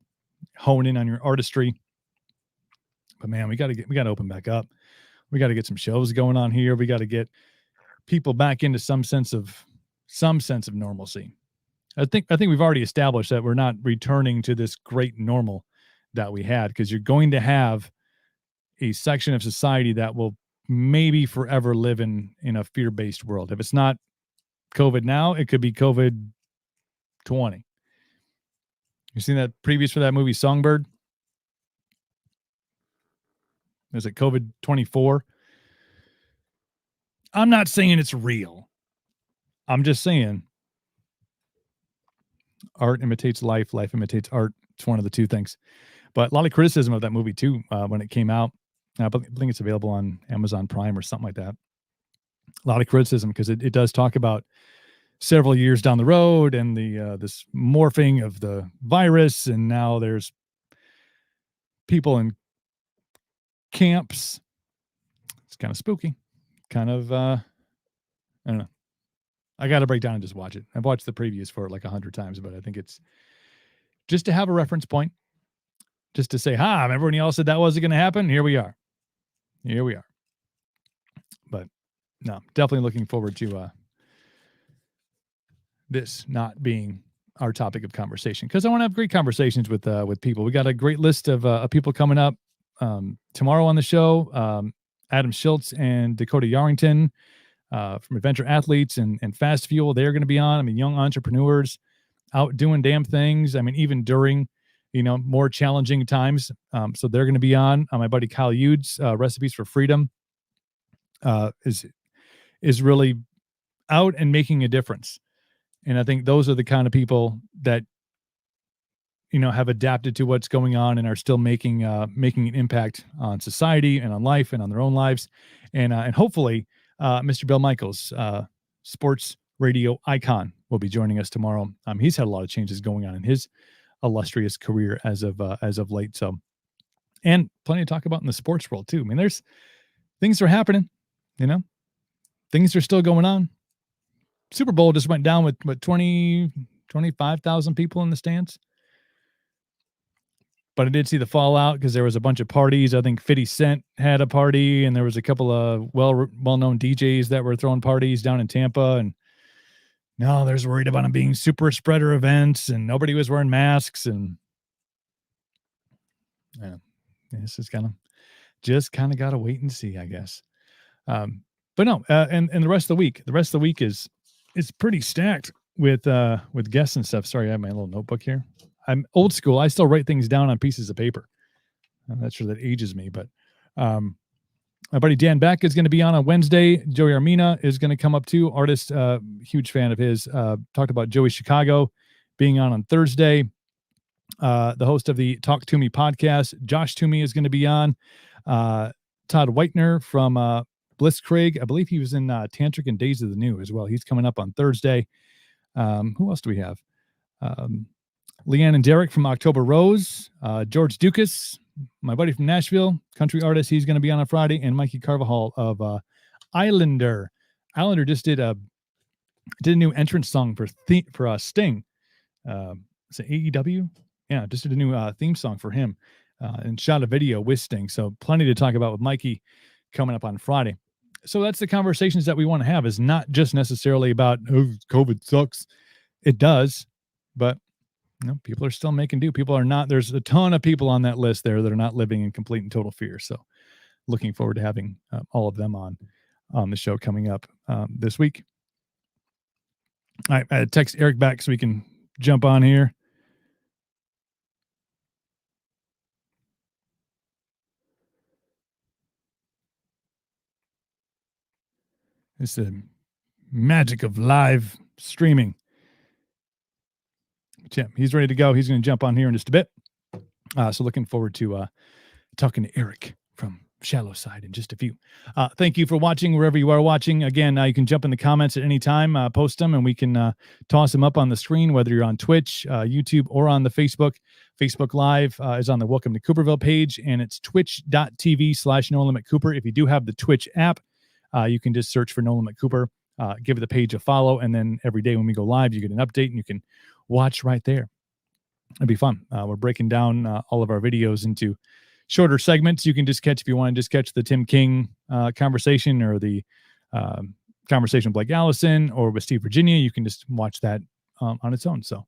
hone in on your artistry. But man, we got to open back up. We got to get some shows going on here. We got to get people back into some sense of normalcy. I think we've already established that we're not returning to this great normal that we had, because you're going to have a section of society that will maybe forever live in a fear-based world. If it's not COVID now, it could be COVID 20. You seen that previews for that movie Songbird? Is it COVID 24? I'm not saying it's real. I'm just saying art imitates life. Life imitates art. It's one of the two things. But a lot of criticism of that movie too when it came out. I think it's available on Amazon Prime or something like that. A lot of criticism because it does talk about several years down the road and the this morphing of the virus, and now there's people in camps. It's kind of spooky. Kind of I don't know. I got to break down and just watch it. I've watched the previews for it like 100 times, but I think it's just to have a reference point, just to say, remember when y'all said that wasn't going to happen? Here we are. But no, definitely looking forward to this not being our topic of conversation, because I want to have great conversations with people. We got a great list of people coming up tomorrow on the show. Adam Schultz and Dakota Yarrington from Adventure Athletes and Fast Fuel, they're going to be on. I mean, young entrepreneurs out doing damn things. I mean, even during, more challenging times. So they're going to be on. My buddy Kyle Yude's Recipes for Freedom is really out and making a difference. And I think those are the kind of people that, have adapted to what's going on and are still making an impact on society and on life and on their own lives. And hopefully Mr. Bill Michaels, sports radio icon, will be joining us tomorrow. He's had a lot of changes going on in his illustrious career as of late. So, and plenty to talk about in the sports world too. I mean, there's things are happening, things are still going on. Super Bowl just went down with 25,000 people in the stands. But I did see the fallout because there was a bunch of parties. I think 50 Cent had a party, and there was a couple of well-known DJs that were throwing parties down in Tampa. And no, there's worried about them being super spreader events, and nobody was wearing masks. And this is kind of got to wait and see, I guess. But no, and the rest of the week is pretty stacked with guests and stuff. Sorry, I have my little notebook here. I'm old school. I still write things down on pieces of paper. I'm not sure that ages me, but my buddy Dan Beck is going to be on Wednesday. Joey Armina is going to come up too. Artist, huge fan of his. Talked about Joey Chicago being on Thursday. The host of the Talk to Me podcast, Josh Toomey, is going to be on. Todd Whitener from Blitzkrieg. I believe he was in Tantric and Days of the New as well. He's coming up on Thursday. Who else do we have? Leanne and Derek from October Rose, George Dukas, my buddy from Nashville, country artist. He's going to be on Friday, and Mikey Carvajal of Islander. Islander just did a new entrance song for Sting Is it AEW? Yeah, just did a new theme song for him and shot a video with Sting. So plenty to talk about with Mikey coming up on Friday. So that's the conversations that we want to have, is not just necessarily about, oh, COVID sucks. It does, but people are still making do. People are not, there's a ton of people on that list there that are not living in complete and total fear. So looking forward to having all of them on the show coming up this week. All right, I text Eric back so we can jump on here. It's the magic of live streaming. But yeah, he's ready to go. He's going to jump on here in just a bit. So looking forward to talking to Eric from Shallow Side in just a few. Thank you for watching wherever you are watching. Again, you can jump in the comments at any time, post them, and we can toss them up on the screen, whether you're on Twitch, YouTube, or on the Facebook. Facebook Live is on the Welcome to Cooperville page, and it's twitch.tv/No Limit Cooper. If you do have the Twitch app, you can just search for No Limit Cooper, give the page a follow, and then every day when we go live, you get an update and you can watch right there. It'd be fun. We're breaking down all of our videos into shorter segments. You can just catch, if you want to just catch the Tim King conversation, or the conversation with Blake Allison, or with Steve Virginia, you can just watch that on its own. So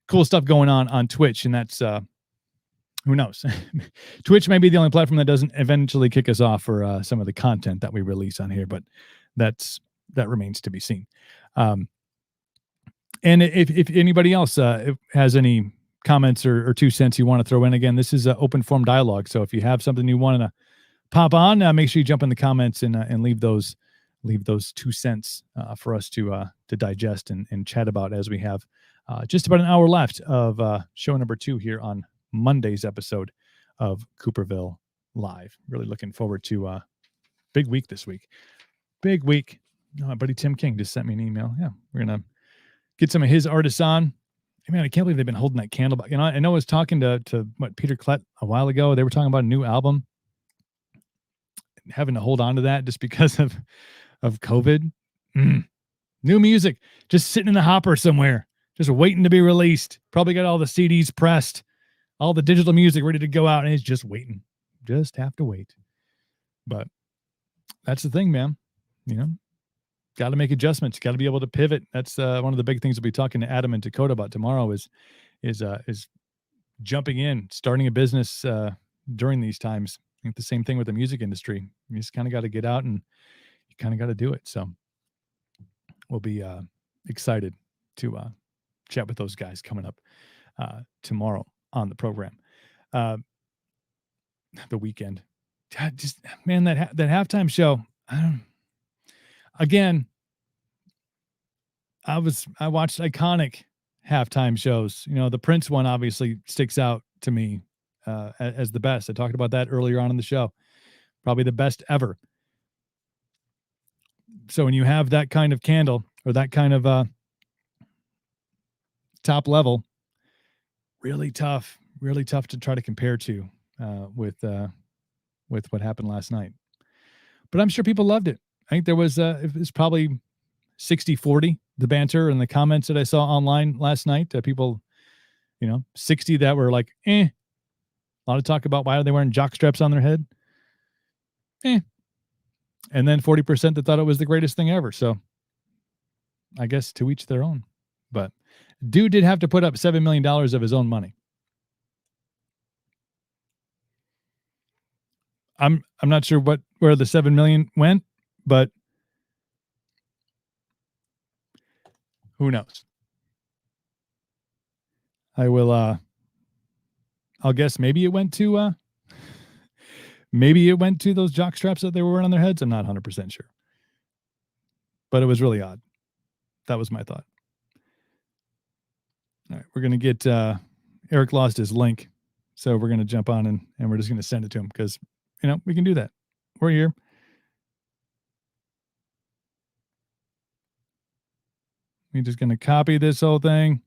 cool stuff going on Twitch. And that's, who knows? Twitch may be the only platform that doesn't eventually kick us off for some of the content that we release on here, but that remains to be seen. And if anybody else has any comments or 2 cents you want to throw in, again, this is an open form dialogue. So if you have something you want to pop on, make sure you jump in the comments and leave those 2 cents for us to digest and chat about, as we have just about an hour left of show number 2 here on Monday's episode of Cooperville Live. Really looking forward to big week this week. Big week. My buddy Tim King just sent me an email. Yeah, we're going to get some of his artists on. Man, I can't believe they've been holding that candle. I know I was talking to Peter Klett a while ago. They were talking about a new album, having to hold on to that just because of COVID. New music just sitting in the hopper somewhere, just waiting to be released. Probably got all the CDs pressed, all the digital music ready to go out, and it's just waiting. Just have to wait. But that's the thing, man. Got to make adjustments. Got to be able to pivot. That's one of the big things we'll be talking to Adam and Dakota about tomorrow is jumping in, starting a business during these times. I think the same thing with the music industry. You just kind of got to get out and you kind of got to do it. So we'll be excited to chat with those guys coming up tomorrow on the program. The weekend. Just, man, that halftime show. Again, I watched iconic halftime shows. The Prince one obviously sticks out to me as the best. I talked about that earlier on in the show. Probably the best ever. So when you have that kind of candle, or that kind of top level, really tough to try to compare to with what happened last night. But I'm sure people loved it. I think there was it was probably 60-40, the banter and the comments that I saw online last night. People, 60 that were like, A lot of talk about why are they wearing jock straps on their head? And then 40% that thought it was the greatest thing ever. So I guess to each their own. But dude did have to put up $7 million of his own money. I'm not sure where the 7 million went, but who knows? I'll guess maybe it went to those jock straps that they were wearing on their heads. I'm not 100% sure. But it was really odd. That was my thought. All right, we're going to get Eric lost his link. So we're going to jump on and we're just going to send it to him because, we can do that. We're here. We're just going to copy this whole thing.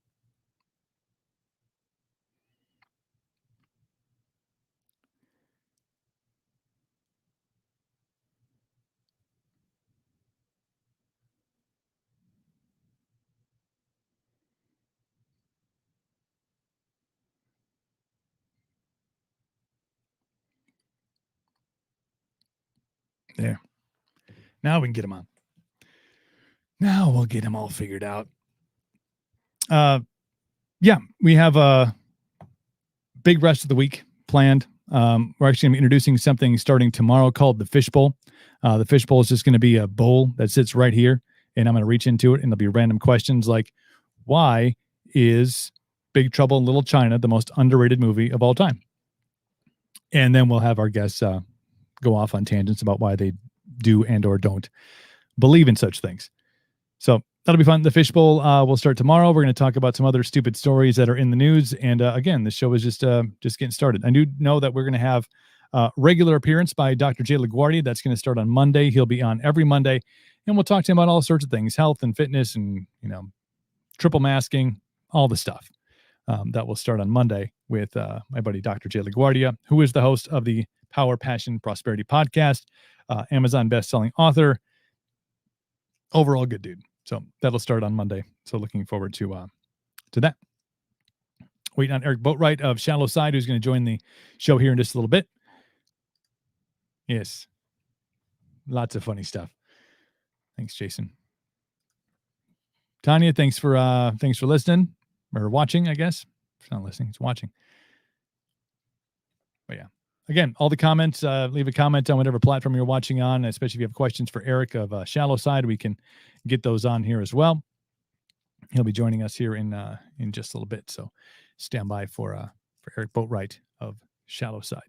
There. Now we can get him on. Now we'll get him all figured out. Yeah, we have a big rest of the week planned. We're actually going to be introducing something starting tomorrow called the Fish Bowl. The Fish Bowl is just going to be a bowl that sits right here, and I'm going to reach into it, and there'll be random questions like, why is Big Trouble in Little China the most underrated movie of all time? And then we'll have our guests go off on tangents about why they do and or don't believe in such things. So that'll be fun. The Fish Bowl will start tomorrow. We're going to talk about some other stupid stories that are in the news. And again, the show is just getting started. I do know that we're going to have regular appearance by Dr. Jay LaGuardia. That's going to start on Monday. He'll be on every Monday, and we'll talk to him about all sorts of things, health and fitness and, triple masking, all the stuff. That will start on Monday with my buddy, Dr. Jay LaGuardia, who is the host of the Power, Passion, Prosperity podcast, Amazon best-selling author, overall good dude. So that'll start on Monday. So looking forward to that. Waiting on Eric Boatwright of Shallow Side, who's going to join the show here in just a little bit. Yes. Lots of funny stuff. Thanks, Jason. Tanya, thanks for listening or watching, I guess. It's not listening, it's watching. But yeah. Again, all the comments, leave a comment on whatever platform you're watching on, especially if you have questions for Eric of Shallow Side. We can get those on here as well. He'll be joining us here in just a little bit. So stand by for Eric Boatwright of Shallow Side.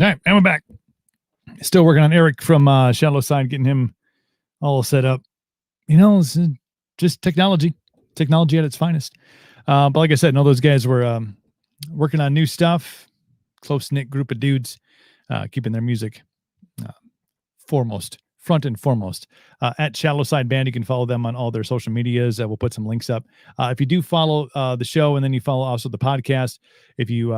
All right, and we're back. Still working on Eric from Shallow Side, getting him all set up. You know, it's just technology at its finest. But like I said, all those guys were working on new stuff. Close-knit group of dudes, keeping their music front and foremost. At Shallow Side Band, you can follow them on all their social medias. We'll put some links up. If you do follow the show and then you follow also the podcast, if you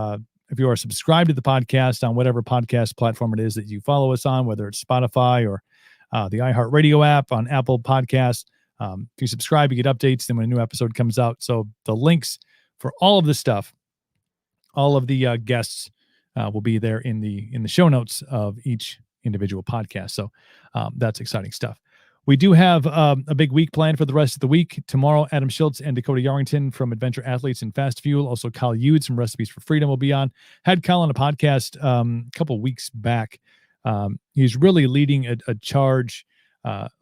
are subscribed to the podcast on whatever podcast platform it is that you follow us on, whether it's Spotify or the iHeartRadio app on Apple Podcasts, if you subscribe, you get updates then when a new episode comes out. So the links for all of this stuff, all of the guests will be there in the show notes of each individual podcast. So that's exciting stuff. We do have a big week planned for the rest of the week. Tomorrow, Adam Schultz and Dakota Yarrington from Adventure Athletes and Fast Fuel. Also, Kyle Eudes from Recipes for Freedom will be on. Had Kyle on a podcast a couple weeks back. He's really leading a charge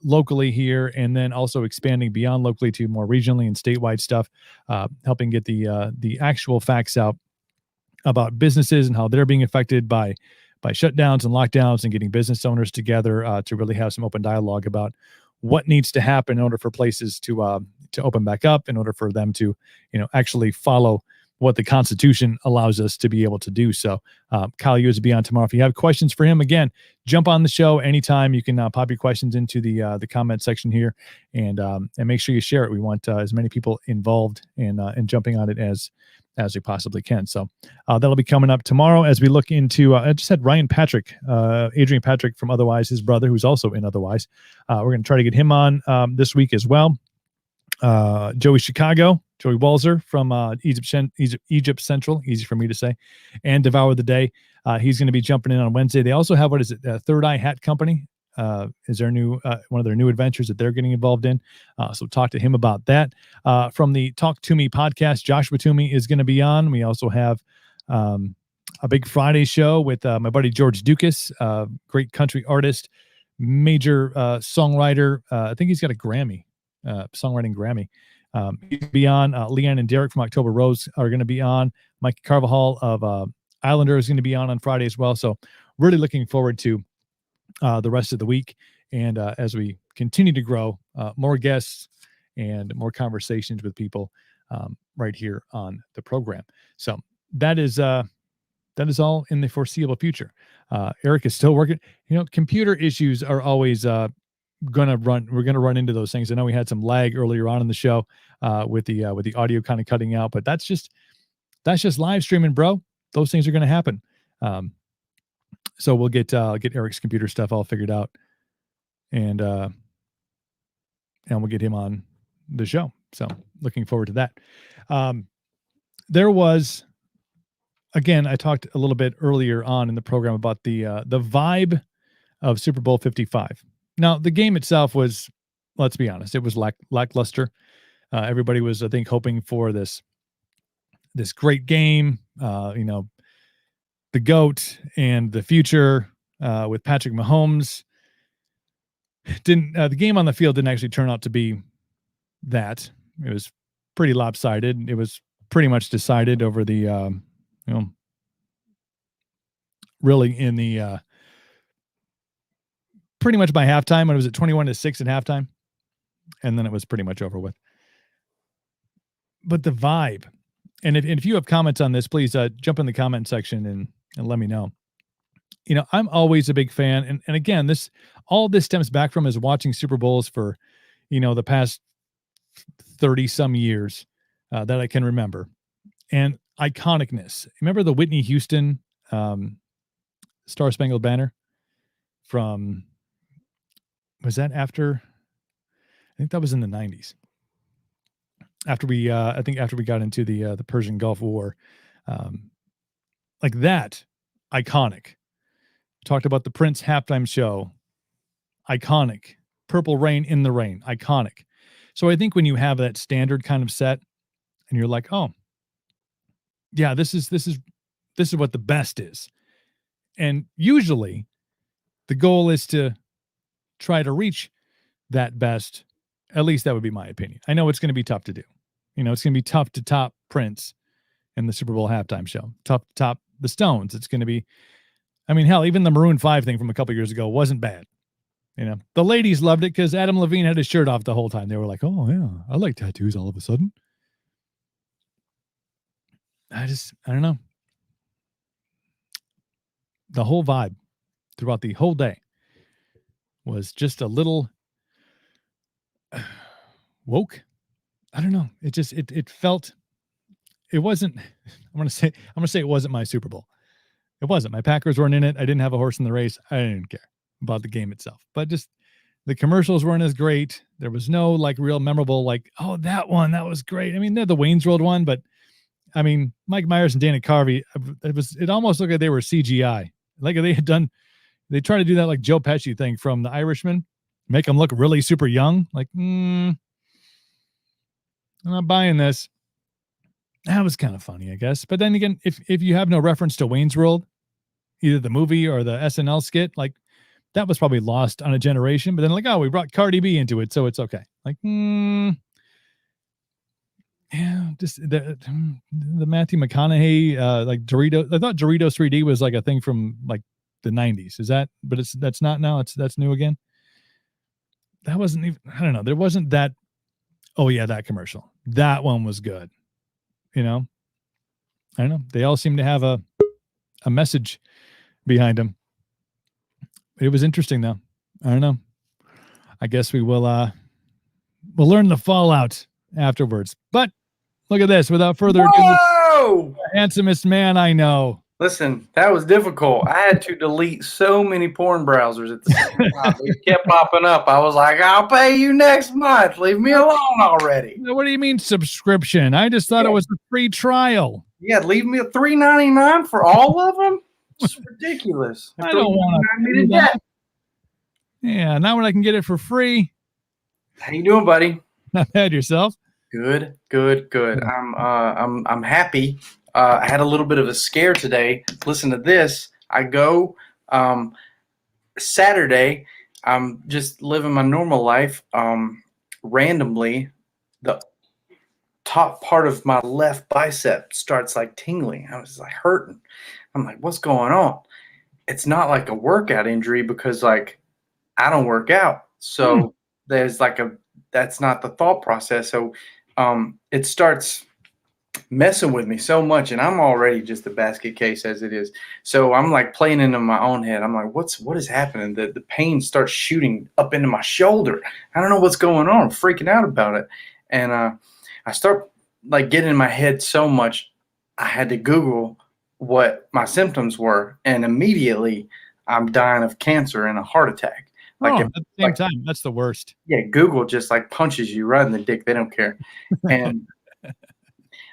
locally here, and then also expanding beyond locally to more regionally and statewide stuff, helping get the actual facts out about businesses and how they're being affected by shutdowns and lockdowns, and getting business owners together to really have some open dialogue about what needs to happen in order for places to open back up, in order for them to, actually follow what the Constitution allows us to be able to do. So Kyle Eudes will be on tomorrow. If you have questions for him, again, jump on the show anytime. You can pop your questions into the comment section here, and make sure you share it. We want as many people involved and jumping on it as we possibly can. So that'll be coming up tomorrow as we look into, I just had Ryan Patrick, Adrian Patrick from Otherwise, his brother, who's also in Otherwise. We're going to try to get him on this week as well. Joey Walzer from Egypt Central, easy for me to say, and Devour the Day. He's going to be jumping in on Wednesday. They also have, Third Eye Hat Company. Is their new one of their new adventures that they're getting involved in. So talk to him about that. From the Talk to Me podcast, Joshua Toomey is going to be on. We also have a big Friday show with my buddy George Dukas, great country artist, major songwriter. I think he's got a Grammy, songwriting Grammy. He's going to be on. Leanne and Derek from October Rose are going to be on. Mike Carvajal of Islander is going to be on Friday as well. So really looking forward to the rest of the week, and as we continue to grow, more guests and more conversations with people right here on the program. So that is all in the foreseeable future. Eric is still working. Computer issues are always we're gonna run into those things. I know we had some lag earlier on in the show with the audio kind of cutting out, but that's just live streaming, bro. Those things are gonna happen. So we'll get Eric's computer stuff all figured out, and we'll get him on the show. So looking forward to that. There was, again, I talked a little bit earlier on in the program about the vibe of Super Bowl 55. Now, the game itself was, let's be honest, it was lackluster. Everybody was, I think, hoping for this great game, the GOAT and the future with Patrick Mahomes. The game on the field didn't actually turn out to be that. It was pretty lopsided. It was pretty much decided over the, really in the, pretty much by halftime when it was at 21-6 at halftime. And then it was pretty much over with. But the vibe, and if you have comments on this, please jump in the comment section and let me know. I'm always a big fan. And again, all this stems back from is watching Super Bowls for, the past 30 some years that I can remember. And iconicness. Remember the Whitney Houston Star Spangled Banner from, was that after? I think that was in the 90s. After we got into the Persian Gulf War, like that, iconic. Talked about the Prince halftime show, iconic. Purple Rain in the Rain, iconic. So I think when you have that standard kind of set, and you're like, oh, yeah, this is what the best is, and usually, the goal is to try to reach that best. At least that would be my opinion. I know it's going to be tough to do. It's going to be tough to top Prince in the Super Bowl halftime show. Tough to top the Stones. It's going to be, hell, even the Maroon 5 thing from a couple years ago wasn't bad. The ladies loved it because Adam Levine had his shirt off the whole time. They were like, oh, yeah, I like tattoos all of a sudden. I don't know. The whole vibe throughout the whole day was just a little woke. I don't know. It felt, it wasn't, I'm going to say it wasn't my Super Bowl. It wasn't. My Packers weren't in it. I didn't have a horse in the race. I didn't care about the game itself, but just the commercials weren't as great. There was no real memorable, oh, that one, that was great. They're the Wayne's World one, but Mike Myers and Dana Carvey, it almost looked like they were CGI. Like they tried to do that Joe Pesci thing from The Irishman, make them look really super young. I'm not buying this. That was kind of funny, I guess. But then again, if you have no reference to Wayne's World, either the movie or the SNL skit, that was probably lost on a generation. But then we brought Cardi B into it, so it's okay. Yeah, just the Matthew McConaughey, Doritos. I thought Doritos 3D was a thing from the 90s. Is that? But that's not now. That's new again. That wasn't even. I don't know. There wasn't that. Oh yeah, that commercial. That one was good. I don't know. They all seem to have a message behind them. It was interesting though. I don't know. I guess we'll learn the fallout afterwards. But look at this. Without further ado, the handsomest man I know. Listen, that was difficult. I had to delete so many porn browsers at the same time. They kept popping up. I was like, I'll pay you next month. Leave me alone already. What do you mean subscription? I just thought it was a free trial. Yeah, leave me at $3.99 for all of them? It's ridiculous. I don't want to do that. Yeah, now when I can get it for free. How you doing, buddy? Not bad. Yourself? Good. I'm happy. I had a little bit of a scare today. Listen to this. I go Saturday. I'm just living my normal life. Randomly, the top part of my left bicep starts tingling. I was hurting. I'm like, what's going on? It's not a workout injury because I don't work out. So there's that's not the thought process. So it starts messing with me so much, and I'm already just a basket case as it is. So I'm like playing into my own head. I'm like, what is happening? The pain starts shooting up into my shoulder. I don't know what's going on. I'm freaking out about it. And I start like getting in my head so much, I had to Google what my symptoms were, and immediately I'm dying of cancer and a heart attack. Like at the same time, that's the worst. Yeah, Google just like punches you right in the dick. They don't care. And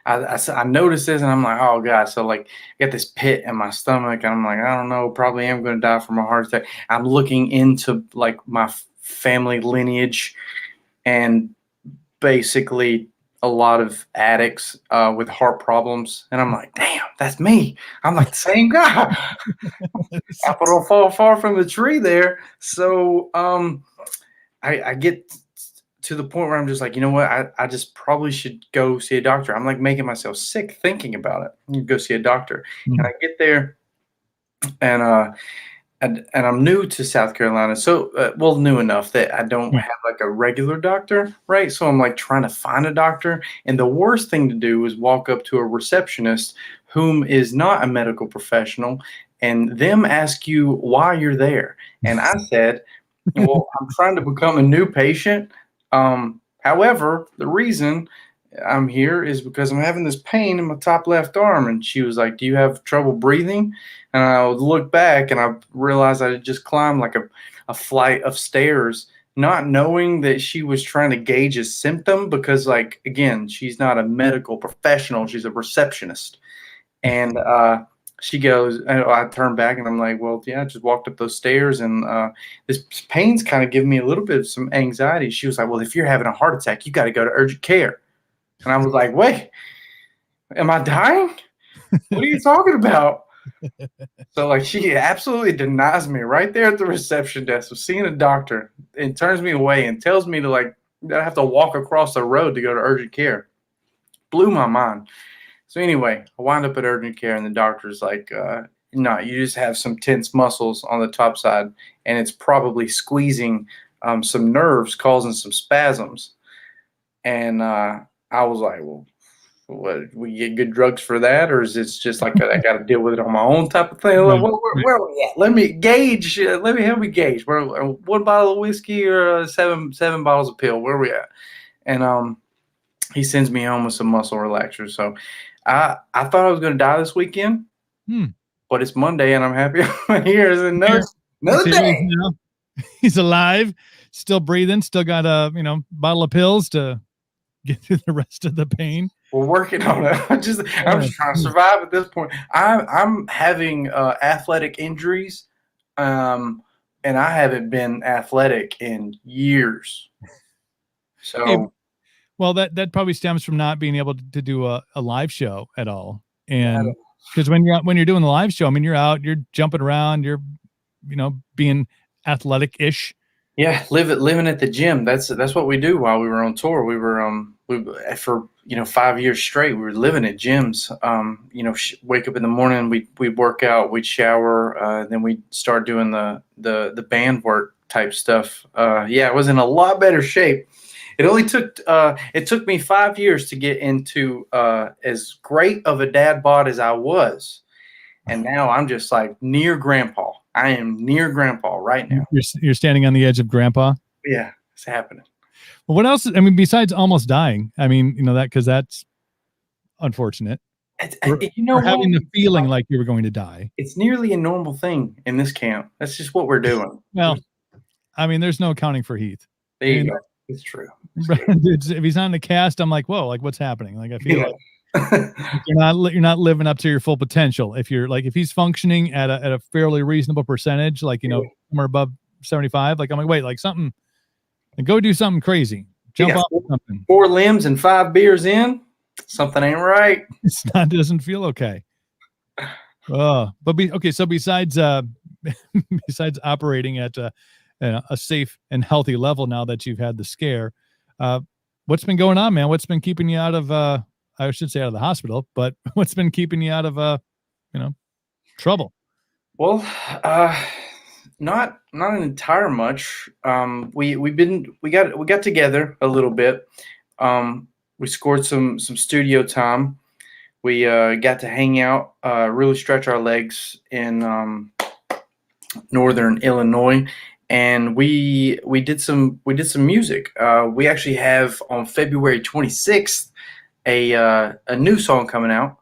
I noticed this, and I'm like, oh God. So like I got this pit in my stomach, and I'm like, I don't know, probably am going to die from a heart attack. I'm looking into like my family lineage, and basically a lot of addicts with heart problems. And I'm like, damn, that's me. I'm like the same guy. Apple don't fall far from the tree there. So I get to the point where I'm just like, you know what? I just probably should go see a doctor. I'm like making myself sick thinking about it. You go see a doctor. And I get there, and I'm new to South Carolina. So, new enough that I don't have like a regular doctor, right? So I'm like trying to find a doctor. And the worst thing to do is walk up to a receptionist whom is not a medical professional and them ask you why you're there. And I said, well, I'm trying to become a new patient. However, the reason I'm here is because I'm having this pain in my top left arm. And she was like, do you have trouble breathing? And I would look back and I realized I had just climbed like a flight of stairs, not knowing that she was trying to gauge a symptom because, like, again, she's not a medical professional. She's a receptionist. And she goes, and I turn back and I'm like, well, yeah, I just walked up those stairs and this pain's kind of giving me a little bit of some anxiety. She was like, well, if you're having a heart attack, you got to go to urgent care. And I was like, wait, am I dying? What are you talking about? So like she absolutely denies me right there at the reception desk of seeing a doctor and turns me away and tells me to like that I have to walk across the road to go to urgent care. Blew my mind. So anyway, I wind up at urgent care and the doctor's like, no, you just have some tense muscles on the top side and it's probably squeezing some nerves, causing some spasms. And I was like, well, what, we get good drugs for that, or is it just like I got to deal with it on my own type of thing? Like, where are we at? Let me gauge. Let me help me gauge. Where, one bottle of whiskey or seven bottles of pill? Where are we at? And he sends me home with some muscle relaxers. So I thought I was going to die this weekend, but it's Monday and I'm happy I'm here. It's another day. You know, he's alive, still breathing, still got a bottle of pills to get through the rest of the pain. We're working on it. I'm just trying to survive at this point. I'm having athletic injuries, and I haven't been athletic in years. So, hey, well, that probably stems from not being able to do a live show at all. And because when you're doing the live show, I mean, you're out, you're jumping around, you're being athletic-ish. Yeah, living at the gym. That's what we do while we were on tour. We were for 5 years straight. We were living at gyms. Wake up in the morning, we'd work out, we'd shower, then we'd start doing the band work type stuff. I was in a lot better shape. It only took me 5 years to get into as great of a dad bod as I was, and now I'm just like near grandpa. I am near grandpa right now. You're standing on the edge of grandpa. Yeah, it's happening. Well, what else? I mean, besides almost dying, I mean, that because that's unfortunate. Having the feeling like you were going to die. It's nearly a normal thing in this camp. That's just what we're doing. Well, I mean, there's no accounting for Heath. There you go. It's true. If he's not in the cast, I'm like, whoa, like what's happening? Like I feel like you're not living up to your full potential. If he's functioning at a fairly reasonable percentage, like somewhere above 75, like I'm like, wait, like something, and go do something crazy, jump off something. 4 limbs and 5 beers in, something ain't right. Doesn't feel okay. So besides besides operating at a safe and healthy level now that you've had the scare, what's been going on, man? What's been keeping you out of I should say out of the hospital, but what's been keeping you out of trouble? Well, not an entire much. We got together a little bit. We scored some studio time. We got to hang out, really stretch our legs in northern Illinois, and we did some music. We actually have on February 26th a new song coming out.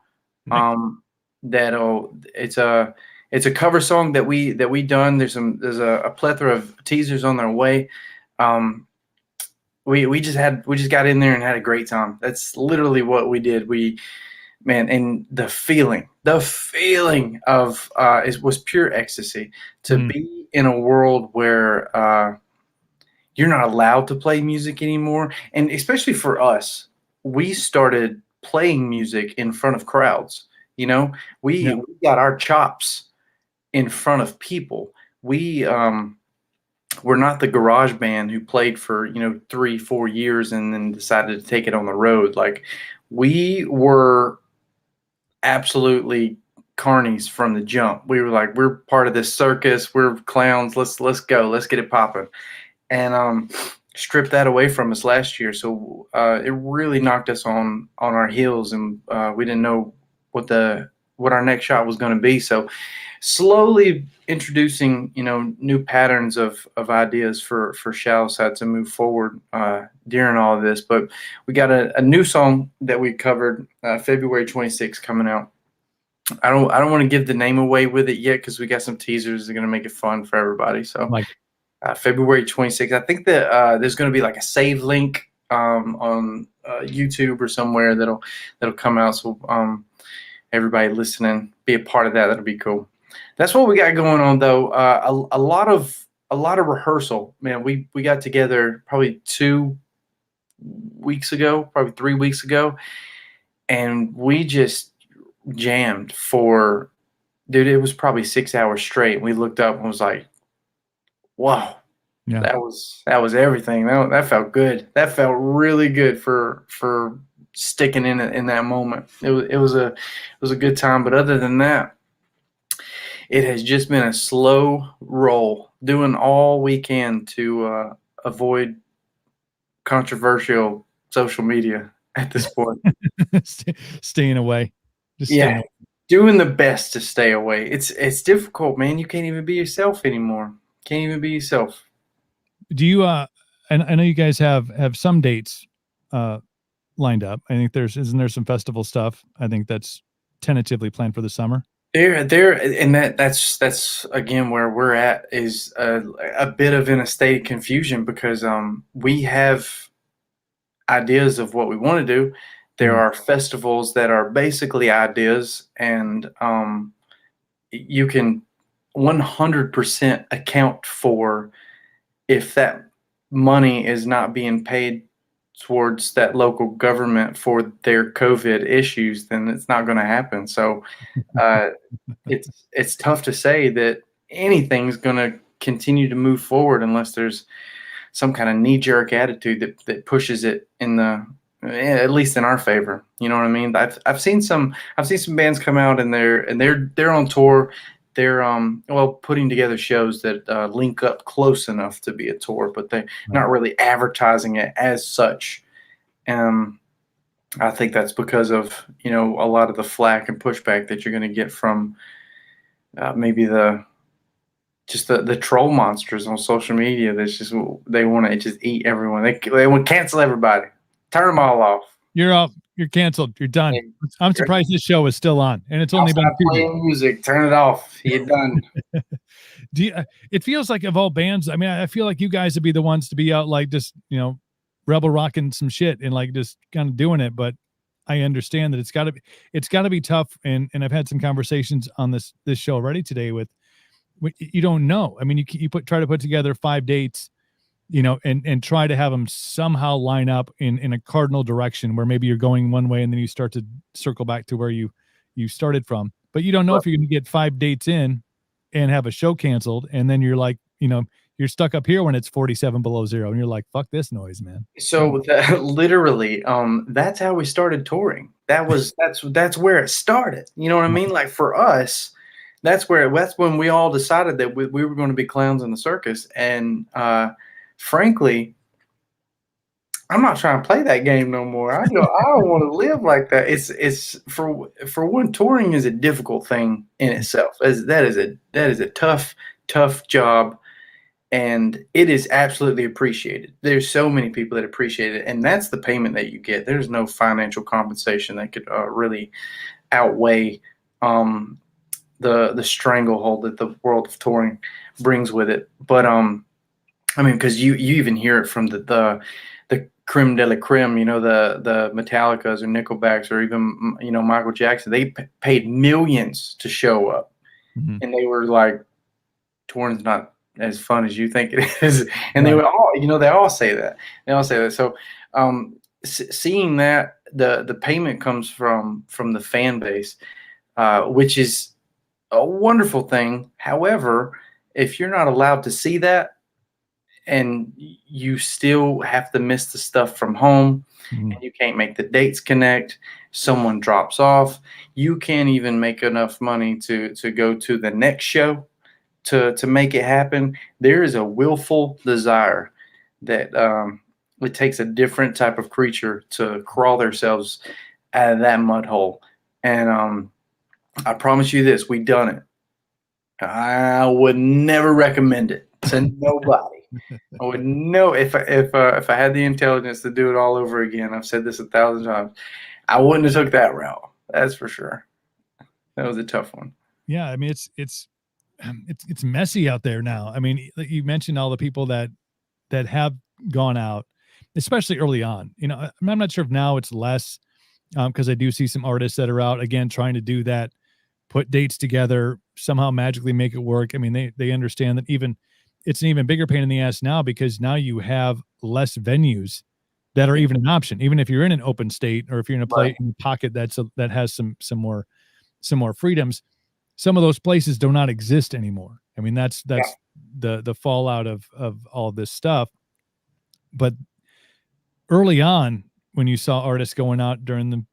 It's a cover song that we done. There's a plethora of teasers on their way. We just got in there and had a great time. That's literally what we did. And the feeling of was pure ecstasy to be in a world where you're not allowed to play music anymore. And especially for us, we started playing music in front of crowds. We got our chops in front of people. We're not the garage band who played for 3-4 years and then decided to take it on the road. Like, we were absolutely carnies from the jump. We were like, we're part of this circus, we're clowns, let's go, let's get it popping. And stripped that away from us last year. So it really knocked us on our heels, and we didn't know what our next shot was going to be. So slowly introducing new patterns of ideas for Shallow to move forward during all of this. But we got a new song that we covered February 26th coming out. I don't want to give the name away with it yet because we got some teasers that are going to make it fun for everybody. So February 26th, I think that there's going to be like a save link on YouTube or somewhere that'll come out. So everybody listening, be a part of that. That'll be cool. That's what we got going on, though. A lot of rehearsal, man. We got together probably 2 weeks ago, probably 3 weeks ago, and we just jammed for, dude, it was probably 6 hours straight. We looked up and was like, wow, that was everything. That felt good. That felt really good for sticking in that moment. It was a good time. But other than that, it has just been a slow roll, doing all we can to avoid controversial social media at this point. Staying away. Staying away. Doing the best to stay away. It's difficult, man. You can't even be yourself anymore. Can't even be yourself. Do you and I know you guys have some dates lined up. I think isn't there some festival stuff? I think that's tentatively planned for the summer. There, and that's again where we're at, is a bit of in a state of confusion because we have ideas of what we want to do. There are festivals that are basically ideas, and you can 100% account for if that money is not being paid towards that local government for their COVID issues, then it's not going to happen. So it's tough to say that anything's going to continue to move forward unless there's some kind of knee-jerk attitude that pushes it at least in our favor. You know what I mean? I've seen some bands come out and they're on tour. They're putting together shows that link up close enough to be a tour, but they're not really advertising it as such. I think that's because of a lot of the flack and pushback that you're going to get from maybe the troll monsters on social media. That's just, they want to just eat everyone. They want to cancel everybody, turn them all off. You're off. You're canceled. You're done. I'm surprised this show is still on, and it's only been playing music. Turn it off. You're done. It feels like of all bands, I mean, I feel like you guys would be the ones to be out like just rebel rocking some shit and like just kind of doing it. But I understand that it's got to be tough. And I've had some conversations on this show already today with you don't know. I mean, you try to put together 5 dates, and try to have them somehow line up in a cardinal direction where maybe you're going one way and then you start to circle back to where you started from. But you don't know if you're going to get 5 dates in and have a show canceled. And then you're like, you're stuck up here when it's 47 below zero and you're like, fuck this noise, man. So literally, that's how we started touring. That's where it started. You know what I mean? Like for us, that's when we all decided that we were going to be clowns in the circus. And, frankly, I'm not trying to play that game no more. I don't want to live like that. It's for one, touring is a difficult thing in itself. That is a tough job, and it is absolutely appreciated. There's so many people that appreciate it, and that's the payment that you get. There's no financial compensation that could really outweigh the stranglehold that the world of touring brings with it. But I mean, because you even hear it from the creme de la creme, the Metallicas or Nickelbacks or even, Michael Jackson. They paid millions to show up. Mhm. And they were like, touring's not as fun as you think it is. And they Right. would all, they all say that. They all say that. So seeing that the payment comes from the fan base, which is a wonderful thing. However, if you're not allowed to see that, and you still have to miss the stuff from home, Mhm. and you can't make the dates connect, someone drops off, you can't even make enough money to go to the next show to make it happen. There is a willful desire that it takes a different type of creature to crawl themselves out of that mud hole. And I promise you this, we done it. I would never recommend it to nobody. I would know if I had the intelligence to do it all over again. I've said this 1,000 times. I wouldn't have took that route. That's for sure. That was a tough one. Yeah, I mean it's messy out there now. I mean, you mentioned all the people that have gone out, especially early on. I'm not sure if now it's less, because I do see some artists that are out again trying to do that, put dates together, somehow magically make it work. I mean, they understand that it's an even bigger pain in the ass now, because now you have less venues that are even an option, even if you're in an open state or if you're in a Right. pocket that has some more freedoms. Some of those places do not exist anymore. I mean, that's the fallout of all this stuff. But early on, when you saw artists going out during the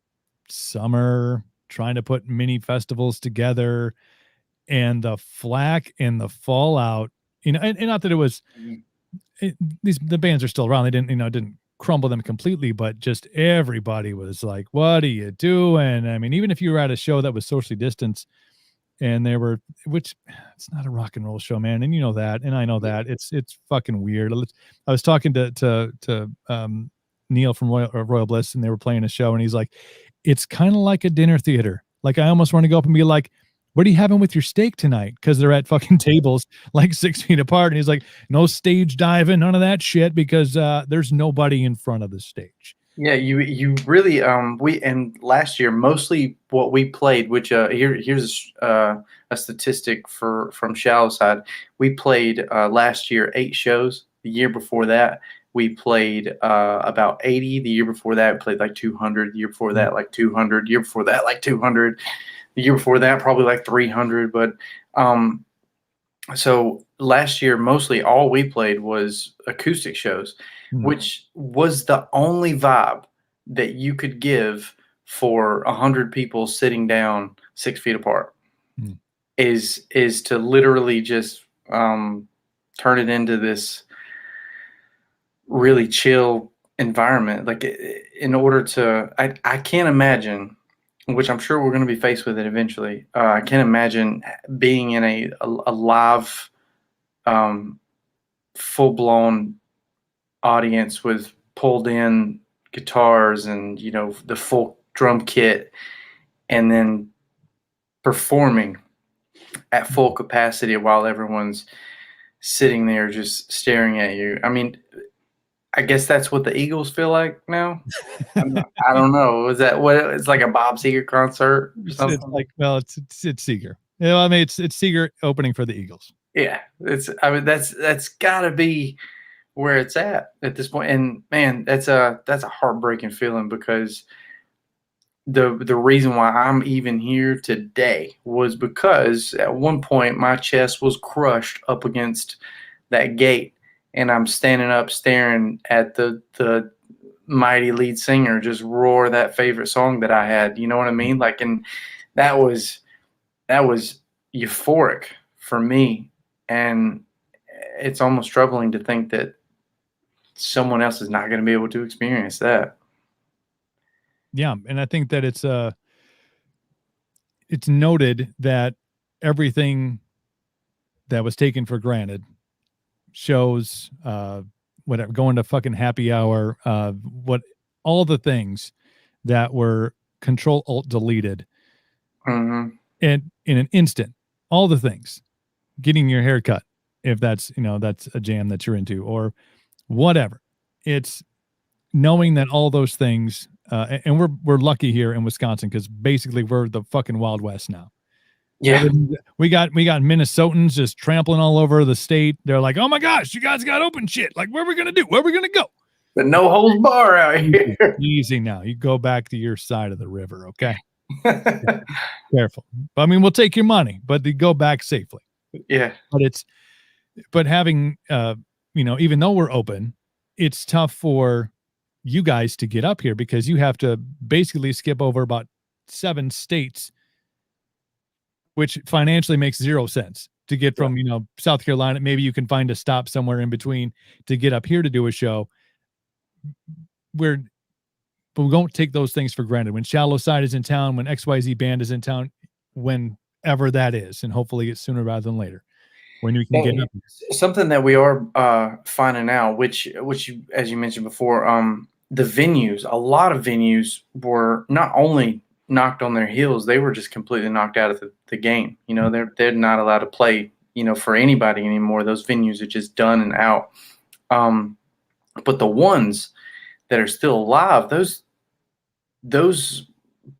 summer trying to put mini festivals together, and the flack and the fallout, and not that it was the bands are still around. They didn't crumble them completely, but just everybody was like, "What are you doing?" I mean, even if you were at a show that was socially distanced, and which it's not a rock and roll show, man, and you know that, and I know that it's fucking weird. I was talking to Neil from Royal Bliss, and they were playing a show, and he's like, "It's kind of like a dinner theater. Like, I almost want to go up and be like, what are you having with your steak tonight?" Because they're at fucking tables like 6 feet apart. And he's like, "No stage diving, none of that shit, because there's nobody in front of the stage." Yeah, you really we and last year mostly what we played, which here's a statistic from Shallow Side. We played last year 8 shows. The year before that we played about 80. The year before that we played like 200. The year before that like 200. The year before that like 200. The year before that probably like 300. But so last year mostly all we played was acoustic shows, which was the only vibe that you could give for 100 people sitting down 6 feet apart. Is to literally just turn it into this really chill environment. Like, in order to, I can't imagine, which I'm sure we're going to be faced with it eventually. I can't imagine being in a live, full blown audience with pulled in guitars and the full drum kit, and then performing at full capacity while everyone's sitting there just staring at you. I mean, I guess that's what the Eagles feel like now. I don't know. Is that what it's like, a Bob Seger concert or something? It's like, well, it's Seeger. I mean, it's Seeger opening for the Eagles. Yeah, that's got to be where it's at this point. And man, that's a heartbreaking feeling, because the reason why I'm even here today was because at one point my chest was crushed up against that gate, and I'm standing up staring at the mighty lead singer just roar that favorite song that I had. You know what I mean? Like, and that was euphoric for me. And it's almost troubling to think that someone else is not going to be able to experience that. Yeah, and I think that it's noted that everything that was taken for granted, shows, whatever, going to fucking happy hour, what all the things that were Control Alt deleted, Mm-hmm. and in an instant, all the things, getting your hair cut, if that's, that's a jam that you're into, or whatever. It's knowing that all those things, and we're lucky here in Wisconsin because basically we're the fucking Wild West now. Yeah. We got Minnesotans just trampling all over the state. They're like, oh my gosh, you guys got open shit. Like, what are we gonna do? Where are we gonna go? The no holds bar out here. Easy now. You go back to your side of the river, okay? Careful. I mean, we'll take your money, but you go back safely. Yeah. But having, even though we're open, it's tough for you guys to get up here because you have to basically skip over about 7 states, which financially makes 0 sense to get from, South Carolina. Maybe you can find a stop somewhere in between to get up here to do a show. But we don't take those things for granted. When Shallow Side is in town, when XYZ Band is in town, whenever that is, and hopefully it's sooner rather than later, when you can get up. Something that we are finding out, which as you mentioned before, the venues, a lot of venues were not only knocked on their heels, they were just completely knocked out of the game. They're not allowed to play, for anybody anymore. Those venues are just done and out. But the ones that are still alive, those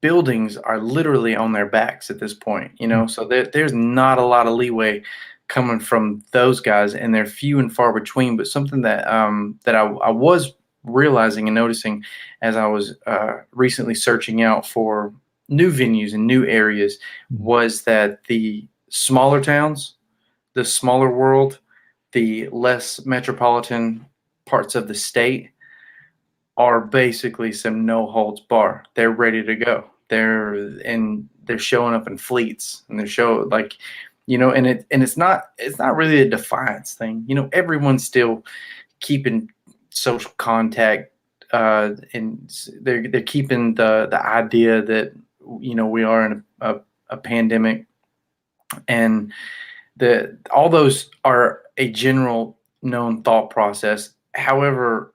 buildings are literally on their backs at this point, so there's not a lot of leeway coming from those guys, and they're few and far between. But something that I was realizing and noticing as I was recently searching out for new venues and new areas was that the smaller towns, the smaller world, the less metropolitan parts of the state are basically some no holds bar. They're ready to go. They're showing up in fleets, and and it's not really a defiance thing. Everyone's still keeping social contact, and they're keeping the idea that we are in a pandemic, and all those are a general known thought process. However,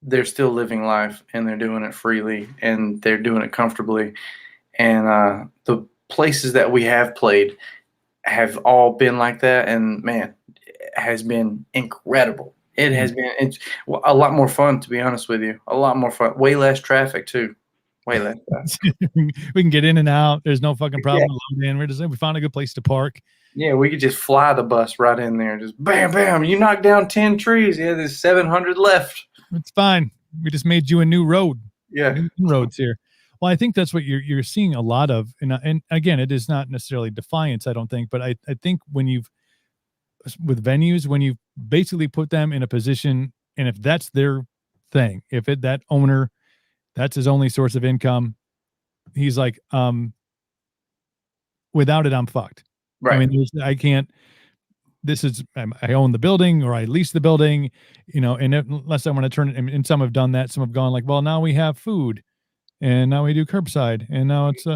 they're still living life, and they're doing it freely, and they're doing it comfortably. And the places that we have played have all been like that, and man, it has been incredible. It has been a lot more fun, to be honest with you. A lot more fun. Way less traffic too. Way less traffic. We can get in and out. There's no fucking problem. Yeah. We found a good place to park. Yeah, we could just fly the bus right in there. Just bam, bam. You knock down 10 trees. Yeah, there's 700 left. It's fine. We just made you a new road. Yeah, new roads here. Well, I think that's what you're seeing a lot of, and again, it is not necessarily defiance, I don't think, but I think with venues, when you basically put them in a position, and if that's their thing, that owner, that's his only source of income, he's like, without it, I'm fucked. Right. I mean, I can't. I own the building, or I lease the building, and unless I want to turn it, and some have done that. Some have gone like, well, now we have food, and now we do curbside, and now it's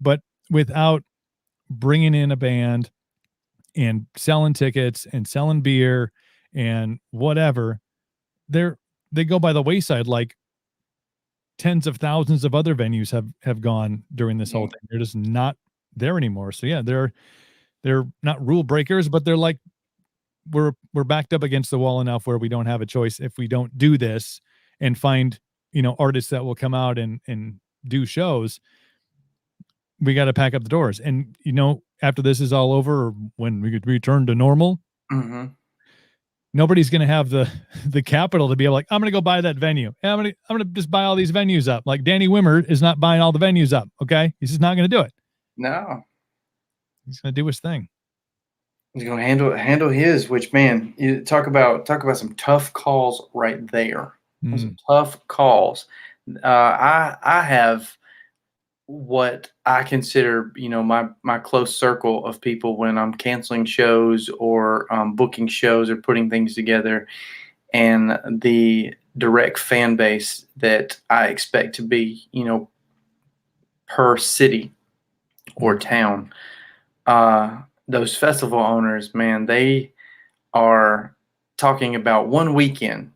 but without bringing in a band and selling tickets and selling beer and whatever, they go by the wayside, like tens of thousands of other venues have gone during this whole thing. They're just not there anymore. So yeah, they're not rule breakers, but they're like, we're backed up against the wall enough where we don't have a choice if we don't do this and find artists that will come out and do shows. We got to pack up the doors, and after this is all over, or when we could return to normal, nobody's going to have the capital to be able, like, I'm going to go buy that venue. I'm going to just buy all these venues up. Like Danny Wimmer is not buying all the venues up. Okay, he's just not going to do it. No, he's going to do his thing. He's going to handle his. Which, man, you talk about some tough calls right there. Some tough calls. I have what I consider, my close circle of people when I'm canceling shows or booking shows or putting things together. and the direct fan base that I expect to be, per city or town. Those festival owners, man, they are talking about one weekend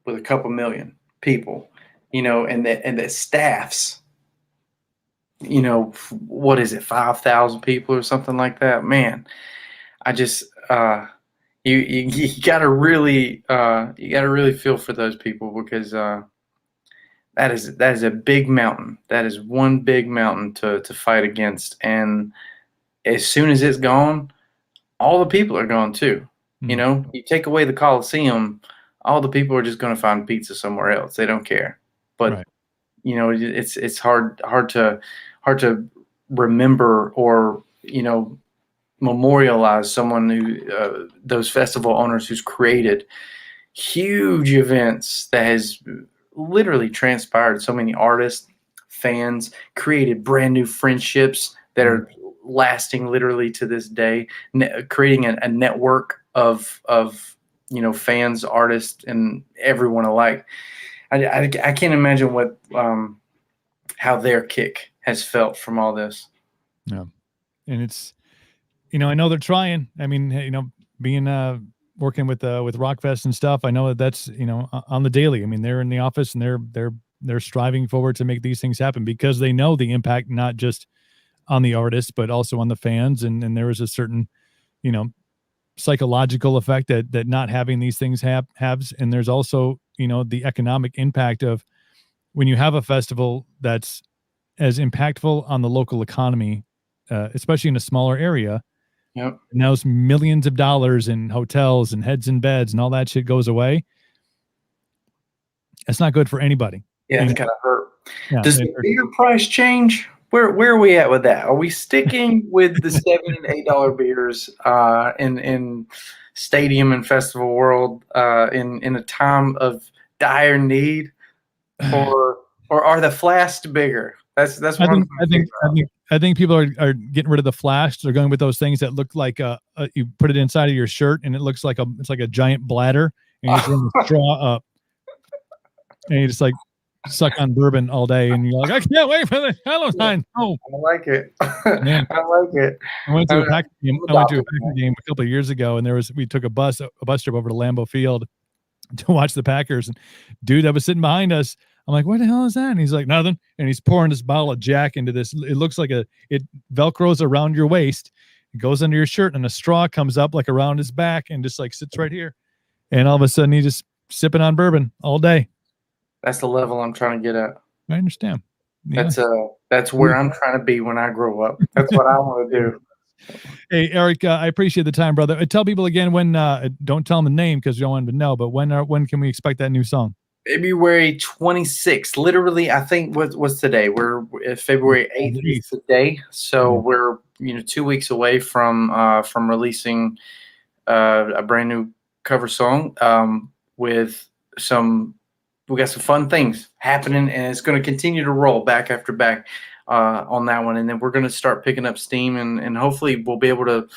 with a couple million people, and that staffs, what is it, 5,000 people or something like that. Man, I just you gotta really feel for those people, because that is a big mountain. That is one big mountain to fight against, and as soon as it's gone, all the people are gone too. You take away the Coliseum, all the people are just going to find pizza somewhere else. They don't care. But Right. It's hard to remember or memorialize someone who those festival owners who's created huge events that has literally transpired so many artists, fans, created brand new friendships that are lasting literally to this day, creating a network of fans, artists, and everyone alike. I can't imagine what how their kick has felt from all this. Yeah, and it's I know they're trying. I mean, being working with Rockfest and stuff, I know that's on the daily. I mean, they're in the office and they're striving forward to make these things happen, because they know the impact not just on the artists but also on the fans, and there is a certain psychological effect that not having these things has, and there's also the economic impact of when you have a festival that's as impactful on the local economy, especially in a smaller area. Yep. And those millions of dollars in hotels and heads and beds and all that shit goes away. It's not good for anybody. Yeah, it's kind of hurt. Yeah, Does the beer price change? Where are we at with that? Are we sticking with the $7 and $8 beers in stadium and festival world in a time of dire need, or are the flasks bigger? That's one. I think people are getting rid of the flash. They're going with those things that look like you put it inside of your shirt and it looks like it's like a giant bladder, and you just run the straw up and you just like suck on bourbon all day, and you're like, I can't wait for the Halloween. Oh, I like it. Man. I like it. I went to a Packer game. A couple of years ago, and we took a bus trip over to Lambeau Field to watch the Packers. And dude that was sitting behind us, I'm like, what the hell is that? And he's like, nothing. And he's pouring this bottle of Jack into this. It looks like it Velcros around your waist. It goes under your shirt, and a straw comes up like around his back and just like sits right here. And all of a sudden, he's just sipping on bourbon all day. That's the level I'm trying to get at. I understand. Yeah. That's where I'm trying to be when I grow up. That's what I want to do. Hey, Eric, I appreciate the time, brother. Tell people again when. Don't tell them the name because you don't want them to know. But when can we expect that new song? February 26th. Literally, I think what's today? We're February 8th today. So we're 2 weeks away from releasing a brand new cover song with some. We got some fun things happening, and it's going to continue to roll back after back on that one. And then we're going to start picking up steam, and hopefully we'll be able to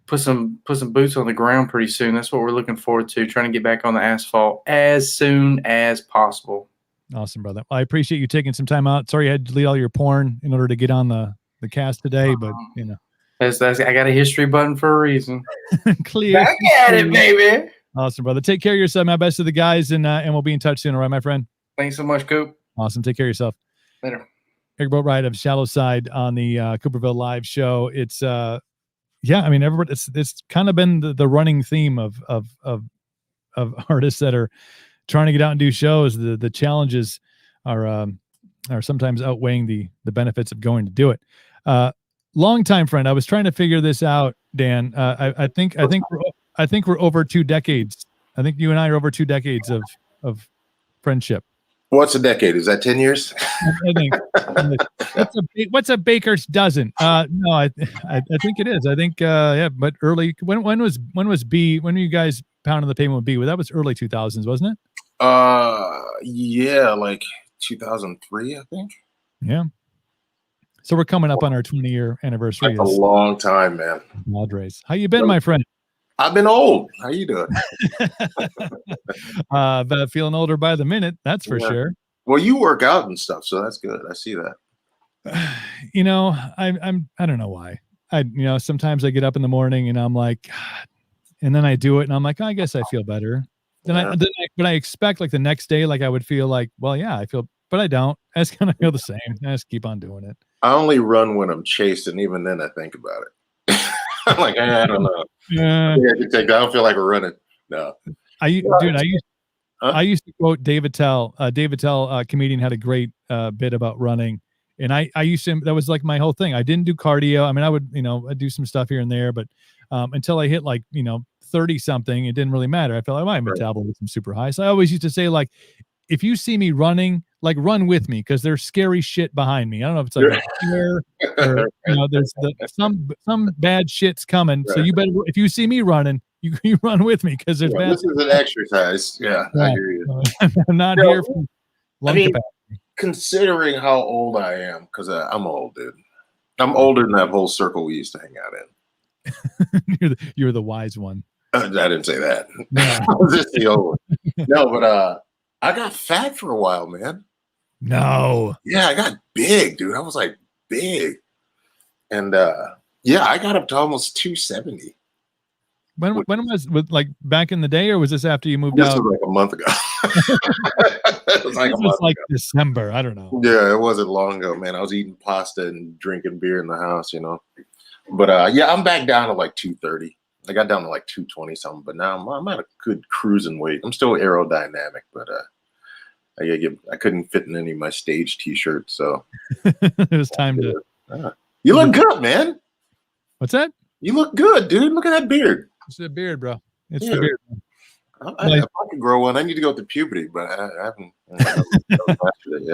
put some boots on the ground pretty soon. That's what we're looking forward to, trying to get back on the asphalt as soon as possible. Awesome, brother. Well, I appreciate you taking some time out. Sorry you had to delete all your porn in order to get on the cast today, but that's I got a history button for a reason. Clear. Back at it, baby. Awesome, brother. Take care of yourself. My best to the guys, and we'll be in touch soon. All right, my friend. Thanks so much, Coop. Awesome. Take care of yourself. Later. Eric Boatwright of Shallow Side on the Cooperville live show. It's I mean, everybody. It's kind of been the running theme of artists that are trying to get out and do shows. The challenges are sometimes outweighing the benefits of going to do it. Longtime friend, I was trying to figure this out, Dan. I think we're over 2 decades. I think you and I are over 2 decades of friendship. What's a decade? Is that 10 years? I think. What's a baker's dozen? No, I think it is. I think but early. When was B? When were you guys pounding the pavement with B? Well, that was early 2000s, wasn't it? Yeah, like 2003, I think. Yeah. So we're coming up on our 20-year anniversary. That's a long time, man. Padres. How you been, my friend? I've been old. How you doing? But feeling older by the minute, that's for Yeah. sure. Well, you work out and stuff, so that's good. I see that. You know, I don't know why. Sometimes I get up in the morning and I'm like, God, and then I do it and I'm like, I guess I feel better. But I expect like the next day, like I would feel like, well, yeah, I feel, but I don't. I just kind of feel the same. I just keep on doing it. I only run when I'm chased, and even then I think about it. I'm like, I don't know. I think I could take that. I don't feel like running. No. I used to quote David Tell. David Tell, comedian, had a great bit about running. And I used to, that was like my whole thing. I didn't do cardio. I mean, I would, I'd do some stuff here and there, but until I hit like, 30 something, it didn't really matter. I felt like my metabolism super high. So I always used to say, like, if you see me running, like, run with me, because there's scary shit behind me. I don't know if it's like a fear or, there's some bad shit's coming. So you better, if you see me running, you run with me, because there's bad. This is an exercise. Yeah, I hear you. I'm not here for lung capacity. Considering how old I am, because I'm old, dude. I'm older than that whole circle we used to hang out in. You're the wise one. I didn't say that. No. I was just the old one. No, but I got fat for a while, man. No. Yeah, I got big, dude. I was like big. And I got up to almost 270. When was like back in the day, or was this after you moved out? This was like a month ago. It was like December. I don't know. Yeah, it wasn't long ago, man. I was eating pasta and drinking beer in the house, But I'm back down to like 230. I got down to like 220 something, but now I'm at a good cruising weight. I'm still aerodynamic, but I couldn't fit in any of my stage t-shirts, so it was time to. You look good, man. What's that? You look good, dude. Look at that beard. It's the beard, bro. It's the beard. If I could grow one, I need to go through puberty, but I haven't.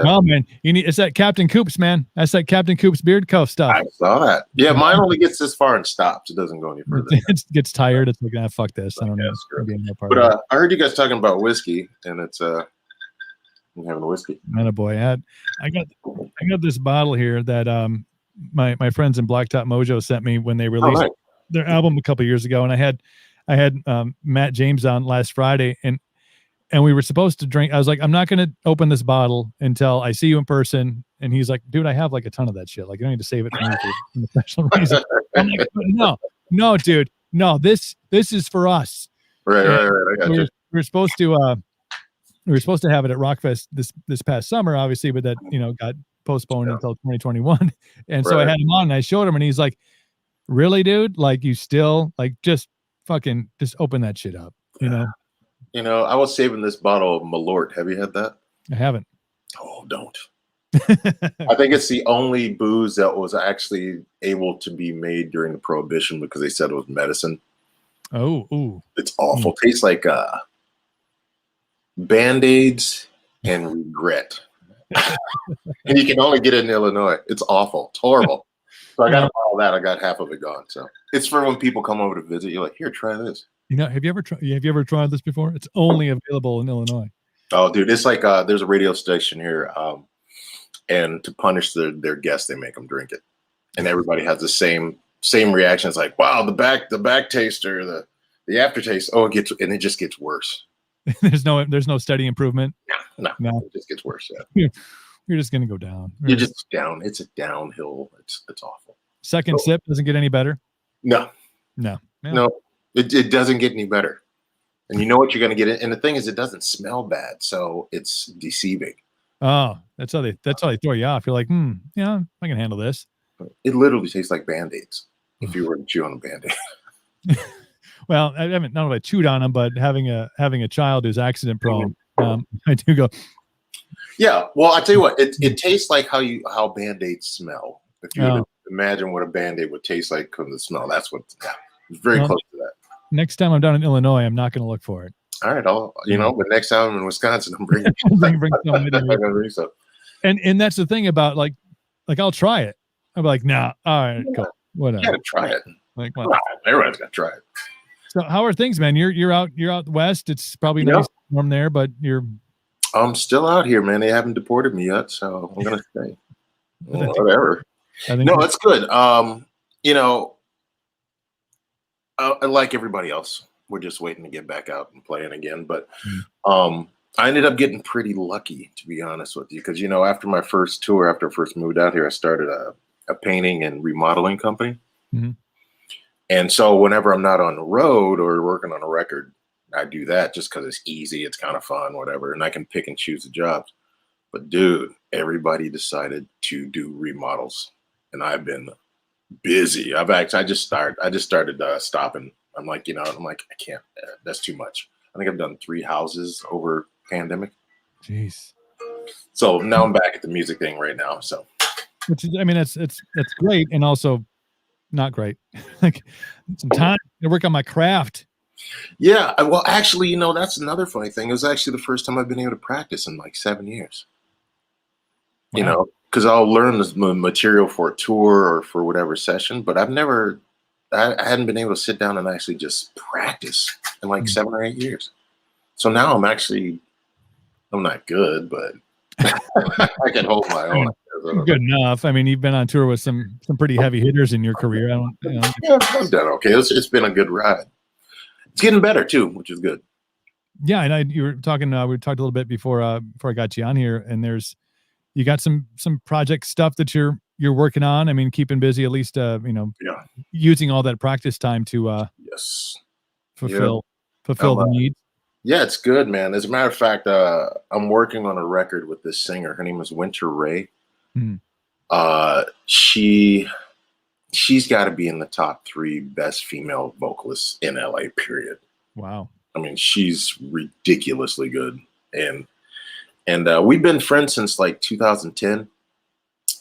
Well, man, it's that Captain Coops, man. That's that Captain Coops beard cuff stuff. I saw that. Yeah, mine only gets this far and stops. It doesn't go any further. It gets tired. It's like, fuck this. I don't know. But I heard you guys talking about whiskey, and it's I'm having a whiskey. Man, boy, I got this bottle here that my friends in Blacktop Mojo sent me when they released their album a couple years ago, and I had Matt James on last Friday, and we were supposed to drink. I was like, I'm not going to open this bottle until I see you in person. And he's like, dude, I have like a ton of that shit. Like, you don't need to save it for me for a special reason. I'm like, no, dude, no, this is for us. Right. I got you. We were supposed to have it at Rockfest this past summer, obviously, but that got postponed until 2021. And so I had him on, and I showed him, and he's like, really, dude? Like, you still like just open that shit up, I was saving this bottle of Malort. Have you had that? I haven't. Oh, don't. I think it's the only booze that was actually able to be made during the Prohibition because they said it was medicine. Oh, ooh. It's awful. Tastes like Band-Aids and regret. And you can only get it in Illinois. It's awful. It's horrible. So I got a bottle of that. I got half of it gone. So it's for when people come over to visit. You're like, here, try this. Have you ever tried this before? It's only available in Illinois. Oh, dude, it's like there's a radio station here, and to punish their guests, they make them drink it, and everybody has the same reaction. It's like, wow, the back taste or the aftertaste. Oh, it just gets worse. there's no steady improvement. No, it just gets worse. Yeah. You're just gonna go down. You're just down. It's a downhill. It's awful. Second sip doesn't get any better. No. It doesn't get any better. And you know what you're going to get. And the thing is, it doesn't smell bad, so it's deceiving. Oh, that's how they throw you off. You're like, yeah, I can handle this. It literally tastes like Band-Aids if you were to chew on a Band-Aid. Well, I haven't, not if I chewed on them, but having a child who's accident prone, I do go. Yeah, well, I tell you what, it tastes like how Band-Aids smell. If you were to imagine what a Band-Aid would taste like from the smell, that's what. Yeah, it's very close to that. Next time I'm down in Illinois, I'm not going to look for it. All right, but next time I'm in Wisconsin, I'm bringing some. And that's the thing about like I'll try it. I'll be like, nah, all right, cool, whatever. You gotta try it. Like, well, everyone's got to try it. So how are things, man? You're out west. It's probably nice warm there, but I'm still out here, man. They haven't deported me yet, so I'm gonna stay. Whatever. No, it's good. Like everybody else, we're just waiting to get back out and playing again. But Mm. I ended up getting pretty lucky, to be honest with you, because after my first tour, after I first moved out here, I started a painting and remodeling company. Mhm. And so whenever I'm not on the road or working on a record, I do that just because it's easy, it's kind of fun, whatever, and I can pick and choose the jobs. But dude, everybody decided to do remodels, and I've been busy. I just started stopping. I'm like, I can't. That's too much. I think I've done 3 houses over pandemic. Jeez. So now I'm back at the music thing right now. So Which is, I mean, that's great, and also not great. Like some time to work on my craft. yeah, well, actually, that's another funny thing. It was actually the first time I've been able to practice in like 7 years. Wow. Because I'll learn this material for a tour or for whatever session, but I hadn't been able to sit down and actually just practice in like 7 or 8 years. So now I'm not good, but I can hold my own. Good enough. I mean, you've been on tour with some pretty heavy hitters in your career. I don't, Yeah, I've done okay. It's been a good ride. It's getting better too, which is good. Yeah, and you were talking. We talked a little bit before I got you on here, and you got some project stuff that you're working on. I mean, keeping busy at least. Yeah. Using all that practice time to Yes. fulfill the needs. Yeah, it's good, man. As a matter of fact, I'm working on a record with this singer. Her name is Winter Ray. Mm. She's got to be in the top 3 best female vocalists in LA, period. Wow. I mean, she's ridiculously good. And we've been friends since like 2010.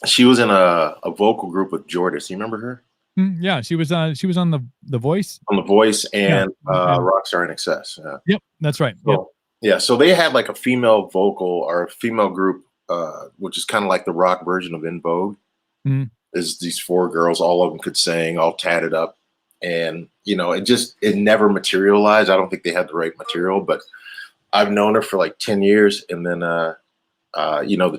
She was in a vocal group with Jordis. You remember her? Yeah, she was on the Voice. On The Voice and Yeah. Rockstar in Excess. Yeah. Yep, that's right. So, Yep. yeah, so they had like a female vocal or a female group, which is kind of like the rock version of In Vogue. Mhm. Is these 4 girls, all of them could sing, all tatted up, and it never materialized. I don't think they had the right material, but I've known her for like 10 years, and then the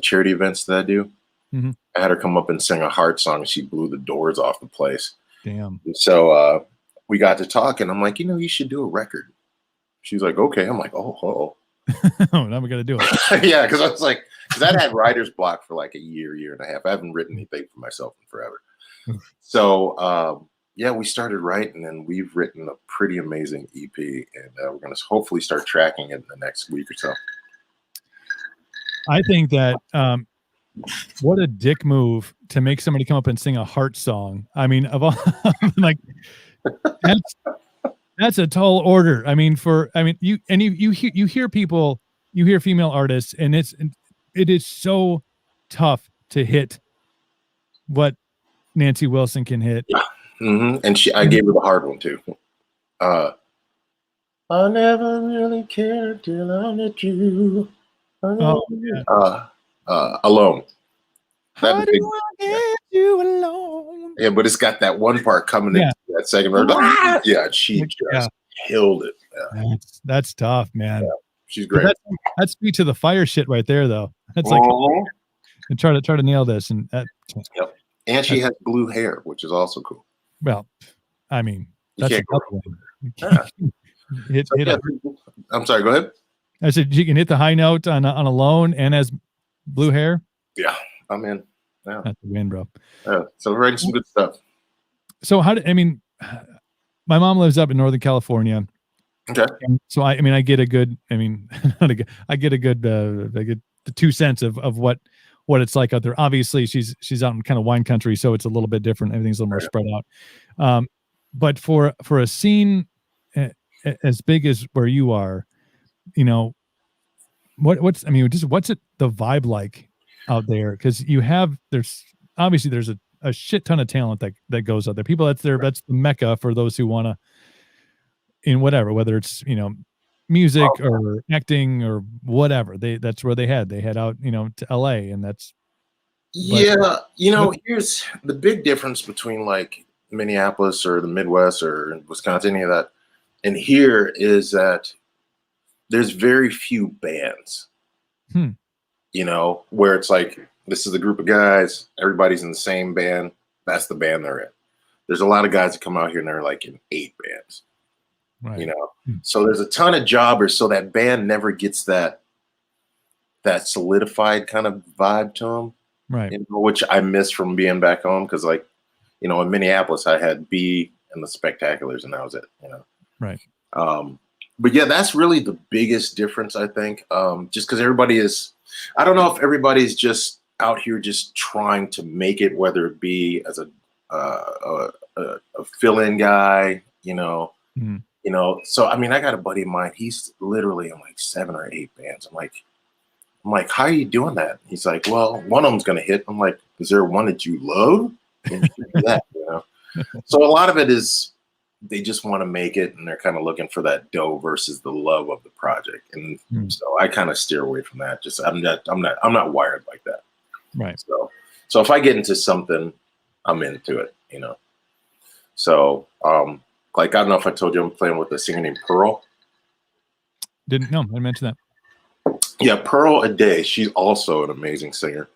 charity events that I do, Mhm. I had her come up and sing a heart song, and she blew the doors off the place. Damn. And so we got to talk, and I'm like, you should do a record. She's like, okay. I'm like, oh. Oh, now we got to do it. Yeah, because I was like, I'd had writer's block for like a year and a half. I haven't written anything for myself in forever. So we started writing, and we've written a pretty amazing EP, and we're going to hopefully start tracking it in the next week or so. I think that what a dick move to make somebody come up and sing a heart song. I mean, of all, like that's a tall order. I mean, you hear people, you hear female artists, and it is so tough to hit what Nancy Wilson can hit. Yeah. Mm-hmm. And I gave her the hard one too. I never really cared till I met you. Alone. How do I get you alone? Yeah, but it's got that one part coming into that second verse. Yeah, she just killed it. Yeah. That's tough, man. Yeah, she's great. That's sweet to the fire shit right there, though. That's like and try to nail this, and yep. And she has blue hair, which is also cool. Well, I mean, that's a tough one. I'm sorry. Go ahead. I said you can hit the high note on Alone and has blue hair. Yeah, I'm in. Yeah, that's a win, bro. Yeah, so we're writing some good stuff. So my mom lives up in Northern California. Okay. And so I get a good. I get the 2 cents of what it's like out there. Obviously, she's out in kind of wine country, so it's a little bit different. Everything's a little more spread out. But for a scene as big as where you are, what's the vibe like out there? Because there's obviously a shit ton of talent that goes out there. People that's the mecca for those who want to, in whether it's music or acting or whatever, that's where they head out to LA, and that's here's the big difference between like Minneapolis or the Midwest or Wisconsin, any of that, and here is that there's very few bands. Where it's like this is a group of guys, everybody's in the same band, that's the band they're in. there's a lot of guys that come out here and they're like in 8 bands, Right. you know. So there's a ton of jobbers, so that band never gets that solidified kind of vibe to them, Right. you know, which I miss from being back home, because like, you know, in Minneapolis I had B and the Spectaculars, and that was it, you know. Right. But yeah, that's really the biggest difference, I think. Just because everybody is, I don't know if everybody's just out here just trying to make it, whether it be as a fill-in guy, you know. You know, so I mean, I got a buddy of mine. He's literally in like 7 or 8 bands. I'm like, how are you doing that? He's like, well, one of them's gonna hit. I'm like, is there one that you love? And you can do that, you know. So a lot of it is they just want to make it, and they're kind of looking for that dough versus the love of the project. And so I kind of steer away from that. Just I'm not wired like that. Right. So if I get into something, I'm into it, you know. So like, I don't know if I told you I'm playing with a singer named Pearl. Didn't mention that. Yeah, Pearl a Day. She's also an amazing singer.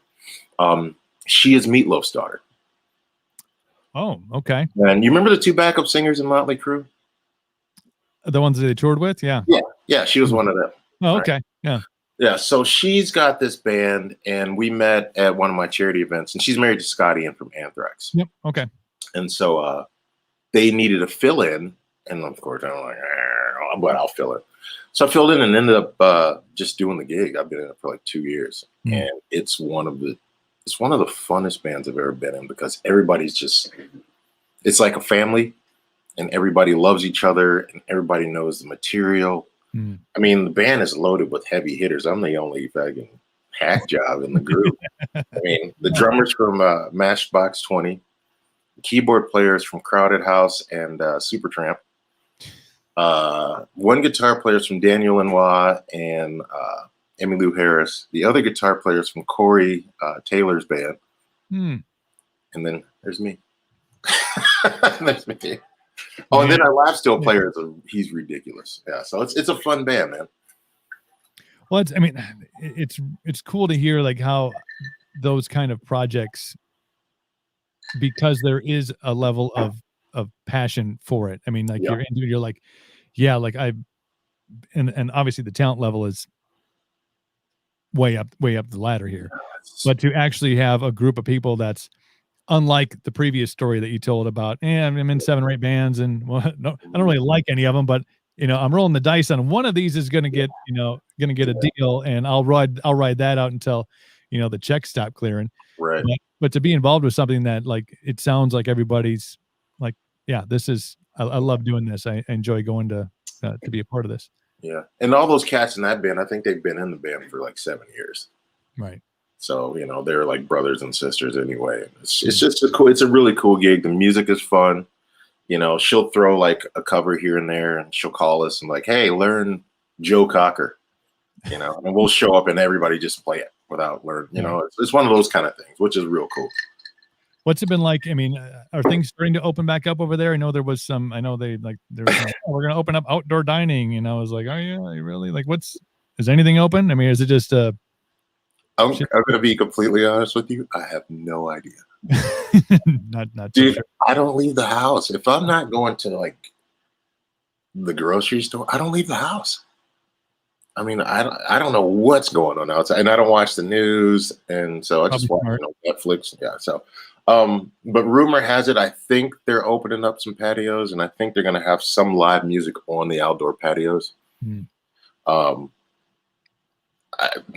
She is Meatloaf's daughter. Oh, okay. And you remember the 2 backup singers in Motley Crue? The ones that they toured with? Yeah. Yeah, she was one of them. Oh, okay. Yeah. Yeah, so she's got this band, and we met at one of my charity events, and she's married to Scott Ian from Anthrax. Yep. Okay. And so they needed a fill-in, and of course I'm like, but I'll fill in. So I filled in and ended up just doing the gig. I've been in it for like 2 years, and it's one of the funnest bands I've ever been in, because everybody's just, it's like a family, and everybody loves each other, and everybody knows the material. I mean, the band is loaded with heavy hitters. I'm the only fucking hack job in the group. I mean, the drummer's from Matchbox 20, the keyboard players from Crowded House and Supertramp. One guitar player's from Daniel Lanois and Emmylou Harris. The other guitar player's from Corey Taylor's band. And then there's me. There's me. Oh, and then our lap steel player, he's ridiculous. Yeah, so it's a fun band, man. Well, it's cool to hear like how those kind of projects, because there is a level of passion for it. I mean, like you're like, yeah, like and obviously the talent level is way up the ladder here. But to actually have a group of people that's unlike the previous story that you told about, I'm in 7 or 8 bands, and I don't really like any of them, but you know, I'm rolling the dice on one of these is going to get, a deal, and I'll ride that out until, you know, the checks stop clearing. Right. But to be involved with something that, like, it sounds like everybody's like, yeah, this is, I love doing this. I enjoy going to be a part of this. Yeah. And all those cats in that band, I think they've been in the band for like 7 years. Right. So, you know, they're like brothers and sisters anyway. It's just it's a really cool gig. The music is fun. You know, she'll throw like a cover here and there, and she'll call us and like, hey, learn Joe Cocker, you know, and we'll show up and everybody just play it without learning, you know, it's one of those kind of things, which is real cool. What's it been like? I mean, are things starting to open back up over there? I know there was some, we're going to open up outdoor dining. And I was like, oh yeah, really? Like, is anything open? I mean, is it just, I'm going to be completely honest with you. I have no idea. not Dude, sure. I don't leave the house. If I'm not going to like the grocery store, I don't leave the house. I mean, I don't know what's going on outside, and I don't watch the news, and so I just watch Netflix. Yeah. So, but rumor has it, I think they're opening up some patios, and I think they're going to have some live music on the outdoor patios.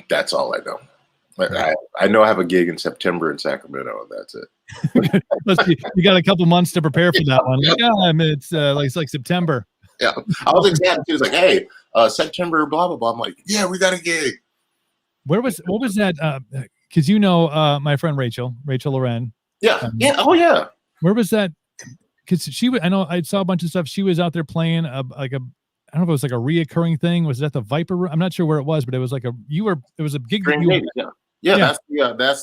That's all I know. I know I have a gig in September in Sacramento. That's it. You got a couple months to prepare for that one. Like, it's like September. Yeah, I was excited. She was like, "Hey, September, blah blah blah." I'm like, "Yeah, we got a gig." What was that? Because my friend Rachel Loren. Yeah, yeah, oh yeah. Where was that? Because I know I saw a bunch of stuff. She was out there playing I don't know if it was like a reoccurring thing. Was that the Viper Room? I'm not sure where it was, but it was like it was a gig. That's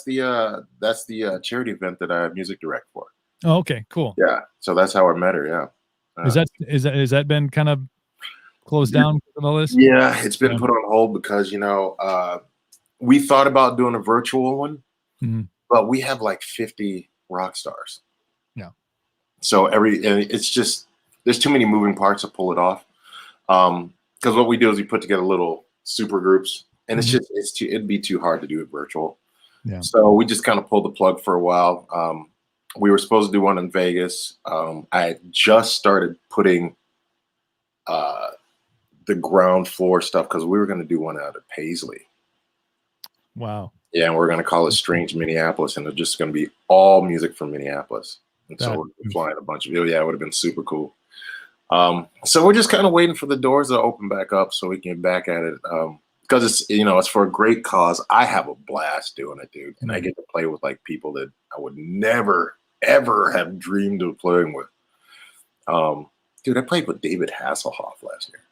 the charity event that I music direct for. Oh, okay, cool. Yeah, so that's how I met her. Yeah. Has that been kind of closed down because of all this? Yeah, it's been put on hold because we thought about doing a virtual one, but we have like 50 rock stars. Yeah. So and it's just, there's too many moving parts to pull it off. Because what we do is we put together little super groups, and it's just, it'd be too hard to do it virtual. Yeah. So we just kind of pulled the plug for a while. We were supposed to do one in Vegas. I had just started putting the ground floor stuff because we were going to do one out at Paisley. Wow. Yeah, and we're going to call it Strange Minneapolis, and it's just going to be all music from Minneapolis. And so we're flying a bunch of it. Yeah, it would have been super cool. So we're just kind of waiting for the doors to open back up so we can get back at it. Because it's, it's for a great cause. I have a blast doing it, dude. And I get to play with like people that I would never, ever have dreamed of playing with. Dude, I played with David Hasselhoff last year.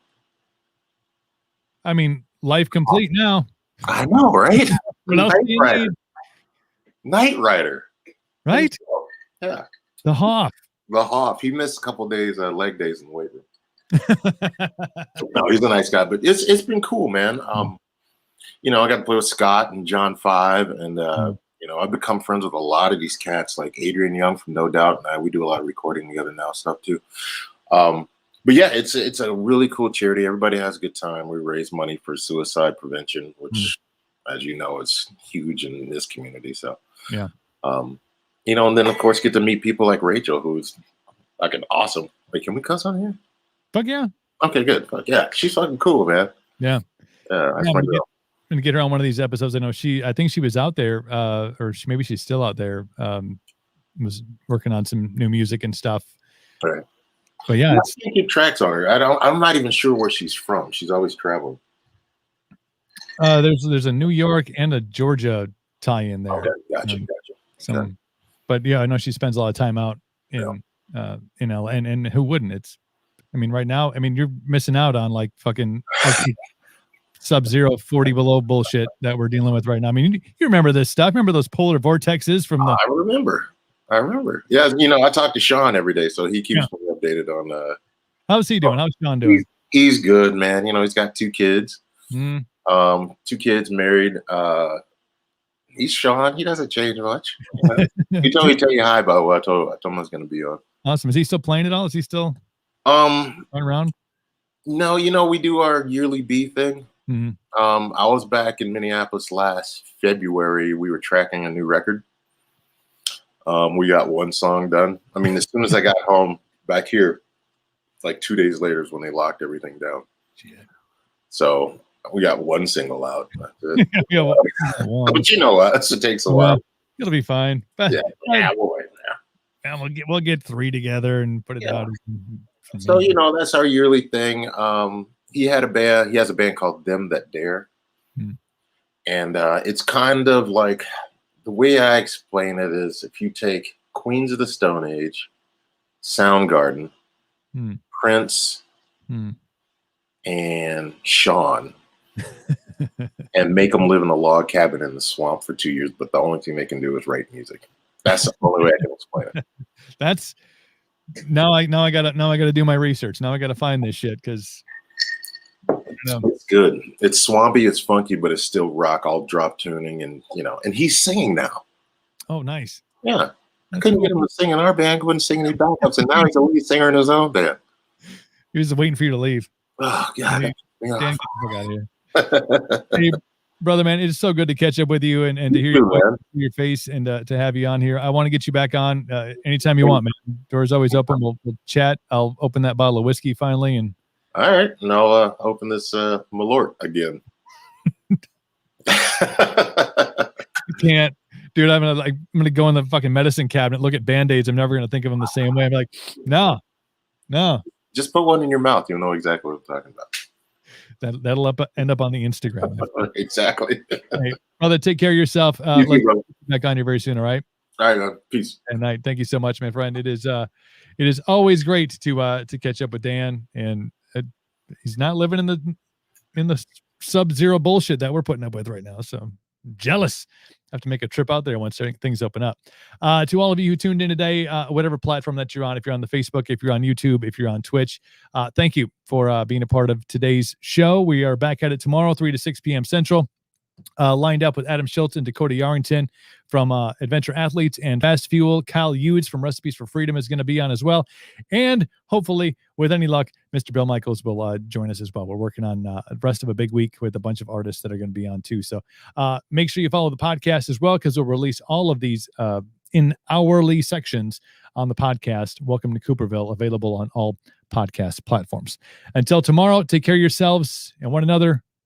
I mean, life complete now. I know, right? What else do you need? Knight Rider. Right? Yeah. The Hoff. The Hoff. He missed a couple days, leg days in the weight room. No, he's a nice guy, but it's been cool, man. I got to play with Scott and John Five, and I've become friends with a lot of these cats, like Adrian Young from No Doubt, and we do a lot of recording together now, stuff too. But yeah, it's a really cool charity. Everybody has a good time. We raise money for suicide prevention, which, as you know, is huge in this community. So yeah, and then of course get to meet people like Rachel, who's fucking awesome. Wait, can we cuss on here? Fuck yeah. Okay, good. Fuck yeah, she's fucking cool, man. Yeah. That's my girl. And get her on one of these episodes. I know I think she was out there, or maybe she's still out there. Was working on some new music and stuff. Right. But yeah, I can't keep tracks on her. I'm not even sure where she's from. She's always traveling. There's a New York and a Georgia tie-in there. Okay, gotcha. Okay. But yeah, I know she spends a lot of time out in LA, and who wouldn't? Right now, you're missing out on like fucking sub-zero 40 below bullshit that we're dealing with right now. You remember this stuff? Remember those polar vortexes from the? I remember. Yeah, I talk to Sean every day, so he keeps me updated on. How's he doing? How's Sean doing? He's good, man. He's got 2 kids. 2 kids, married. He's Sean. He doesn't change much. He told me to tell you hi, by the way. I told him I was going to be on. Awesome. Is he still playing at all? Is he still running around? No, we do our yearly B thing. I was back in Minneapolis last February. We were tracking a new record. We got 1 song done. As soon as I got home back here, like 2 days later is when they locked everything down. Yeah. So we got 1 single out. But it takes a while. It'll be fine. But we'll get 3 together and put it out. So that's our yearly thing. He has a band called Them That Dare, and it's kind of like, the way I explain it is, if you take Queens of the Stone Age, Soundgarden, Prince, and Sean, and make them live in a log cabin in the swamp for 2 years, but the only thing they can do is write music. That's the only way I can explain it. That's now I gotta do my research. Now I gotta find this shit because it's good. It's swampy, it's funky, but it's still rock, all drop tuning, and and he's singing now. Oh, nice. Yeah. I couldn't get him to sing in our band, couldn't sing any backups, and now he's a lead singer in his own band. He was waiting for you to leave. Oh God. Dan, get out here. Hey, brother, man, it is so good to catch up with you and to hear your face and to have you on here. I want to get you back on anytime you want, man. Door's always open. We'll chat. I'll open that bottle of whiskey finally, and all right, and I'll open this Malort again. You can't, dude. I'm gonna go in the fucking medicine cabinet, look at Band-Aids. I'm never gonna think of them the same way. I'm like, no. Just put one in your mouth. You'll know exactly what I'm talking about. That'll end up on the Instagram. Exactly. Hey, brother, take care of yourself. Let's get back on here very soon. All right. All right. Peace. And thank you so much, my friend. It is always great to catch up with Dan, and he's not living in the sub-zero bullshit that we're putting up with right now. So I'm jealous. I have to make a trip out there once things open up. To all of you who tuned in today, whatever platform that you're on, if you're on the Facebook, if you're on YouTube, if you're on Twitch, thank you for being a part of today's show. We are back at it tomorrow, 3 to 6 p.m. Central. lined up with Adam Schultz and Dakota Yarrington from Adventure Athletes and Fast Fuel. Kyle Hughes from Recipes for Freedom is going to be on as well. And hopefully, with any luck, Mr. Bill Michaels will join us as well. We're working on the rest of a big week with a bunch of artists that are going to be on too. So make sure you follow the podcast as well, because we'll release all of these in hourly sections on the podcast. Welcome to Cooperville, available on all podcast platforms. Until tomorrow, take care of yourselves and one another.